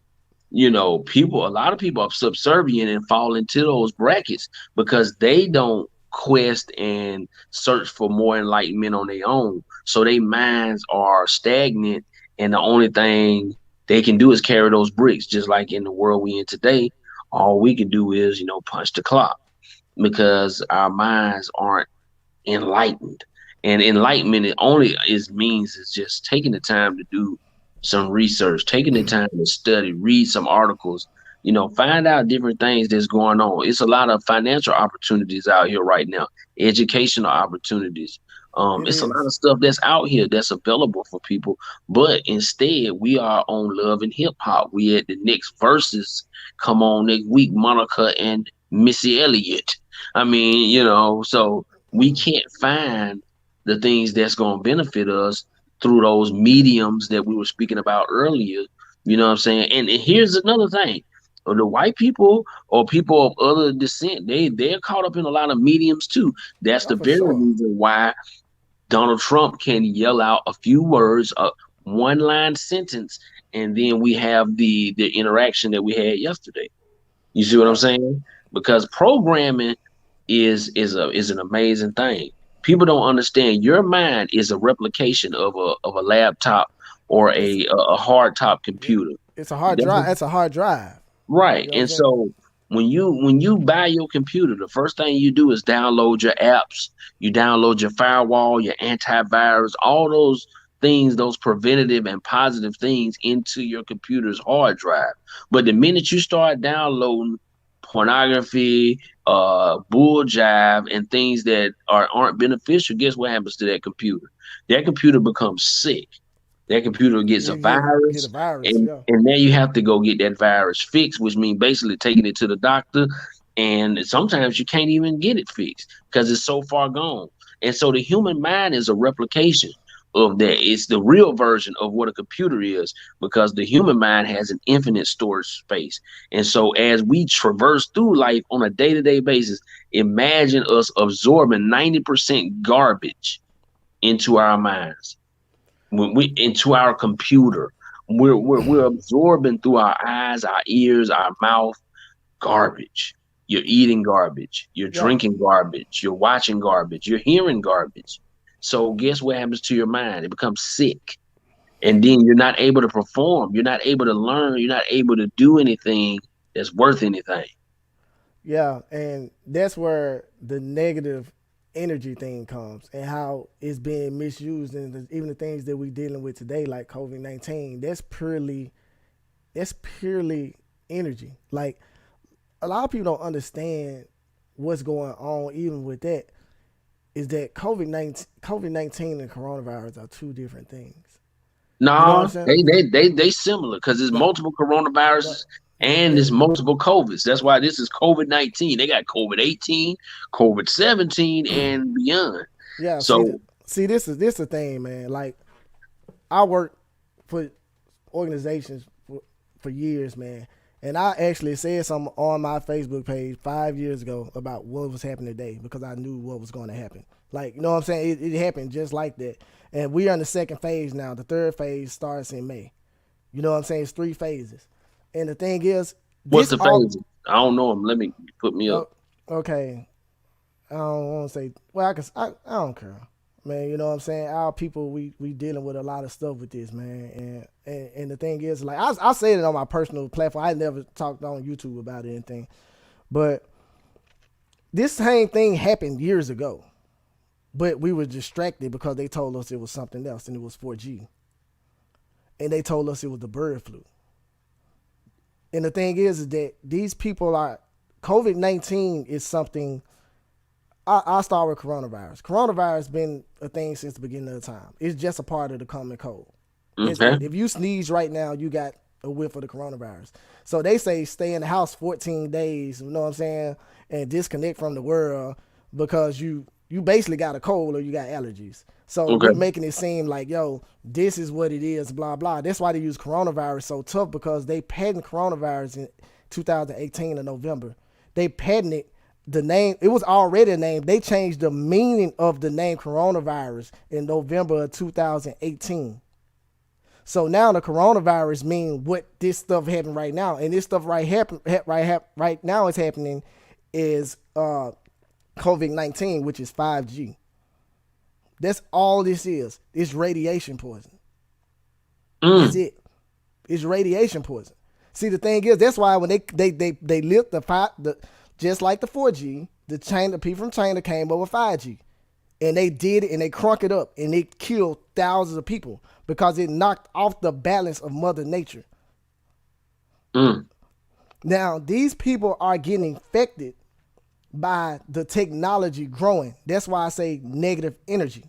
a lot of people are subservient and fall into those brackets because they don't quest and search for more enlightenment on their own. So their minds are stagnant, and the only thing they can do is carry those bricks. Just like in the world we in today, all we can do is, punch the clock because our minds aren't enlightened. And enlightenment it only is means is just taking the time to do some research, taking the time to study, read some articles, find out different things that's going on. It's a lot of financial opportunities out here right now, educational opportunities. It It's a lot is. of stuff that's out here that's available for people. But instead, we are on Love and Hip Hop. We at the next verses come on next week, Monica and Missy Elliott. I mean, so we can't find the things that's going to benefit us through those mediums that we were speaking about earlier. You know what I'm saying? And here's another thing. The white people or people of other descent, they're caught up in a lot of mediums too. That's Oh, the for very sure. reason why Donald Trump can yell out a few words, a one line sentence, and then we have the interaction that we had yesterday. You see what I'm Yeah. saying? Because programming is an amazing thing. People don't understand your mind is a replication of a laptop or It's a hard top yeah. computer. It's a hard That's drive. It's a hard drive. right. You know what I'm And saying? so when you buy your computer, the first thing you do is download your apps, you download your firewall, your antivirus, all those things, those preventative and positive things into your computer's hard drive. But the minute you start downloading pornography, bull jive, and things that aren't beneficial, guess what happens to that computer? That computer becomes sick. That computer gets a Get a virus, virus. and Yeah. and now you have to go get that virus fixed, which means basically taking it to the doctor. And sometimes you can't even get it fixed because it's so far gone. And so the human mind is a replication of that. It's the real version of what a computer is because the human mind has an infinite storage space. And so as we traverse through life on a day-to-day basis, imagine us absorbing 90% garbage into our minds when we into our computer. We're absorbing through our eyes, our ears, our mouth garbage. You're eating garbage. You're Yeah. drinking garbage. You're watching garbage. You're hearing garbage. So guess what happens to your mind? It becomes sick. And then you're not able to perform. You're not able to learn. You're not able to do anything that's worth anything. Yeah, and that's where the negative energy thing comes and how it's being misused, and even the things that we're dealing with today, like COVID-19. That's purely energy. Like a lot of people don't understand what's going on. Even with that, is that COVID-19 and coronavirus are two different things. You know what I'm No, saying? they similar because there's But multiple but coronaviruses and they, there's multiple COVIDs. That's why this is COVID-19. They got COVID-18, COVID-17, and beyond. yeah. So This is the thing, man. Like I work for organizations for years, man. And I actually said something on my Facebook page 5 years ago about what was happening today because I knew what was going to happen. Like, you know what I'm saying? It happened just like that. And we are in the second phase now. The third phase starts in May. You know what I'm saying? It's 3 phases. And the thing is, what's this the all. phase? I don't know them. Let me put me up. Oh, okay. I don't want to say. Well, I don't care, man. You know what I'm saying? Our people, we dealing with a lot of stuff with this, man. And the thing is, like I said it on my personal platform. I never talked on YouTube about anything, but this same thing happened years ago. But we were distracted because they told us it was something else, and it was 4G, and they told us it was the bird flu. And the thing is that these people are COVID-19 is something. I'll start with coronavirus. Coronavirus been a thing since the beginning of the time. It's just a part of the common cold. It's Okay. like if you sneeze right now, you got a whiff of the coronavirus. So they say stay in the house 14 days, you know what I'm saying, and disconnect from the world because you basically got a cold or you got allergies. So we Okay. making it seem like, yo, this is what it is, blah blah. That's why they use coronavirus so tough because they patent coronavirus 2018 in November. They patented the name. It was already a name. They changed the meaning of the name coronavirus in November of 2018. So now the coronavirus mean what this stuff happened right now, and this stuff right now is happening is COVID-19, which is 5G. That's all this is. It's radiation poison. That's it. It's radiation poison. See, the thing is, that's why when they lit the just like the 4G, the people from China came up with 5G, and they did it and they crunk it up and it killed thousands of people because it knocked off the balance of Mother Nature. Now these people are getting infected by the technology growing. That's why I say negative energy.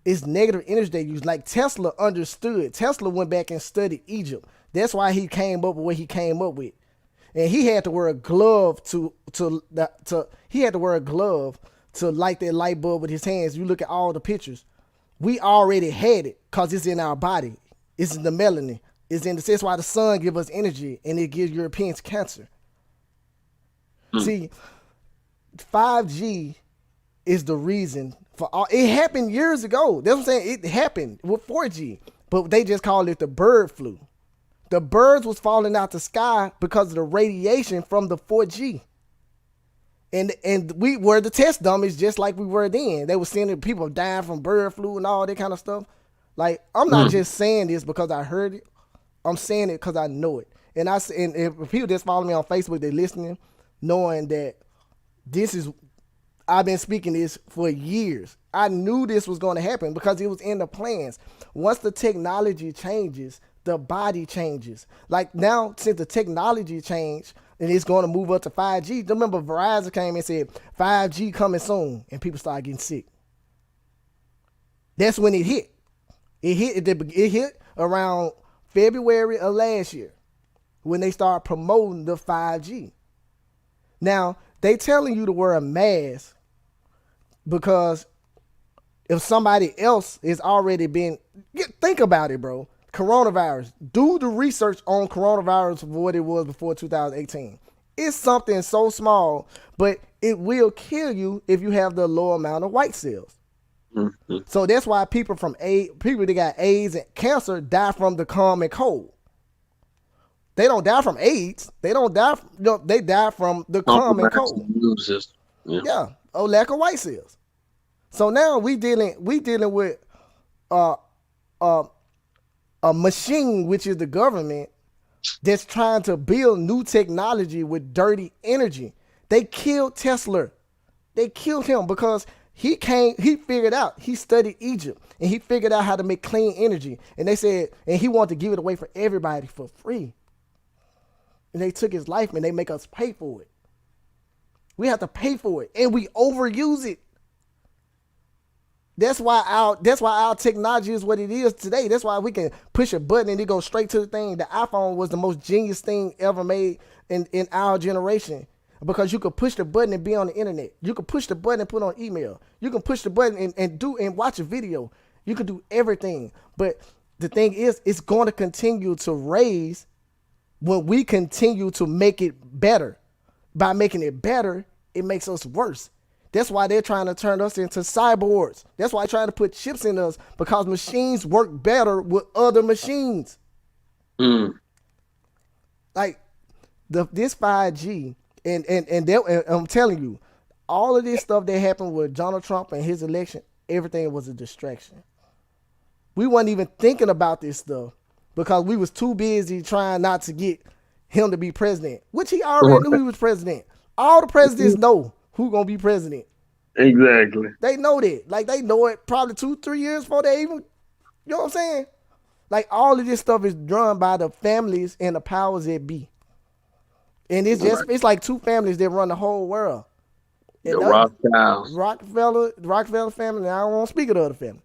It's negative energy they use. Like Tesla understood. Tesla went back and studied Egypt. That's why he came up with what he came up with. And he had to wear a glove to light that light bulb with his hands. You look at all the pictures. We already had it because it's in our body. It's in the melanin. That's why the sun gives us energy and it gives Europeans cancer. See, 5G is the reason for all. It happened years ago. That's what I'm saying. It happened with 4G, but they just called it the bird flu. The birds was falling out the sky because of the radiation from the 4G. And we were the test dummies just like we were then. They were seeing people dying from bird flu and all that kind of stuff. Like, I'm not just saying this because I heard it. I'm saying it because I know it. And if people just follow me on Facebook, they're listening, knowing that I've been speaking this for years. I knew this was going to happen because it was in the plans. Once the technology changes, the body changes. Like now, since the technology changed and it's going to move up to 5G, remember Verizon came and said 5G coming soon, and people started getting sick. That's when it hit. It hit around February of last year when they started promoting the 5G. Now, they telling you to wear a mask because if somebody else is already been, think about it, bro. Coronavirus. Do the research on coronavirus for what it was before 2018. It's something so small, but it will kill you if you have the low amount of white cells. So that's why people that got AIDS and cancer die from the common cold. They don't die from AIDS. They die from the common cold. Yeah, or lack of white cells. So now we dealing with a machine, which is the government, that's trying to build new technology with dirty energy. They killed Tesla. They killed him because he figured out, he studied Egypt, and he figured out how to make clean energy. And they said, and he wanted to give it away for everybody for free. And they took his life and they make us pay for it. We have to pay for it, and we overuse it. That's why our technology is what it is today. That's why we can push a button and it goes straight to the thing. The iPhone was the most genius thing ever made in our generation, because you could push the button and be on the internet. You could push the button and put on email. You can push the button and watch a video. You can do everything. But the thing is, it's going to continue to raise when we continue to make it better. By making it better, it makes us worse. That's why they're trying to turn us into cyborgs. That's why they're trying to put chips in us, because machines work better with other machines. Like this 5G, and I'm telling you, all of this stuff that happened with Donald Trump and his election, everything was a distraction. We weren't even thinking about this stuff because we was too busy trying not to get him to be president, which he already knew he was president. All the presidents know who gonna be president. Exactly. They know that. Like, they know it probably 2-3 years before they even, you know what I'm saying? Like, all of this stuff is run by the families and the powers that be. And it's like two families that run the whole world. And the Rothschilds. Rockefeller family, and I don't want to speak of the other family.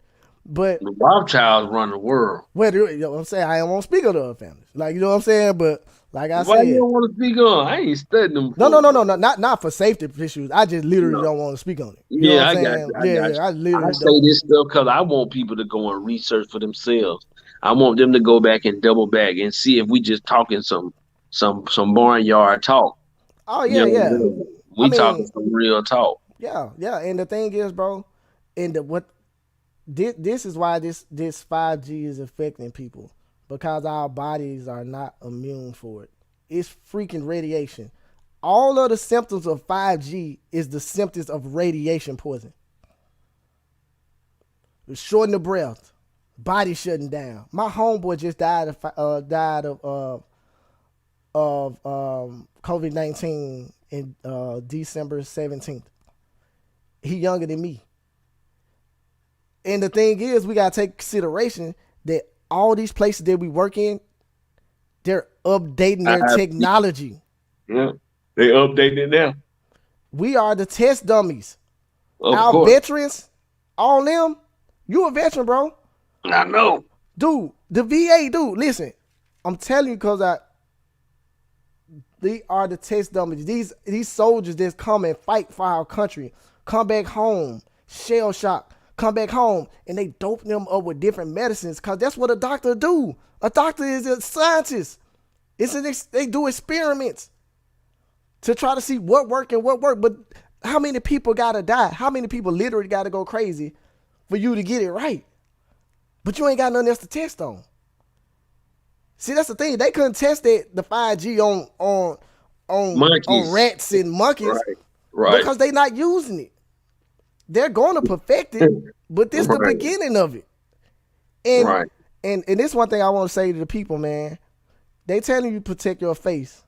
But the Rothschilds run the world. Well, you know what I'm saying? I don't want to speak of the other families. Like, you know what I'm saying? But like I said, why you don't want to speak on? I ain't studying them. No, not for safety issues. I just literally don't want to speak on it. You know what I'm saying? I say this stuff because I want people to go and research for themselves. I want them to go back and double back and see if we just talking some some barnyard talk. Oh You yeah, yeah. know, I we talking mean, some real talk. yeah, yeah. And the thing is, bro, and what this is why this 5G is affecting people because our bodies are not immune for it. It's freaking radiation. All of the symptoms of 5G is the symptoms of radiation poison. Shorten the breath, body shutting down. My homeboy just died of COVID-19 in December 17th. He younger than me. And the thing is, we gotta take consideration that all these places that we work in, they're updating I their have, technology. yeah, they updated now, We are the test dummies. of Our course. veterans, all them, you a veteran, bro. I know. Dude, the VA, dude, listen. I'm telling you because they are the test dummies. These soldiers that come and fight for our country, come back home, shell shock, come back home, and they dope them up with different medicines because that's what a doctor do. A doctor is a scientist. They do experiments to try to see what work and what work. But how many people gotta die? How many people literally gotta go crazy for you to get it right? But you ain't got nothing else to test on. See, that's the thing. They couldn't test the 5G on Monkeys. rats and monkeys Right. Right. because they not using it. They're going to perfect it, but this the Right. beginning of it. And Right. and this one thing I want to say to the people, man. They telling you protect your face,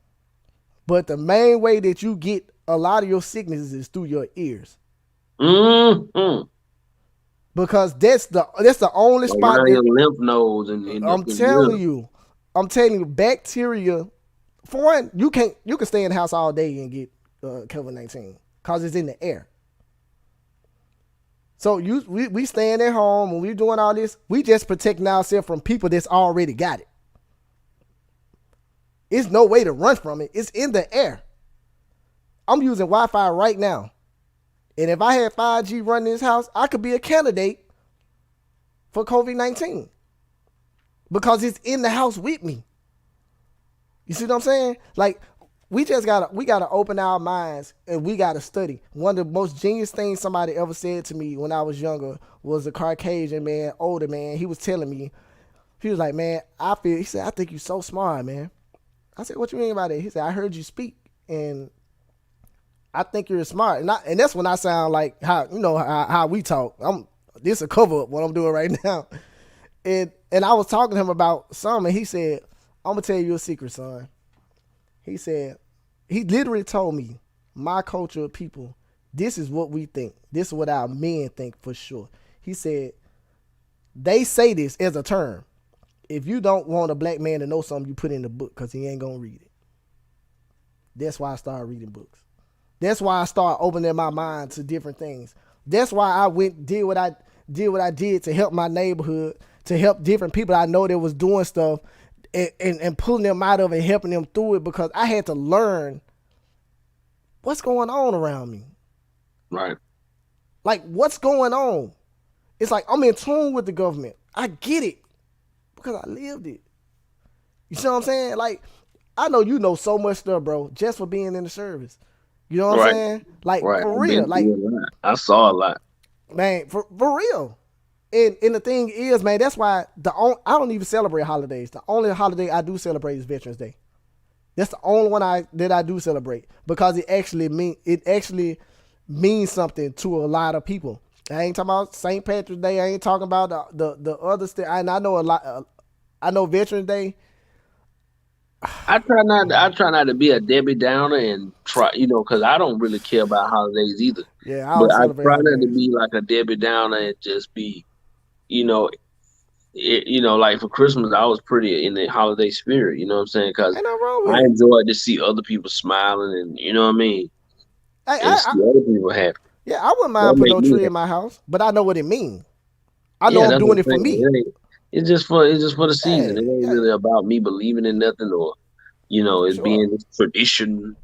but the main way that you get a lot of your sicknesses is through your ears Mm-hmm. because that's the only spot Around that your lymph nodes and up I'm in here. telling you. I'm telling you, bacteria. For one, you can stay in the house all day and get COVID-19 because it's in the air. So we staying at home and we doing all this. We just protecting ourselves from people that's already got it. It's no way to run from it. It's in the air. I'm using Wi-Fi right now, and if I had 5G running in this house, I could be a candidate for COVID-19 because it's in the house with me. You see what I'm saying? Like we gotta open our minds and we gotta study. One of the most genius things somebody ever said to me when I was younger was a Caucasian man, older man. He was telling me, he was like, man, he said, I think you're so smart, man. I said, what you mean by that? He said, I heard you speak and I think you're smart. And that's when I sound like how we talk. This a cover up what I'm doing right now. And I was talking to him about something and he said, I'm gonna tell you a secret, son. He said, he literally told me, my culture of people, this is what we think. This is what our men think for sure. He said, they say this as a term. If you don't want a black man to know something, you put in the book because he ain't going to read it. That's why I started reading books. That's why I started opening my mind to different things. That's why I did what I did to help my neighborhood, to help different people I know that was doing stuff and pulling them out of it and helping them through it because I had to learn what's going on around me. Right. Like, what's going on? It's like I'm in tune with the government. I get it because I lived it. You see what I'm saying? Like, I know you know so much stuff, bro, just for being in the service. You know what I'm Right. saying? Like, Right. for I've real. been Like, through a lot. I saw a lot. man, for real. And the thing is, man, that's why I don't even celebrate holidays. The only holiday I do celebrate is Veterans Day. That's the only one that I do celebrate because it actually means something to a lot of people. I ain't talking about St. Patrick's Day. I ain't talking about the other stuff. And I know a lot. I know Veterans Day. I try not to be a Debbie Downer and try, because I don't really care about holidays either. Yeah, I But don't I celebrate try not to holidays. be like a Debbie Downer and just be, you know, like for Christmas, I was pretty in the holiday spirit. You know what I'm saying? Because Ain't nothing wrong I with it. enjoy to see other people smiling and you know what I mean, and I see other people happy. yeah, I wouldn't That mind putting make no me tree in happy. my house, but I know what it means. I know Yeah, I'm that's what doing I'm it for saying. me. It's just for the season. Hey, It ain't yeah, really about me believing in nothing or for it being sure. this tradition.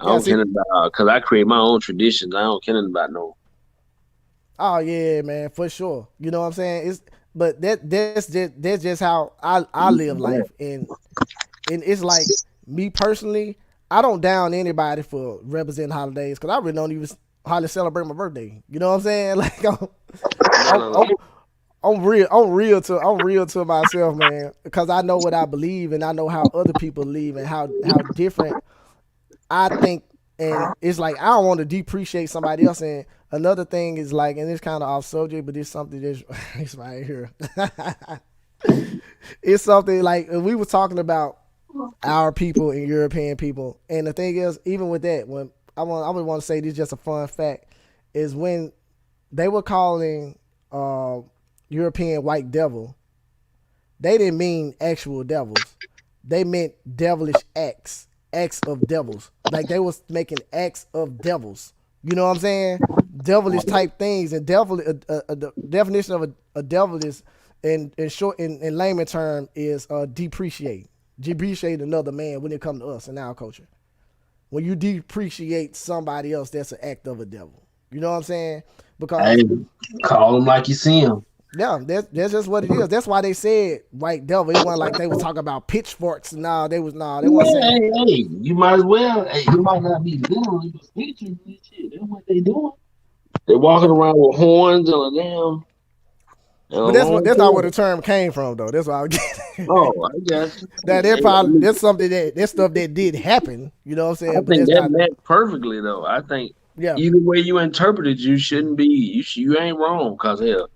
I Yeah, don't see, care about because I create my own traditions. I don't care about no. oh yeah, man, for sure. You know what I'm saying? But that's just how I live life, and it's like me personally, I don't down anybody for representing holidays because I really don't even hardly celebrate my birthday. You know what I'm saying? Like No, I'm, no, no. I'm, I'm real to myself, man, because I know what I believe and I know how other people believe and how different I think. And it's like I don't want to depreciate somebody else. And another thing is like, and it's kind of off subject, but it's something that's it's right here. It's something like we were talking about our people and European people. And the thing is, even with that, when I would want to say this is just a fun fact, is when they were calling uh, European white devil, they didn't mean actual devils. They meant devilish acts of devils. Like they was making acts of devils. You know what I'm saying? Devilish type things, and devil. The definition of a devil is, in short, in layman term, is depreciate another man when it comes to us in our culture. When you depreciate somebody else, that's an act of a devil. You know what I'm saying? Hey, Because call them like you see them. yeah, that's just what it is. That's why they said white devil. It wasn't like they was talking about pitchforks. They weren't Yeah, saying. hey, you might as well. Hey, you might not be literally, but figuratively, shit. That's what they doing. They walking Yeah. around with horns and a damn and a But long that's not where the tail. term came from though. That's why I was getting. Oh, I guess. That Hey, probably that's something that's stuff that did happen. You know what I'm I saying? But think that's that not. meant perfectly though. I think Yeah, either way you interpret it, you shouldn't be. You ain't wrong, cause hell,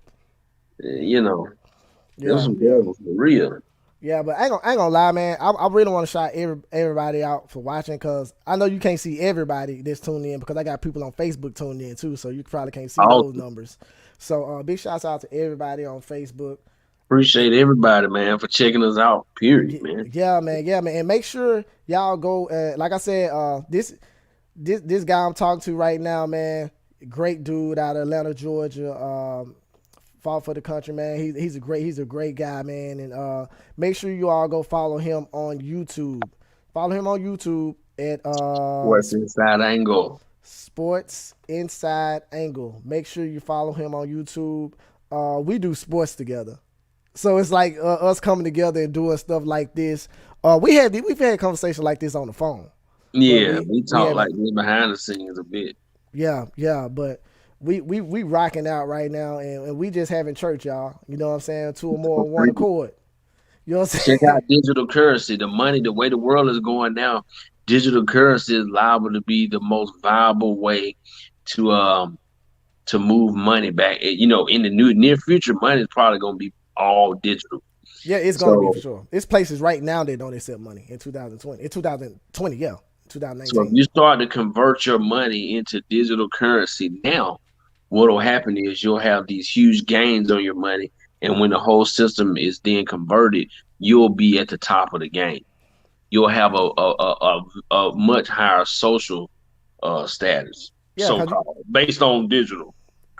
you know, it was yeah, some yeah. devils for real. Yeah, but I ain't gonna lie, man. I really want to shout everybody out for watching because I know you can't see everybody that's tuned in because I got people on Facebook tuned in too, so you probably can't see those Also, numbers. So big shouts out to everybody on Facebook. appreciate everybody, man, for checking us out. Period, man. Yeah, man, and make sure y'all go. Like I said, this guy I'm talking to right now, man, great dude out of Atlanta, Georgia. Fought for the country, man. He's a great guy, man. And make sure you all go follow him on YouTube. Follow him on YouTube at What's inside angle? Sports Inside Angle. Make sure you follow him on YouTube. We do sports together, so it's like us coming together and doing stuff like this. We've had conversations like this on the phone, but Yeah, we we we talk like haven't. this behind the scenes a bit. Yeah, but we rocking out right now, and we just having church, y'all. You know what I'm saying? Two or more on one accord. You know what I'm Check saying? out digital currency. The money, the way the world is going now, digital currency is liable to be the most viable way to um to move money back. In the near future, money is probably going to be all digital. Yeah, it's gonna be for So sure. It's places right now that don't accept money in 2020. In 2020, yeah, so if 2019. you start to convert your money into digital currency now, what'll happen is you'll have these huge gains on your money, and when the whole system is then converted, you'll be at the top of the game. You'll have a much higher social status, Yeah, so called, based on digital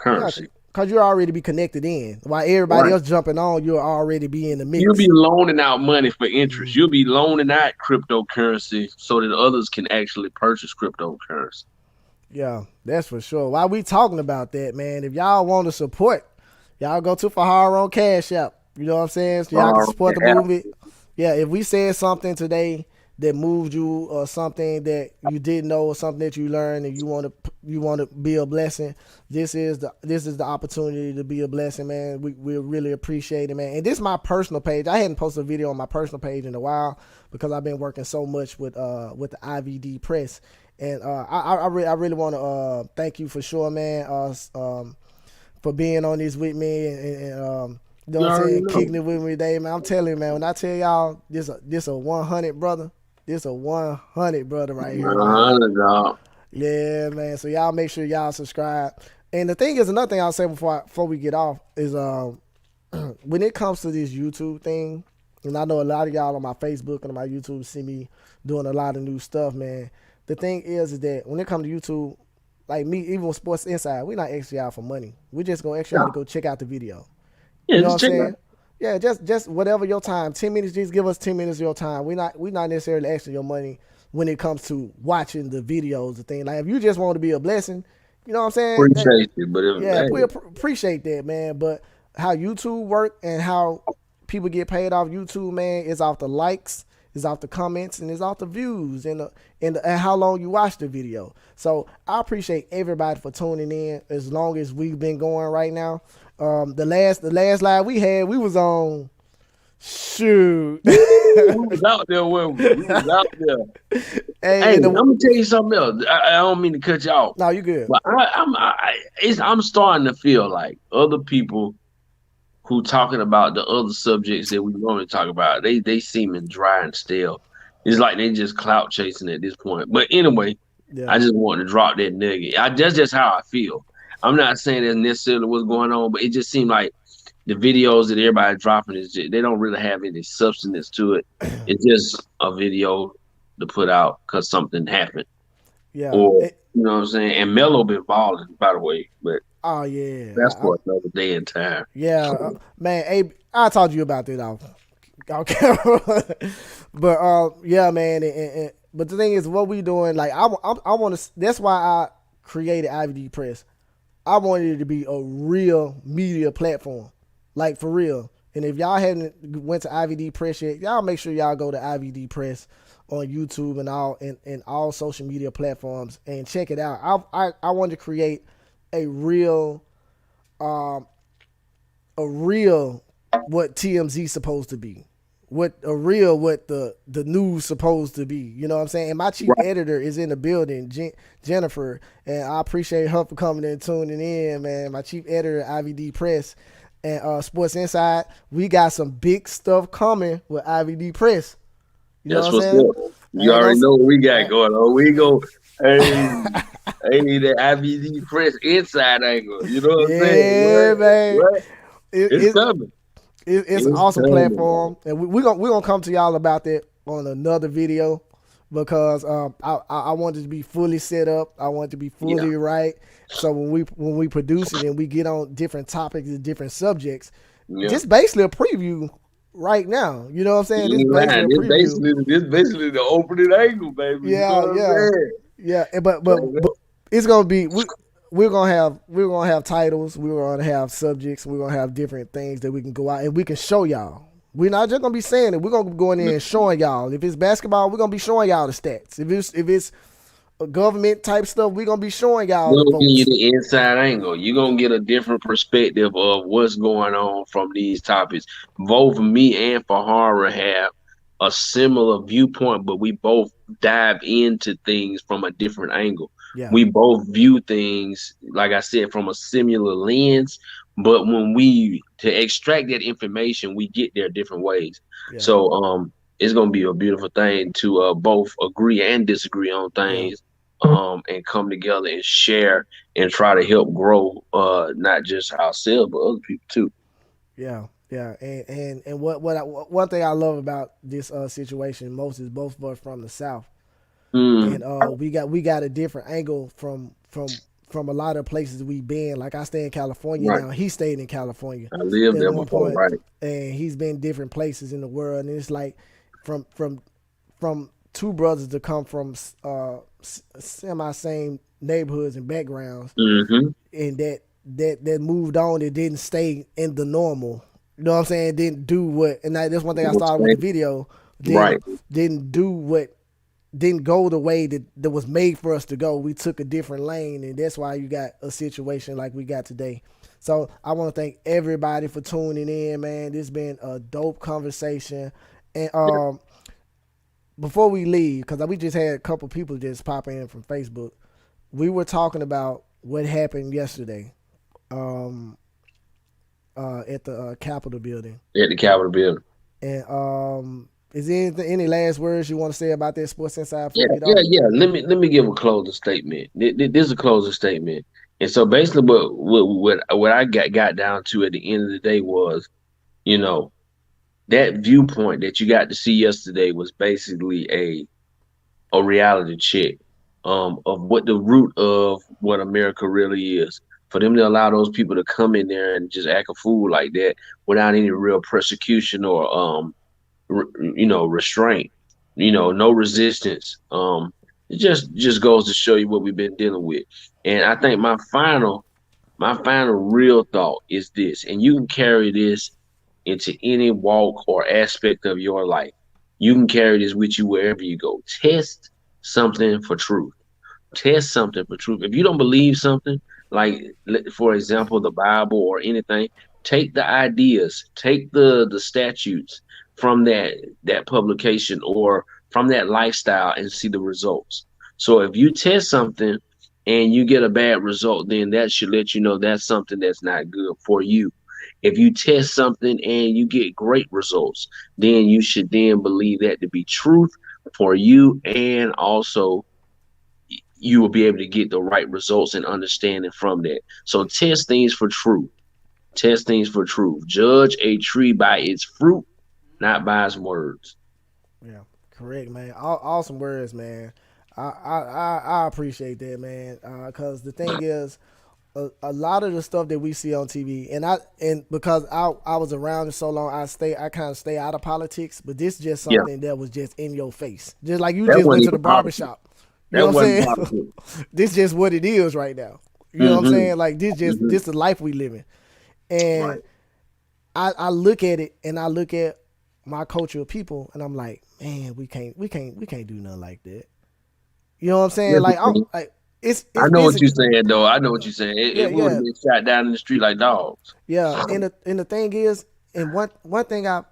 yeah, currency. cause you already be connected in. While everybody Right. else jumping on, you'll already be in the You'll be mix. loaning out money for interest. Mhm. You'll be loaning out cryptocurrency so that others can actually purchase cryptocurrency. Yeah, that's for sure. While we talking about that, man, if y'all want to support, y'all go to Fa-Harra on Cash App. You know what I'm saying? So y'all can support the Yeah. movie. Yeah, if we said something today that moved you or something that you didn't know or something that you learned and you want to be a blessing, this is the opportunity to be a blessing, man. We really appreciate it, man. And this is my personal page. I hadn't posted a video on my personal page in a while because I've been working so much with the IVD press. And I really want to thank you for sure, man, for being on this with me and you know You what I'm already saying, know. kicking it with me today, man. I'm telling you, man, when I tell y'all this a 100 brother, this a 100 brother right here, man. Dog. Yeah, man. So y'all make sure y'all subscribe. And the thing is, another thing I'll say before we get off is when it comes to this YouTube thing, and I know a lot of y'all on my Facebook and on my YouTube see me doing a lot of new stuff, man. The thing is that when it comes to YouTube, like me, even with Sports Inside, we not asking y'all for money. We just gonna ask y'all to Yeah. go check out the video. You Yeah, know what I'm just check it out. saying? Yeah, just whatever your time. 10 minutes, just give us 10 minutes of your time. We not necessarily asking your money when it comes to watching the videos, the thing. Like if you just want to be a blessing, you know what I'm saying? Appreciate it. But if, Yeah, we hey, appreciate that, man. But how YouTube work and how people get paid off YouTube, man, is off the likes, It's off the comments and it's off the views and how long you watch the video. So I appreciate everybody for tuning in. As long as we've been going right now, the last live we had, we was on. Shoot. Woo! We was out there, we was out there. Hey, Hey, I'm gonna tell you something else. I don't mean to cut you off, no, you good. but I'm starting to feel like other people who talking about the other subjects that we normally talk about, they seeming dry and stale. It's like they just clout chasing at this point. But anyway, Yeah, I just wanted to drop that nugget. That's just how I feel. I'm not saying that's necessarily what's going on, but it just seemed like the videos that everybody dropping they don't really have any substance to it. It's just a video to put out because something happened, yeah. or you know what I'm saying. And Mello been balling, by the way, but Oh yeah, that's for another day and time. yeah, man. Hey, I talked to you about that off but yeah, man. But the thing is, what we doing? Like, I want to. That's why I created IVD Press. I wanted it to be a real media platform, like for real. And if y'all haven't went to IVD Press yet, y'all make sure y'all go to IVD Press on YouTube and all social media platforms and check it out. I wanted to create a real um a real what TMZ supposed to be. What the news supposed to be. You know what I'm saying? And my chief Right. editor is in the building, Jennifer, and I appreciate her for coming and tuning in, man. My chief editor at IVD Press and Sports Inside. We got some big stuff coming with IVD Press. You know That's what I'm what's saying? up. I You ain't already gonna. know what we got I, going on. We go, hey, hey, the IBD press inside angle. You know what I'm saying? yeah, man. What? It, It's it, coming. it's an It's awesome coming, platform, man. and we're gonna come to y'all about that on another video because I want it to be fully set up. I want it to be Yeah, fully right. So when we produce it and we get on different topics and different subjects, yeah. just basically a preview right now. You know what I'm saying? This You ain't basically lying. a preview. This basically the opening angle, baby. You know Yeah, what I'm yeah, saying? yeah. But it's gonna be we're gonna have titles. We're gonna have subjects. We're gonna have different things that we can go out and we can show y'all. We're not just gonna be saying it. We're gonna go in there and showing y'all. If it's basketball, we're gonna be showing y'all the stats. If it's government type stuff, we're gonna be showing y'all the We'll give you votes. the inside angle. You're gonna get a different perspective of what's going on from these topics. Both me and Fa-Harra have a similar viewpoint, but we both dive into things from a different angle. Yeah, We both view things, like I said, from a similar lens, but when we to extract that information, we get there different ways. yeah, So it's gonna be a beautiful thing to both agree and disagree on yeah, things and come together and share and try to help grow not just ourselves but other people too. yeah, yeah. And one thing I love about this situation most is both of us from the South. Mm, And we got a different angle from a lot of places we've been. Like I stay in California right. now. He stayed in California I lived at there one before, point, right? and he's been different places in the world. And it's like from from from two brothers to come from semi same neighborhoods and backgrounds, Mm-hmm. and that moved on. It didn't stay in the normal. You know what I'm saying? It didn't do what, and that's one thing I started with the video. Right. Didn't do what didn't go the way that was made for us to go. We took a different lane, and that's why you got a situation like we got today. So I want to thank everybody for tuning in, man. This has been a dope conversation. And before we leave, because we just had a couple people just pop in from Facebook, we were talking about what happened yesterday at the Capitol building. At the Capitol building. And is there any last words you want to say about that Sports Inside before Yeah, we get yeah, off? yeah. Let me give a closing statement. This is a closing statement. And so basically what I got down to at the end of the day was, you know, that viewpoint that you got to see yesterday was basically a reality check of what the root of what America really is. For them to allow those people to come in there and just act a fool like that without any real persecution or restraint, no resistance. It just goes to show you what we've been dealing with. And I think my final real thought is this, and you can carry this into any walk or aspect of your life. You can carry this with you wherever you go. Test something for truth. Test something for truth. If you don't believe something, like for example, the Bible or anything, take the ideas, take the statutes from that publication or from that lifestyle and see the results. So if you test something and you get a bad result, then that should let you know that's something that's not good for you. If you test something and you get great results, then you should then believe that to be truth for you, and also you will be able to get the right results and understanding from that. So test things for truth. Test things for truth. Judge a tree by its fruit, not by its words. Yeah, correct, man. Awesome words, man. I appreciate that, man. Cause the thing is, a lot of the stuff that we see on TV, and because I was around it so long, I kind of stay out of politics. But this just Yeah, something that was just in your face, just like you that just went wasn't to the even politics. barbershop. You know That what wasn't I'm saying? politics. This just what it is right now. You know what I'm Mm-hmm. saying? Like Mm-hmm. this the life we living, and Right. I look at it and I look at my culture of people, and I'm like, man, we can't do nothing like that. You know what I'm saying? Listen, Like I'm man, like I it's know what you're basically saying, though. I know what you're saying. yeah, We would have yeah, been shot down in the street like dogs. yeah. And the thing is, and one thing I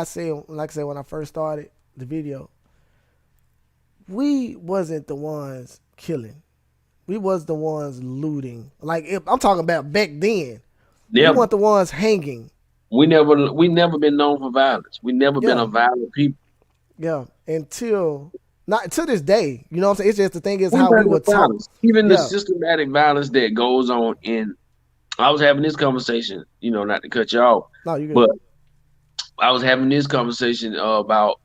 say, like I said, when I first started the video, we wasn't the ones killing. We was the ones looting. Like if, I'm talking about back then. We Never. weren't the ones hanging. We never been known for violence. We never been a Yeah, violent people. yeah. Until not to this day. You know what I'm saying? It's just the thing is We've how we had no were taught. violence. Even the Yeah. systematic violence that goes on in I was having this conversation, not to cut you off, No, you good. but I was having this conversation about,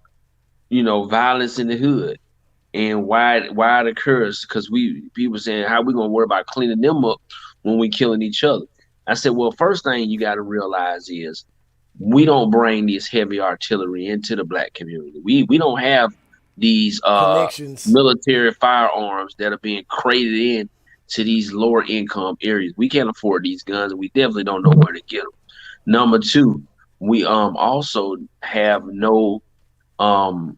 violence in the hood and why it occurs. Because we people saying how we gonna worry about cleaning them up when we killing each other. I said, well, first thing you got to realize is we don't bring this heavy artillery into the black community. We don't have these Connections. military firearms that are being crated in to these lower income areas. We can't afford these guns, and we definitely don't know where to get them. Number two, we also have no um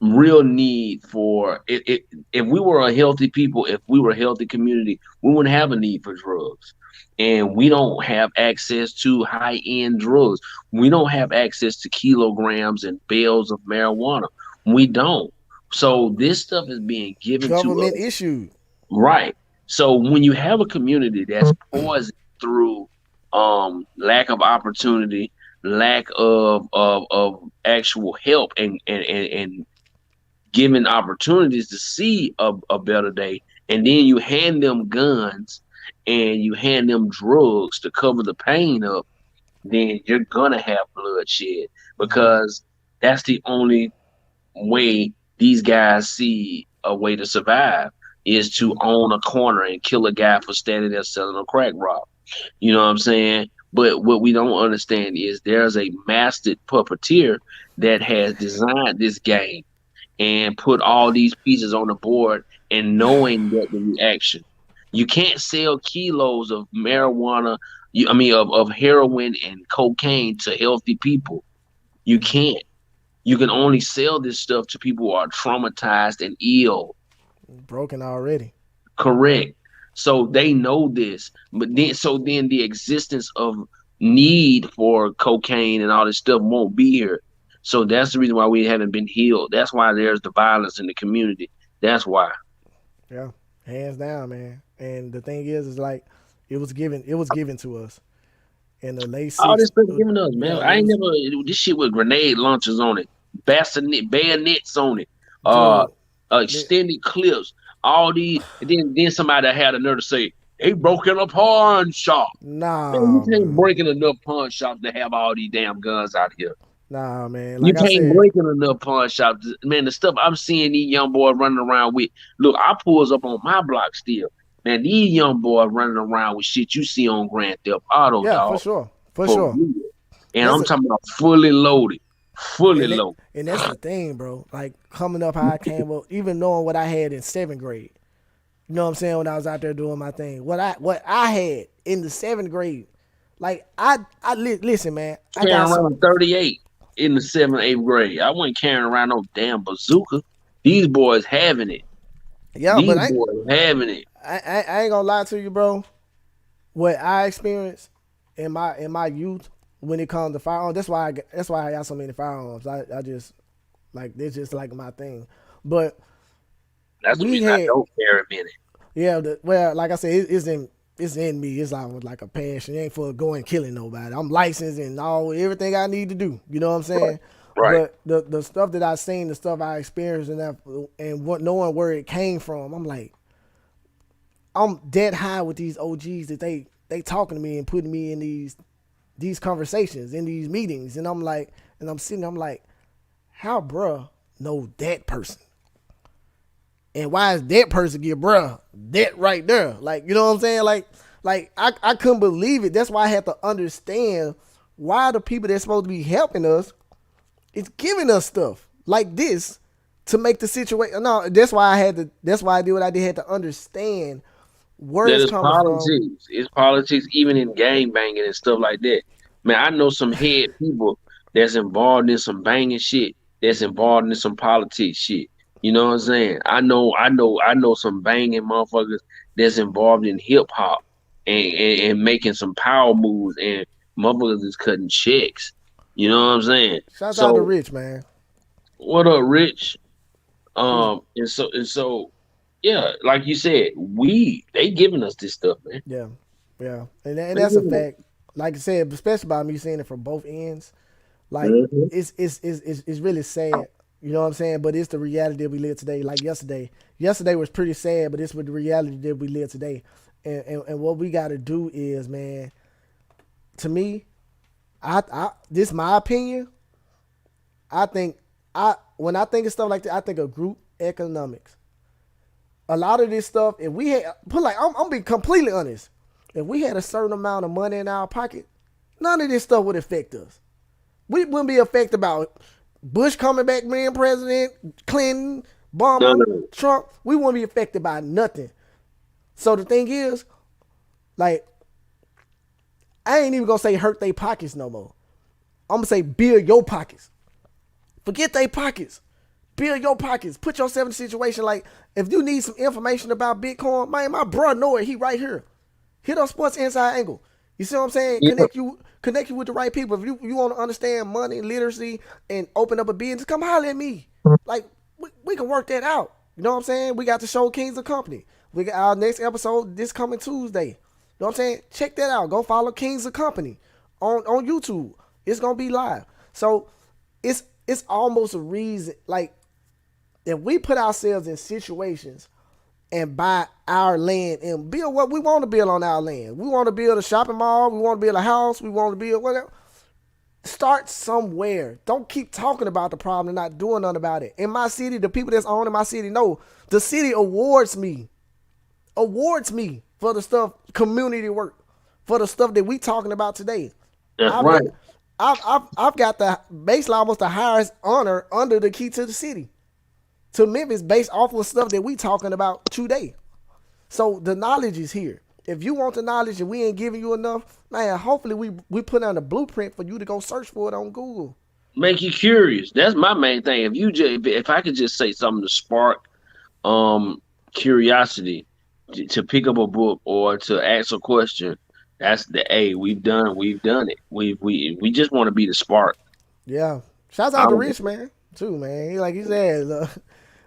real need for it. If we were a healthy people, if we were a healthy community, we wouldn't have a need for drugs. And we don't have access to high end drugs. We don't have access to kilograms and bales of marijuana. We don't. So this stuff is being given to Government us. issued. Right. So when you have a community that's poisoned through lack of opportunity, lack of actual help and given opportunities to see a better day, and then you hand them guns and you hand them drugs to cover the pain up, then you're gonna have bloodshed, because that's the only way these guys see a way to survive is to own a corner and kill a guy for standing there selling a crack rock. You know what I'm saying? But what we don't understand is there's a master puppeteer that has designed this game and put all these pieces on the board and knowing that the reaction. You can't sell kilos of marijuana, of heroin and cocaine to healthy people. You can't. You can only sell this stuff to people who are traumatized and ill. Broken already. Correct. So they know this, but then the existence of need for cocaine and all this stuff won't be here. So that's the reason why we haven't been healed. That's why there's the violence in the community. That's why. Yeah. Hands down, man. And the thing is like it was given to us in the late All this six. stuff giving us, man. Yeah, I it ain't was never this shit with grenade launchers on it, bayonets on it, uh, dude. extended clips, all these, and then somebody had a nerve to say they broke in a pawn shop. Man, you Nah, can't man. break in enough pawn shops to have all these damn guns out here. Nah, man. You Like I can't said, break in enough pawn shops. Man, the stuff I'm seeing these young boys running around with. Look, I pulls up on my block still. Man, these young boys running around with shit you see on Grand Theft Auto, yeah, for dog. sure. For For sure. real. And That's I'm a talking about fully loaded. Fully and loaded. that's the thing, bro. Like coming up how I came up, even knowing what I had in seventh grade. You know what I'm saying? When I was out there doing my thing, what I had in the seventh grade, like listen, man. I Carrying got some. around a 38. in the seventh, eighth grade. I wasn't carrying around no damn bazooka. These boys having it. Yeah, but These boys having it. I ain't gonna lie to you, bro. What I experienced in my youth when it comes to firearms, that's why I got so many firearms. I just like it's just like my thing. But That's the we reason I had don't carry many. yeah, well, like I said, it's in me. It's like a passion. It ain't for going killing nobody. I'm licensed and all everything I need to do. You know what I'm Right. saying? Right. But the stuff that I seen, the stuff I experienced, and what knowing where it came from, I'm like, I'm dead high with these OGs that they talking to me and putting me in these conversations in these meetings, and I'm like, and I'm sitting, I'm like, how bruh know that person? And why is that person get bruh that right there? Like, you know what I'm saying? Like I couldn't believe it. That's why I had to understand why the people that's supposed to be helping us is giving us stuff like this to make the situation. No, that's why I had to. That's why I did what I did. Had to understand where That it's is coming from. politics. It's politics even in gang banging and stuff like that. Man, I know some head people that's involved in some banging shit, that's involved in some politics shit. You know what I'm saying? I know some banging motherfuckers that's involved in hip hop and making some power moves and motherfuckers is cutting checks. You know what I'm saying? Shouts out to So Rich, man. what up, Rich? Appreciate. And so yeah, like you said, they giving us this stuff, man. Yeah, yeah, and They that's a giving fact. Like I said, especially by me seeing it from both ends, like us. it's really sad. You know what I'm saying? But it's the reality that we live today. Like yesterday, yesterday was pretty sad, but it's with the reality that we live today. And what we got to do is, man, to me, I this my opinion. I think I when I think of stuff like that, I think of group economics. A lot of this stuff, if we had put like I'm being completely honest, if we had a certain amount of money in our pocket, none of this stuff would affect us. We wouldn't be affected about Bush coming back being president, Clinton, No, Obama, no. Trump. We wouldn't be affected by nothing. So the thing is, like, I ain't even gonna say hurt their pockets no more. I'm gonna say build your pockets. Forget their pockets. Build your pockets. Put yourself in a situation like if you need some information about Bitcoin, man, my bro know it. He right here. Hit up Sports Inside Angle. You see what I'm saying? Yeah, Connect you with the right people. If you want to understand money literacy and open up a business, come holler at me. Like we can work that out. You know what I'm saying? We got the show Kings of Company. We got our next episode this coming Tuesday. You know what I'm saying? Check that out. Go follow Kings of Company on YouTube. It's gonna be live. So it's almost a reason like if we put ourselves in situations and buy our land and build what we want to build on our land. We want to build a shopping mall. We want to build a house. We want to build whatever. Start somewhere. Don't keep talking about the problem and not doing nothing about it. In my city, the people that's owning my city know the city awards me for the stuff, community work, for the stuff that we talking about today. that's I've right. got, I've got the basically almost the highest honor under the key to the city to Memphis based off of stuff that we talking about today. So the knowledge is here. If you want the knowledge and we ain't giving you enough, man, hopefully we put on a blueprint for you to go search for it on Google. Make you curious. That's my main thing. If you just if I could just say something to spark um curiosity to pick up a book or to ask a question, that's the A. We've done it. We just want to be the spark. Yeah. Shouts I out to don't, Rich, man, too, man. Like he said,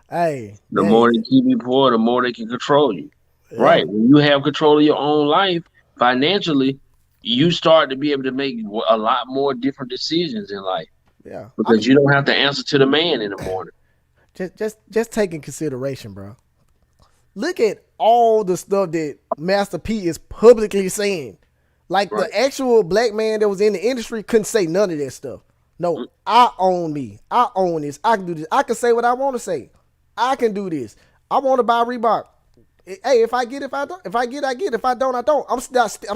hey, the more they hey, keep you poor, the more they can control you. yeah, Right. When you have control of your own life financially, you start to be able to make a lot more different decisions in life yeah. I because mean, you don't have to answer to the man in the morning. just take in consideration, bro. Look at all the stuff that Master P is publicly saying. Like the Right. actual black man that was in the industry couldn't say none of that stuff. No, I own me. I own this. I can do this. I can say what I want to say. I can do this. I want to buy Reebok. Hey, if I get, if I don't, if I get, I get. If I don't, I don't. I'm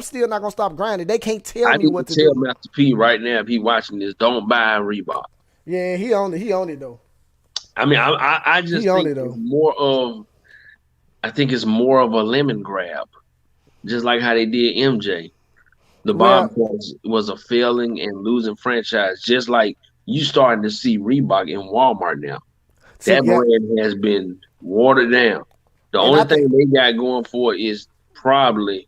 still not gonna stop grinding. They can't tell I me need to what to tell do. Master P right now if he watching this, don't buy a Reebok. Yeah, he owned it. He owned it though. I mean, I He just owned think it it's though. more of I think it's more of a lemon grab, just like how they did MJ. The Well, Bobcats was a failing and losing franchise, just like you starting to see Reebok in Walmart now. See, That yeah, brand has been watered down. The and only I think, thing they got going for it is probably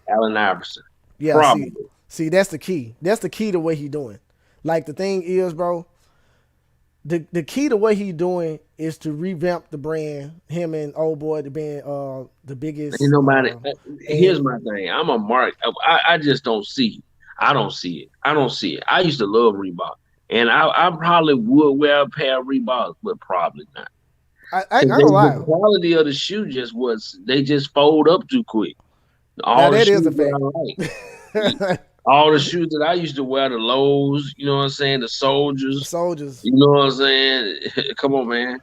Allen Iverson. yeah, see, Probably. see, that's the key. That's the key to what he doing. Like the thing is, bro, the key to what he doing is to revamp the brand. Him and old boy to being the Ain't biggest nobody. Here's and my thing. I'm a mark. I just don't see it. I don't see it. I don't see it. I used to love Reebok, and I probably would wear a pair of Reeboks, but probably not. I ain't Because gonna the lie. quality of the shoe just was they just fold up too quick. Now All the that is a shoes that fact. I like, all the shoes that I used to wear, the lows, you know what I'm saying, the The soldiers, soldiers. you know what I'm saying. Come on, man.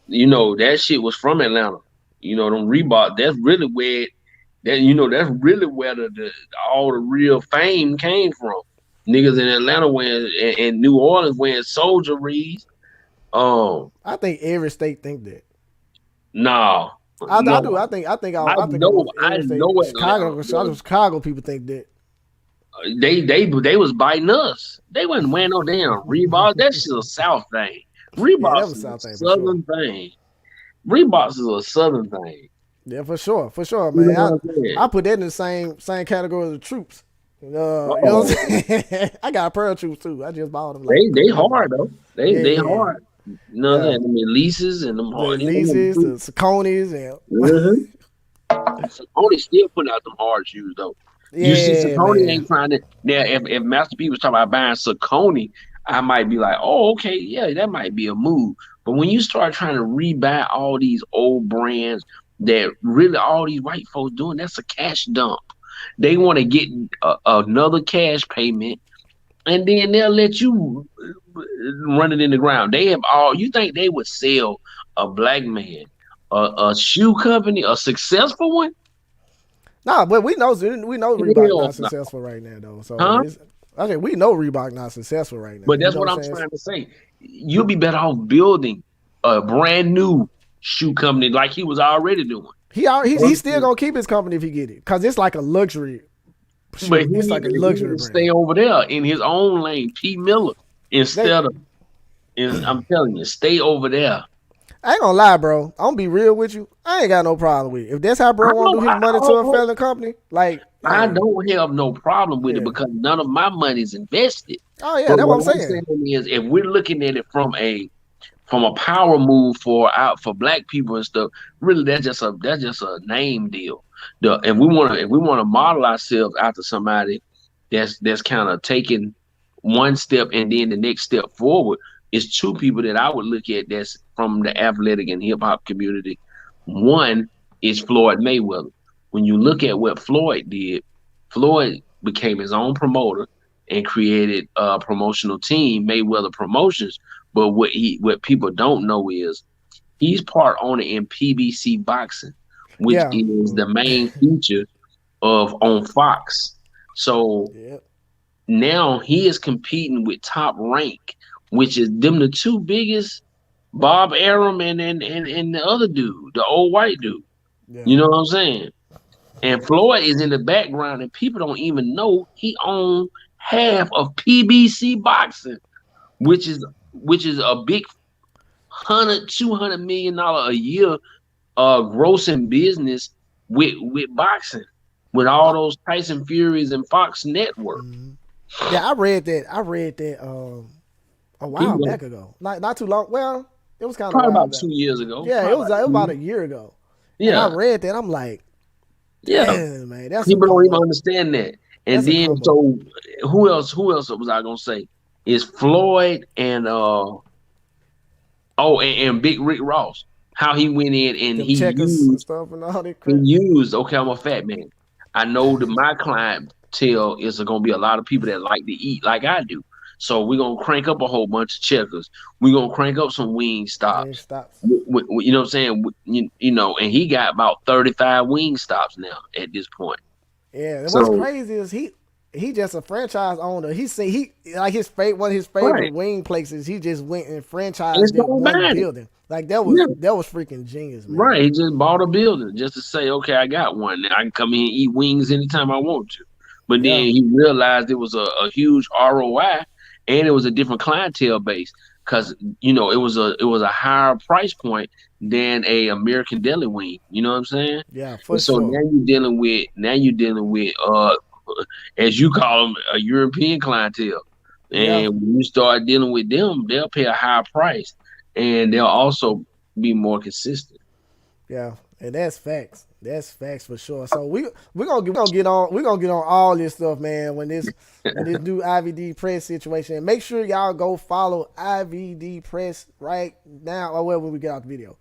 You know that shit was from Atlanta. You know them Reebok. That's really where that's really where the all the real fame came from. Niggas in Atlanta wearing and New Orleans wearing soldier reeds. Um, I think every state think that. nah, I do. no. I think almost I every state. know Atlanta Chicago, was Chicago people think that. they was biting us. They wasn't wearing no damn Reeboks. That's just a South thing. Yeah, that Reeboks was is a South thing for sure. Southern thing. Reeboks is a Southern thing. Yeah, for sure, You know man. what I'm I saying? put that in the same category as the troops. You know what Oh, I'm saying? I got a pair of troops too. I just bought them like a they couple years hard ago. though. Yeah, They yeah, hard. You know what I'm yeah. saying? Them leases and them The hard. Yeah, them Elysees, the Sauconys, and mm-hmm. Saucony still putting out them hard shoes though. You see, yeah, Saucony man. ain't trying to now. If Master P was talking about buying Saucony, I might be like, oh, okay, yeah, that might be a move. But when you start trying to rebuy all these old brands that really all these white folks doing, that's a cash dump. They want to get another cash payment, and then they'll let you run it in the ground. They have all. You think they would sell a black man a shoe company, a successful one? Nah, but we know Reebok Hell not no. successful right now though. So Huh? it's I think we know Reebok not successful right now. But You that's know what what I'm I'm saying? trying to say. You'll be better off building a brand new shoe company like he was already doing. He's still gonna keep his company if he get it, cause it's like a luxury But shoe. It's like a he luxury need to stay brand. over there in his own lane, P. Miller, They, instead of. I'm telling you, stay over there. I ain't gonna lie, bro. I'm gonna be real with you. I ain't got no problem with it. If that's how I bro want to don't. do his money to a failing company, like, I hey, don't have no problem with it yeah. because none of my money's invested. Oh yeah, But that's what what I'm I'm saying. saying is, if we're looking at it from a power move for black people and stuff, really that's just a name deal. If we want to model ourselves after somebody that's kind of taking one step and then the next step forward, it's two people that I would look at that's from the athletic and hip hop community. One is Floyd Mayweather. When you look at what Floyd did, Floyd became his own promoter and created a promotional team, Mayweather Promotions. But what people don't know is he's part owner in PBC Boxing, which Yeah, is the main feature of on Fox. So yeah, now he is competing with Top Rank, which is them the two biggest, Bob Arum and the other dude, the old white dude. yeah. You know what I'm saying? And Floyd is in the background, and people don't even know he owned half of PBC Boxing, which is a big 100, $200 million a year grossing business with boxing, with all I, those Tyson Furies and Fox Network. yeah, I read that. A He while was back ago. Not too long. Well, it was kind of a probably while about back. 2 years ago. Yeah, Probably it was about about 2 years. a year ago, and I Yeah, read that. I'm like, yeah. damn, man, that's a People don't come even up. understand that. And That's a then come up. so who else was I gonna say? Is Floyd and and Big Rick Ross. How he went in and Them checkers and stuff and all that crap. okay, I'm a fat man. I know that my clientele is going to be a lot of people that like to eat like I do. So we're going to crank up a whole bunch of checkers. We're going to crank up some wing Wing stops. stops. You know what I'm saying? And he got about 35 wing stops now at this point. Yeah, and what's So, crazy is he just a franchise owner. He like one of his favorite right. wing places. He just went and And franchised that so one bad. building. Like Yeah. that was freaking genius, man. Right. He just bought a building just to say, okay, I got one. Now I can come in and eat wings anytime I want to. But then Yeah, he realized it was a huge ROI. and it was a different clientele base because it was a higher price point than a American deli wing. You know what I'm saying? Yeah, And for so sure. now you're dealing with as you call them, a European clientele. Yeah, And when you start dealing with them, they'll pay a higher price, and they'll also be more consistent. yeah, and that's facts. That's facts for sure. So we gonna get on all this stuff, man. When this new IVD press situation, make sure y'all go follow IVD press right now. Or when we get out the video,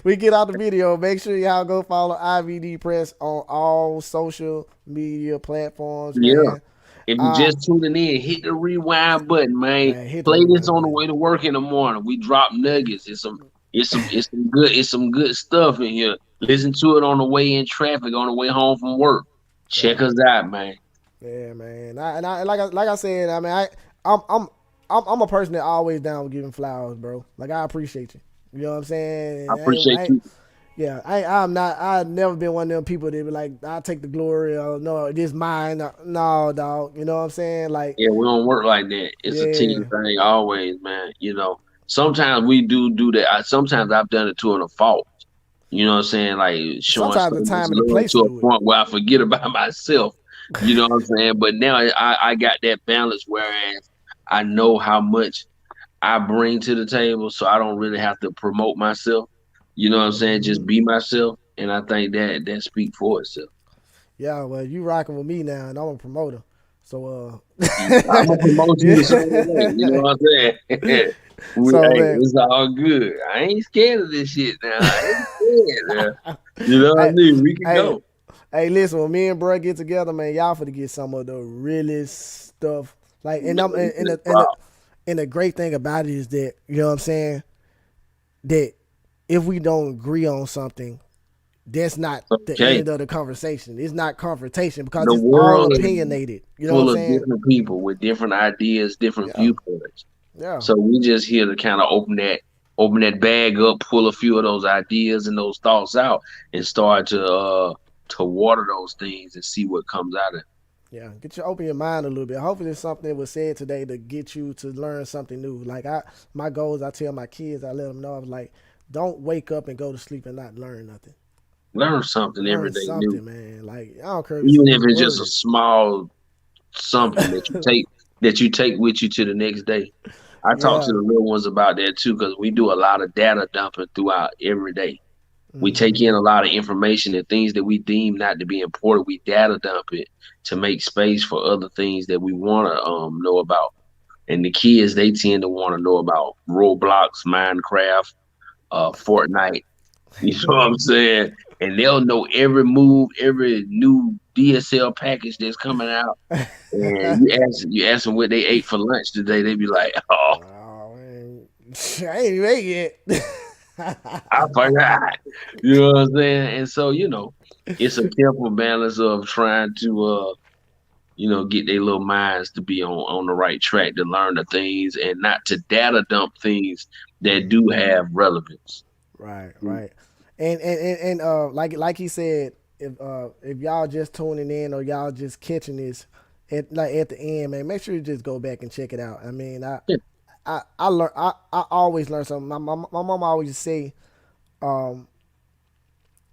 we get out the video. Make sure y'all go follow IVD press on all social media platforms, Yeah. man. If you Uh just tuning in, hit the rewind button, man. Man, hit the Play this rewind on the button. way to work in the morning. We drop nuggets. It's some good stuff in here. Listen to it on the way in traffic, on the way home from work. Yeah. Check us out, man. Yeah, man. Like I said, I mean, I'm I'm I'm a person that always down with giving flowers, bro. Like I appreciate you. You know what I'm I saying? appreciate you. Yeah, I'm not. I've never been one of them people that be like, I take the glory. Or no, this mine. No, dog. You know what I'm saying? Like, Yeah, we don't work like that. It's a team yeah. thing always, man. Sometimes we do that. Sometimes I've done it to a fault. You know what I'm saying? Like showing Sometimes so the much time and the love place to to a do it. point where I forget about myself. You know what I'm saying? But now I got that balance, whereas I know how much I bring to the table, so I don't really have to promote myself. You know what I'm saying? Just Hmm. be myself, and I think that speak for itself. Yeah, well, you rocking with me now, and I'm a promoter. So, I'm gonna promote you the same way. You know yeah. what I'm saying? So, Hey, man, it's all good. I ain't scared of this shit now. I ain't scared now. You know what I hey, mean? We can hey, go. hey, listen, when me and bro get together, man, y'all finna get some of the realest stuff. Like, and I'm Man, and no the, and the problem. and the great thing about it is that you know what I'm saying, that if we don't agree on something, that's not the Okay. end of the conversation. It's not confrontation because The it's all world is opinionated. You know what I'm full of saying? different people with different ideas, different Yeah, viewpoints. yeah. So we just here to kind of open that bag up, pull a few of those ideas and those thoughts out, and start to water those things and see what comes out of it. Yeah, get you open your mind a little bit. Hopefully, it's something that was said today to get you to learn something new. Like my goals, I tell my kids, I let them know, I was like, don't wake up and go to sleep and not learn nothing. Learn something every Learn day new, something, man. Like I don't care if it's a even if new it's just a word. small something that you take with you to the next day. I talk to Yeah. the little ones about that too, because we do a lot of data dumping throughout every day. We take Hmm. in a lot of information and things that we deem not to be important. We data dump it to make space for other things that we want to know about. And the kids, they tend to want to know about Roblox, Minecraft, Fortnite. You know what I'm saying? And they'll know every move, every new DSL package that's coming out. And you ask them what they ate for lunch today, they be like, "Oh, Oh man, I ain't make it. I forgot." You know what I'm saying? And so it's a careful balance of trying to get their little minds to be on the right track to learn the things and not to data dump things that do Hmm. have relevance. Right, right. And like he said, if y'all just tuning in or y'all just catching this at the end, man, make sure you just go back and check it out. I mean, Yeah, I learn I always learn something. My mom always say, um,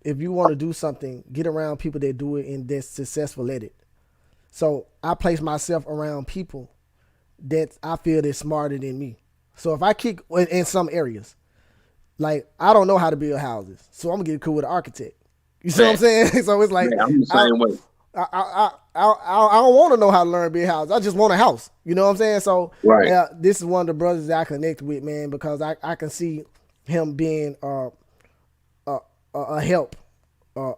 if you want to do something, get around people that do it and that's successful at it. So I place myself around people that I feel is smarter than me. So if I kick in some areas, like I don't know how to build houses, so I'm gonna get cool with an architect. You see what I'm fact. saying? So it's like I'm the I same way. I don't want to know how to learn to build a house. I just want a house. You know what I'm saying? So Right. this is one of the brothers that I connect with, man, because I can see him being a, a help, uh,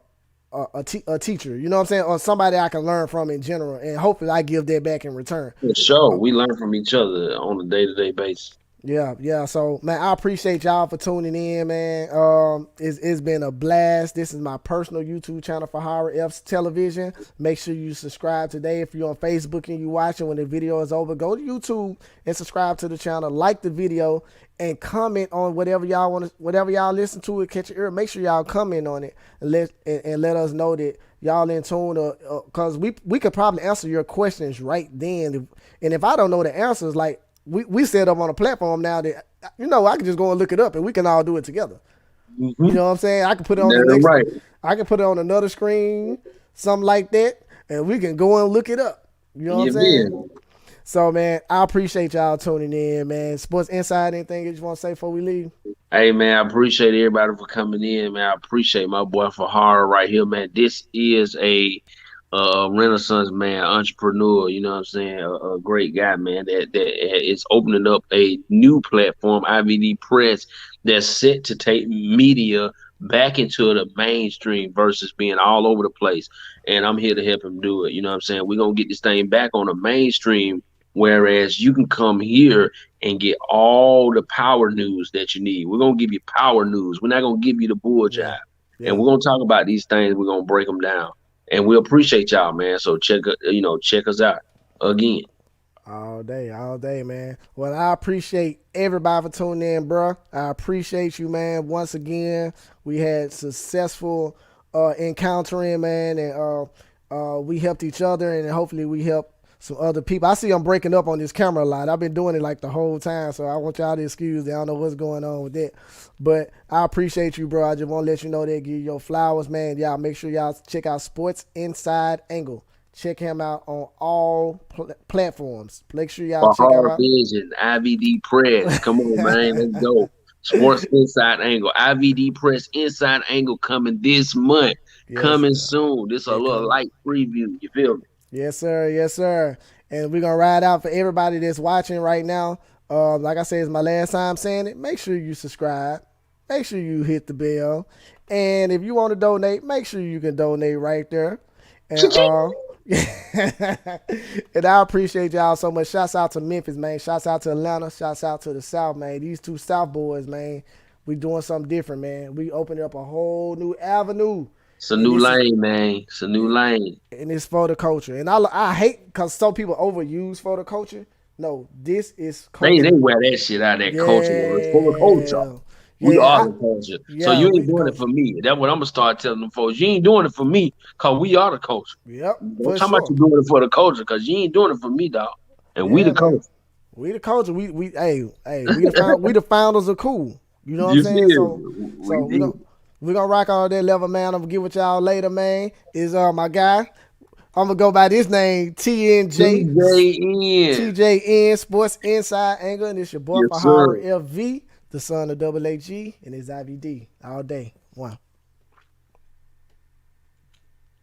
a teacher. You know what I'm saying, or somebody I can learn from in general, and hopefully I give that back in return. For sure. We learn from each other on a day-to-day basis. Yeah, yeah. So man, I appreciate y'all for tuning in, man. It's been a blast. This is my personal YouTube channel for Fa-Harra F's Television. Make sure you subscribe today. If you're on Facebook and you watching when the video is over, go to YouTube and subscribe to the channel. Like the video and comment on whatever y'all want to, whatever y'all listen to it, catch your ear. Make sure y'all comment on it and let us know that y'all in tune, cause we could probably answer your questions right then. And if I don't know the answers, like we set up on a platform now that I can just go and look it up and we can all do it together. Mm-hmm. You know what I'm saying? I can put it on the That's next. right. I can put it on another screen, something like that, and we can go and look it up. You know what I'm You saying? been. So man, I appreciate y'all tuning in, man. Sports Inside, anything you just want to say before we leave? Hey man, I appreciate everybody for coming in, man. I appreciate my boy Fa-Harra right here, man. This is a Renaissance man, entrepreneur. You know what I'm saying? A great guy, man. That is opening up a new platform, IVD Press, that's set to take media back into the mainstream versus being all over the place. And I'm here to help him do it. You know what I'm saying? We're gonna get this thing back on the mainstream. Whereas you can come here and get all the power news that you need. We're gonna give you power news. We're not gonna give you the bull Yeah, jive. And yeah. we're gonna talk about these things. We're gonna break them down. And we appreciate y'all, man. So check us out again. All day, man. Well, I appreciate everybody for tuning in, bro. I appreciate you, man. Once again, we had successful encountering, man, and we helped each other, and hopefully we help some other people. I see I'm breaking up on this camera a lot. I've been doing it like the whole time, so I want y'all to excuse me. I don't know what's going on with that, but I appreciate you, bro. I just want to let you know that, give you your flowers, man. Y'all make sure y'all check out Sports Inside Angle. Check him out on all platforms. Make sure y'all For check him Hard out. Vision, IVD Press. Come on, man. Let's go. Sports Inside Angle. IVD Press Inside Angle coming this month. Yes, Coming soon. This a it little coming. light preview. You feel me? Yes, sir. Yes, sir. And we're gonna ride out for everybody that's watching right now. Like I said, it's my last time saying it. Make sure you subscribe. Make sure you hit the bell. And if you want to donate, make sure you can donate right there. And and I appreciate y'all so much. Shouts out to Memphis, man. Shouts out to Atlanta. Shouts out to the South, man. These two South boys, man. We doing something different, man. We opened up a whole new avenue. It's a And new this is lane, man. It's a new lane. and it's for the culture. And I hate because some people overuse for the culture. No, this is They culture. wear that shit out of that culture word. It's for the culture. Yeah, We yeah, are the culture. So yeah. you We ain't the doing it culture. for me. That's what I'm gonna start telling them folks. You ain't doing it for me, cause we are the culture. Yep, Don't for talk about sure. you doing it for the culture, cause you ain't doing it for me, dog. And we Yeah, the man. culture. We the culture. We the founders of cool. You know what I'm You saying? feel So me? We so did. we gonna rock on that level, man. I'm gonna get with y'all later, man. Is my guy. I'm gonna go by this name, TNJ. TJN. TJN Sports Inside Angle, and it's your boy Yes, sir. Fa-Harra FV, the son of Double AG, and it's IVD all day. One.